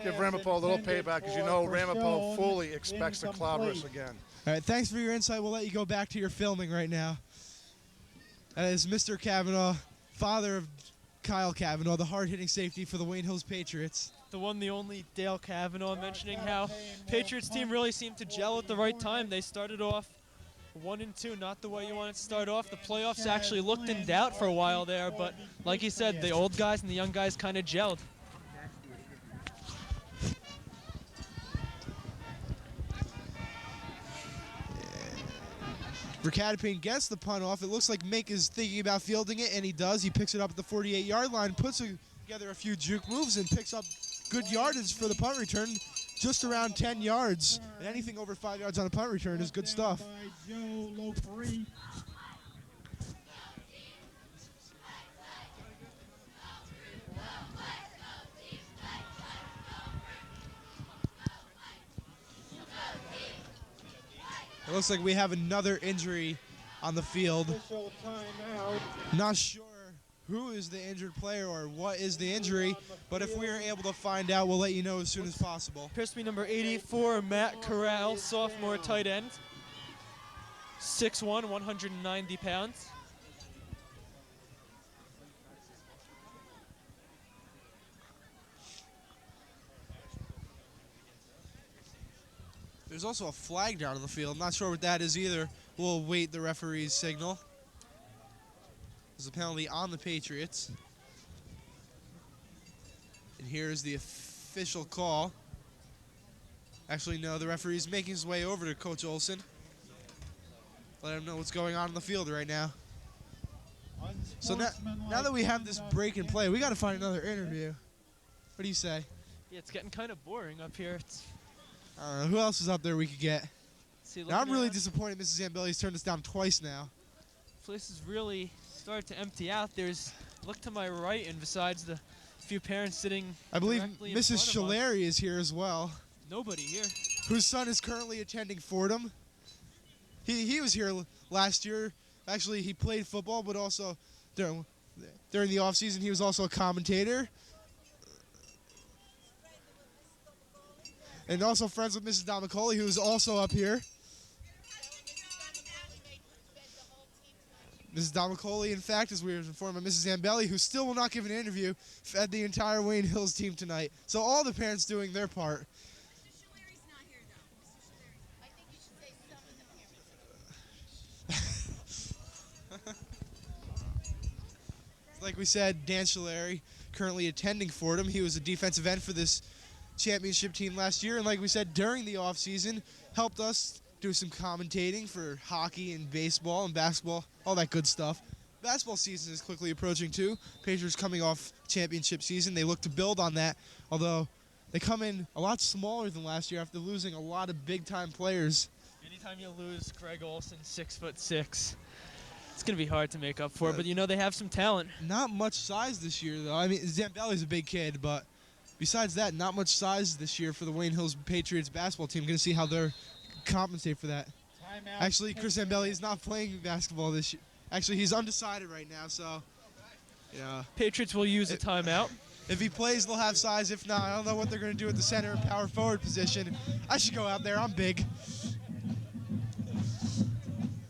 give Ramapo a little payback, because Ramapo fully expects to cloud us again. All right, thanks for your insight. We'll let you go back to your filming right now. That is Mr. Kavanaugh, father of Kyle Kavanaugh, the hard-hitting safety for the Wayne Hills Patriots. The one, the only Dale Kavanaugh, mentioning how Patriots team really seemed to gel at the right time. They started off 1-2, not the way you want it to start off. The playoffs actually looked in doubt for a while there, but like he said, the old guys and the young guys kind of gelled. Verkadepane gets the punt off. It looks like Mink is thinking about fielding it, and he does. He picks it up at the 48-yard line, puts together a few juke moves, and picks up good yardage for the punt return, just around 10 yards. And anything over 5 yards on a punt return is good stuff. It looks like we have another injury on the field. Not sure who is the injured player or what is the injury, but if we are able to find out, we'll let you know as soon as possible. Appears to be number 84, Matt Corral, sophomore tight end. 6'1", 190 pounds. There's also a flag down on the field. Not sure what that is either. We'll wait the referee's signal. There's a penalty on the Patriots. And here's the official call. Actually, no, the referee's making his way over to Coach Olson. Let him know what's going on in the field right now. So now that we have this break and play, we got to find another interview. What do you say? Yeah, it's getting kind of boring up here. I don't know. Who else is up there we could get? See, Now, I'm really disappointed Mrs. Zambelli's turned us down twice now. Place is really started to empty out. Look to my right, and besides the few parents sitting I believe directly in Mrs. front of us, Shalari is here as well. nobody here. Whose son is currently attending Fordham. He was here last year. Actually, he played football, but also during the offseason, he was also a commentator. And also friends with Mrs. Domicoli, who is also up here. Mrs. Domicoli, in fact, as we were informed by Mrs. Zambelli, who still will not give an interview, fed the entire Wayne Hills team tonight. So all the parents doing their part. Like we said, Dan Shalari, currently attending Fordham. He was a defensive end for this championship team last year, and like we said, during the offseason, helped us do some commentating for hockey and baseball and basketball, all that good stuff. Basketball season is quickly approaching too. Patriots coming off championship season. They look to build on that, although they come in a lot smaller than last year after losing a lot of big-time players. Anytime you lose Greg Olson, 6'6", it's going to be hard to make up for, but they have some talent. Not much size this year, though. I mean, Zambelli's a big kid, but besides that, not much size this year for the Wayne Hills Patriots basketball team. Going to see how they're compensate for that. Actually, Chris Ambelli is not playing basketball this year. Actually, he's undecided right now, so yeah. Patriots will use a timeout. If he plays, they'll have size. If not, I don't know what they're going to do at the center and power forward position. I should go out there. I'm big.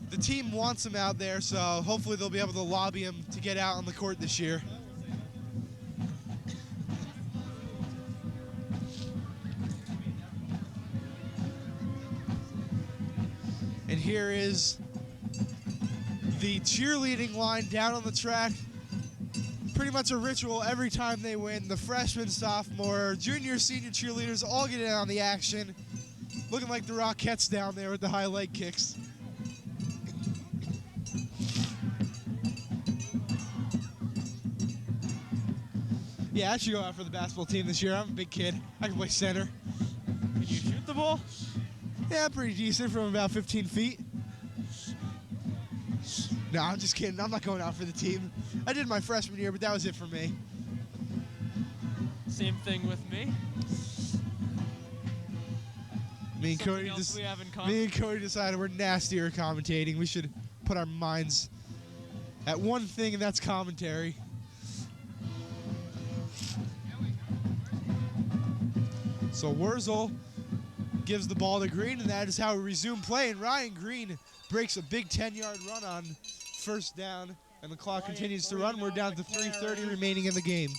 The team wants him out there, so hopefully they'll be able to lobby him to get out on the court this year. And here is the cheerleading line down on the track. Pretty much a ritual every time they win. The freshmen, sophomore, junior, senior cheerleaders all get in on the action. Looking like the Rockettes down there with the high leg kicks. Yeah, I should go out for the basketball team this year. I'm a big kid. I can play center. Can you shoot the ball? Yeah, pretty decent from about 15 feet. No, I'm just kidding. I'm not going out for the team. I did my freshman year, but that was it for me. Same thing with me. Me and Something else we have in common. Me and Cody decided we're nastier at commentating. We should put our minds at one thing, and that's commentary. So Wurzel gives the ball to Green, and that is how we resume play. And Ryan Green breaks a big 10-yard run on first down, and the clock continues to run. We're down to 3:30 remaining in the game.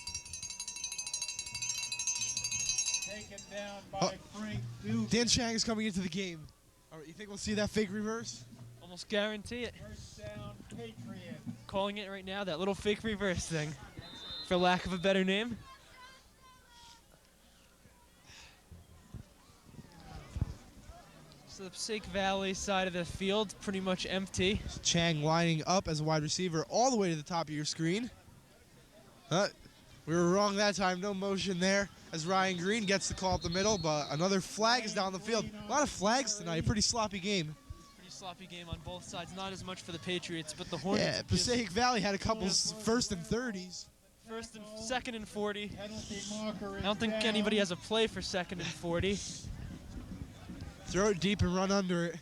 Taken down by Frank Duke. Dan Chang is coming into the game. All right, you think we'll see that fake reverse? Almost guarantee it. First down, Patriot. Calling it right now, that little fake reverse thing, for lack of a better name. So the Passaic Valley side of the field, pretty much empty. Chang lining up as a wide receiver all the way to the top of your screen. We were wrong that time. No motion there as Ryan Green gets the call up the middle, but another flag is down the field. A lot of flags tonight. Pretty sloppy game. Pretty sloppy game on both sides. Not as much for the Patriots, but the Hornets. Yeah, Passaic Valley had a couple first and 30s. First and second and 40. Penalty marker I don't think down. anybody has a play for second and 40. Throw it deep and run under it.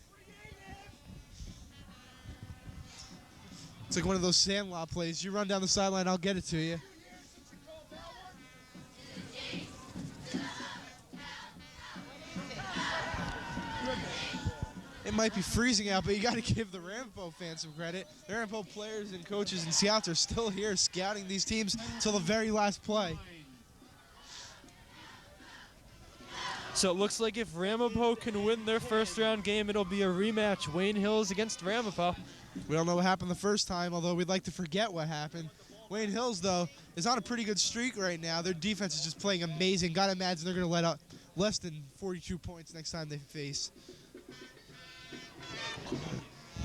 It's like one of those Sandlot plays. You run down the sideline, I'll get it to you. It might be freezing out, but you got to give the Ramapo fans some credit. The Ramapo players and coaches and scouts are still here scouting these teams till the very last play. So it looks like if Ramapo can win their first round game, it'll be a rematch. Wayne Hills against Ramapo. We don't know what happened the first time, although we'd like to forget what happened. Wayne Hills, though, is on a pretty good streak right now. Their defense is just playing amazing. Gotta imagine they're going to let up less than 42 points next time they face.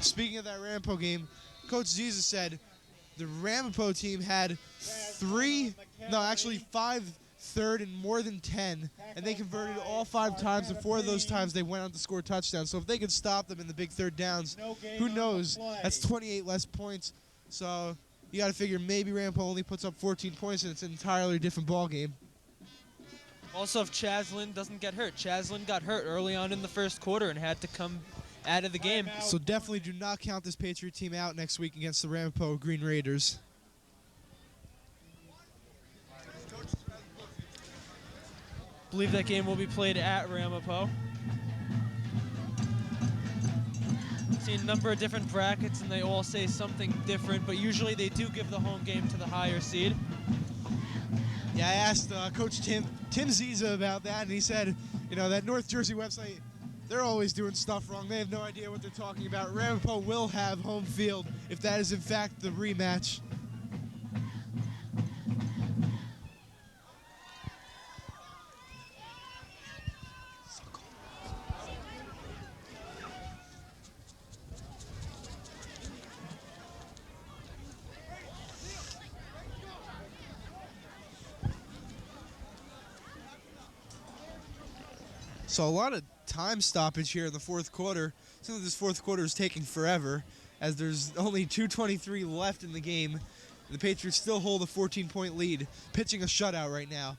Speaking of that Ramapo game, Coach Jesus said the Ramapo team had five third and more than 10, and they converted all 5 times, and 4 of those times they went on to score touchdowns. So if they could stop them in the big third downs, who knows? That's 28 less points. So you got to figure maybe Ramapo only puts up 14 points, and it's an entirely different ball game. Also, if Chaslin doesn't get hurt. Chaslin got hurt early on in the first quarter and had to come out of the game. So definitely do not count this Patriot team out next week against the Ramapo Green Raiders. I believe that game will be played at Ramapo. Seen a number of different brackets, and they all say something different, but usually they do give the home game to the higher seed. Yeah, I asked Coach Tim Ziza about that, and he said, you know, that North Jersey website, they're always doing stuff wrong. They have no idea what they're talking about. Ramapo will have home field if that is, in fact, the rematch. So a lot of time stoppage here in the fourth quarter. Seems like this fourth quarter is taking forever, as there's only 2:23 left in the game. The Patriots still hold a 14-point lead, pitching a shutout right now.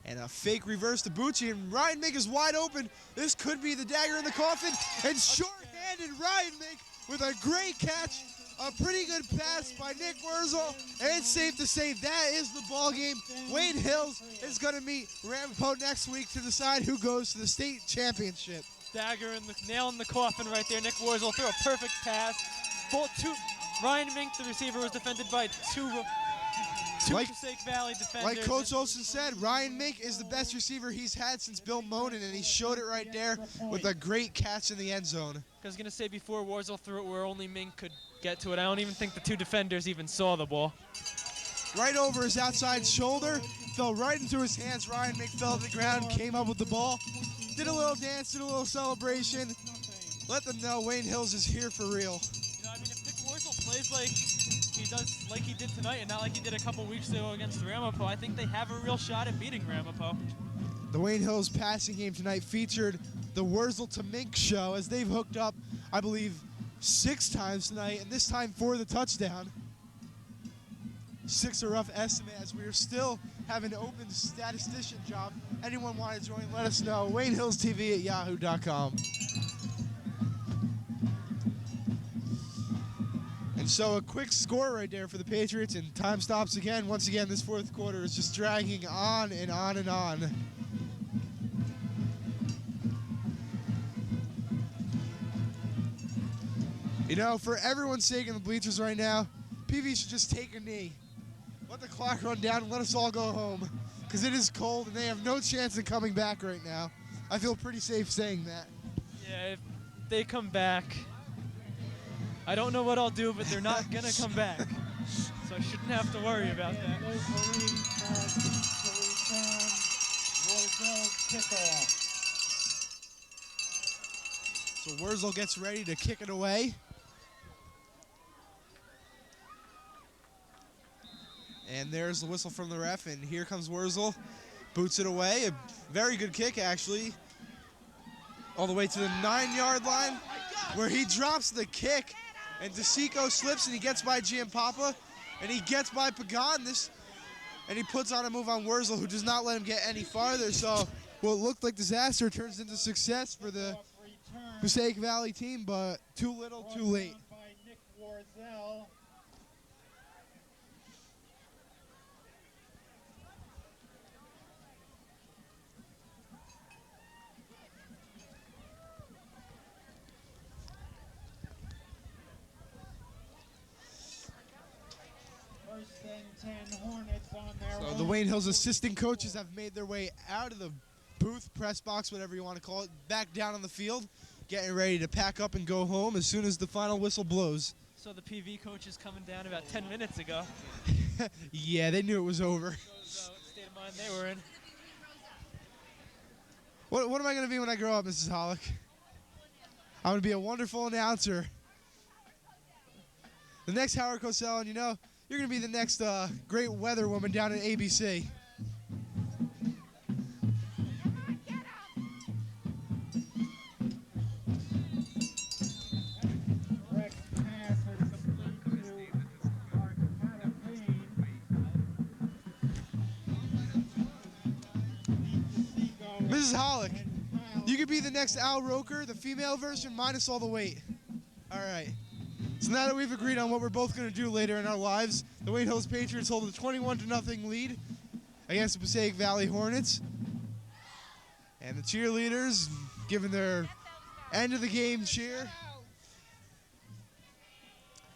And a fake reverse to Bucci, and Ryan Mink is wide open. This could be the dagger in the coffin. And short-handed Ryan Mink with a great catch. A pretty good pass by Nick Wurzel. And it's safe to say that is the ball game. Wayne Hills is going to meet Ramapo next week to decide who goes to the state championship. Dagger in the nail in the coffin right there. Nick Wurzel threw a perfect pass. Ryan Mink, the receiver, was defended by two Passaic Valley defenders. Like Coach Olson said, Ryan Mink is the best receiver he's had since Bill Monin, and he showed it right there with a great catch in the end zone. I was going to say before, Wurzel threw it where only Mink could get to it. I don't even think the two defenders even saw the ball. Right over his outside shoulder, fell right into his hands. Ryan Mink fell to the ground, came up with the ball, did a little dance, did a little celebration. Let them know Wayne Hills is here for real. You know, I mean, if Nick Wurzel plays like he did tonight and not like he did a couple weeks ago against Ramapo, I think they have a real shot at beating Ramapo. The Wayne Hills passing game tonight featured the Wurzel to Mink show, as they've hooked up, I believe, 6 times tonight, and this time for the touchdown. 6 a rough estimate, as we are still having an open statistician job. Anyone want to join, let us know. WayneHillsTV@yahoo.com. And so a quick score right there for the Patriots, and time stops again. Once again, this fourth quarter is just dragging on and on and on. You know, for everyone's sake in the bleachers right now, PV should just take a knee. Let the clock run down and let us all go home. Because it is cold and they have no chance of coming back right now. I feel pretty safe saying that. Yeah, if they come back, I don't know what I'll do, but they're not going to come back. So I shouldn't have to worry about that. So Wurzel gets ready to kick it away. And there's the whistle from the ref, and here comes Wurzel. Boots it away. A very good kick, actually. All the way to the 9-yard line, where he drops the kick. And DeSico slips, and he gets by Giampapa, and he gets by Pagan. And he puts on a move on Wurzel, who does not let him get any farther. So what looked like disaster turns into success for the Passaic Valley team, but too little, too late. So the Wayne Hills assistant coaches have made their way out of the booth, press box, whatever you want to call it, back down on the field, getting ready to pack up and go home as soon as the final whistle blows. So the PV coach is coming down about 10 minutes ago. Yeah, they knew it was over. Shows what state of mind they were in. What am I going to be when I grow up, Mrs. Hollick? I'm going to be a wonderful announcer. The next Howard Cosell, and you know, you're going to be the next great weather woman down at ABC. Mrs. Hollick, you could be the next Al Roker, the female version, minus all the weight. All right. So now that we've agreed on what we're both going to do later in our lives, the Wayne Hills Patriots hold a 21-0 lead against the Passaic Valley Hornets. And the cheerleaders giving their end of the game cheer.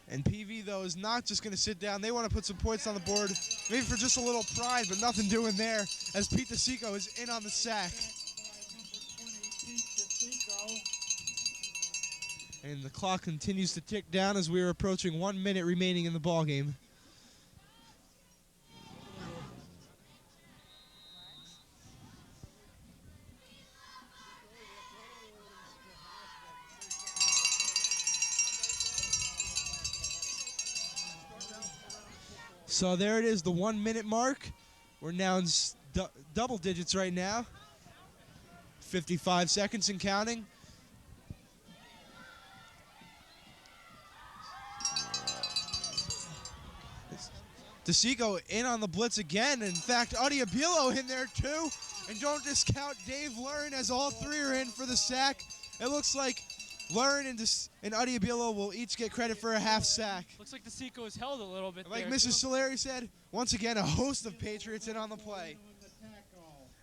And PV, though, is not just going to sit down. They want to put some points on the board, maybe for just a little pride, but nothing doing there, as Pete DeSico is in on the sack. And the clock continues to tick down as we are approaching 1 minute remaining in the ball game. So there it is, the 1 minute mark. We're now in double digits right now. 55 seconds and counting. DeSico in on the blitz again. In fact, Adiabilo in there too. And don't discount Dave Lurin as all three are in for the sack. It looks like Lurin and Adiabilo will each get credit for a half sack. Looks like DeSico is held a little bit Like there, Mr. too. Solari said, once again, a host of Patriots in on the play.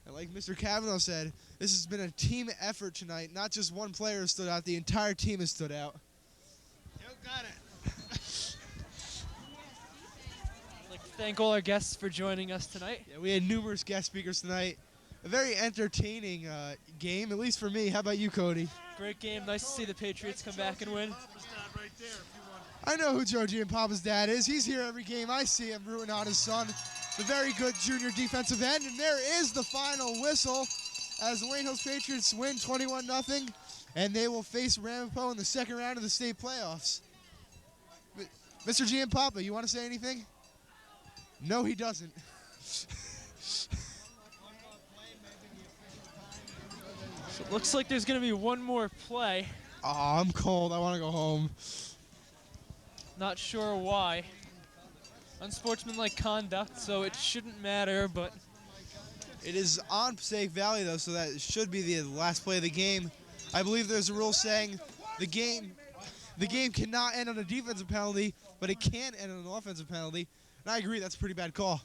And like Mr. Kavanaugh said, this has been a team effort tonight. Not just one player stood out, the entire team has stood out. You got it. I'd like to thank all our guests for joining us tonight. Yeah, we had numerous guest speakers tonight. A very entertaining game, at least for me. How about you, Cody? Great game. Nice to see the Patriots come back and win. Right there, if you want. I know who Joe Giampapa's dad is. He's here every game I see him rooting on his son. The very good junior defensive end. And there is the final whistle as the Wayne Hills Patriots win 21-0. And they will face Ramapo in the second round of the state playoffs. Mr. Giampapa, you want to say anything? No, he doesn't. So it looks like there's going to be one more play. Oh, I'm cold. I want to go home. Not sure why. Unsportsmanlike conduct, so it shouldn't matter, but It is on Passaic Valley, though, so that should be the last play of the game. I believe there's a rule saying the game cannot end on a defensive penalty, but it can end on an offensive penalty. And I agree, that's a pretty bad call.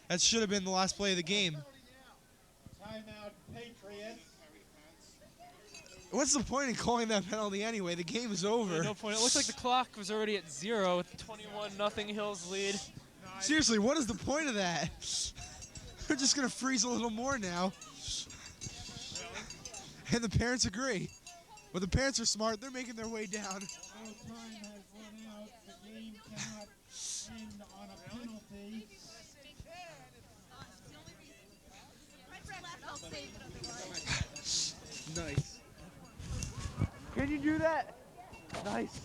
That should have been the last play of the game. Timeout, Patriots. What's the point in calling that penalty anyway? The game is over. no point. It looks like the clock was already at 0 with 21-0 Hills lead. Seriously, what is the point of that? They're just going to freeze a little more now. And the parents agree. But the parents are smart. They're making their way down. No time has run out. The game cannot end on a penalty. Nice. Can you do that? Nice.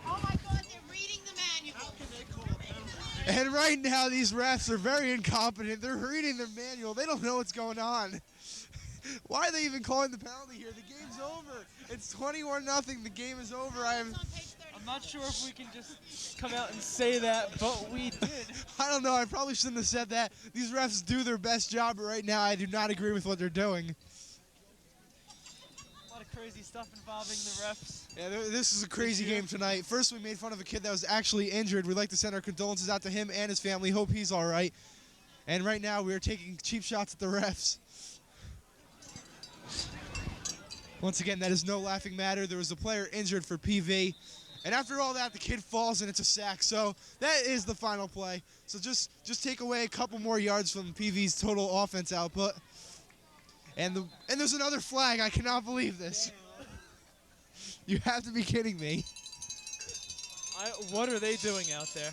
Oh my God, they're reading the manual. And right now, these refs are very incompetent. They're reading their manual. They don't know what's going on. Why are they even calling the penalty here? The game's over. It's 21-0. The game is over. I'm not sure if we can just come out and say that, but we did. I don't know. I probably shouldn't have said that. These refs do their best job, but right now I do not agree with what they're doing. A lot of crazy stuff involving the refs. Yeah, this is a crazy game tonight. First, we made fun of a kid that was actually injured. We'd like to send our condolences out to him and his family. Hope he's all right. And right now, we are taking cheap shots at the refs. Once again, that is no laughing matter. There was a player injured for PV. And after all that, the kid falls and it's a sack. So that is the final play. So just take away a couple more yards from PV's total offense output. And there's another flag. I cannot believe this. You have to be kidding me. What are they doing out there?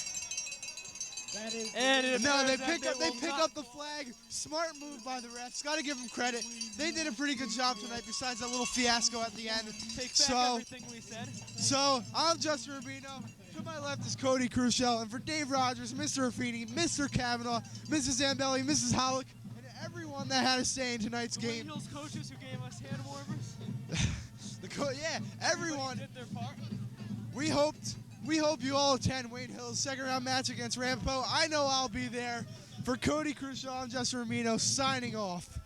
That is And it No, they appears that pick will up not- the flag. Smart move by the refs. Got to give them credit. They did a pretty good job tonight. Besides that little fiasco at the end. Take back everything we said. So I'm Justin Rubino. To my left is Cody Chrusciel, and for Dave Rogers, Mr. Raffini, Mr. Kavanaugh, Mrs. Zambelli, Mrs. Hollick, and everyone that had a say in tonight's The Wayne game. Hills coaches who gave us hand warmers. Everyone. Did their part. We hope you all attend Wayne Hill's second round match against Ramapo. I know I'll be there. For Cody Chrusciel, I'm Justin Rubino signing off.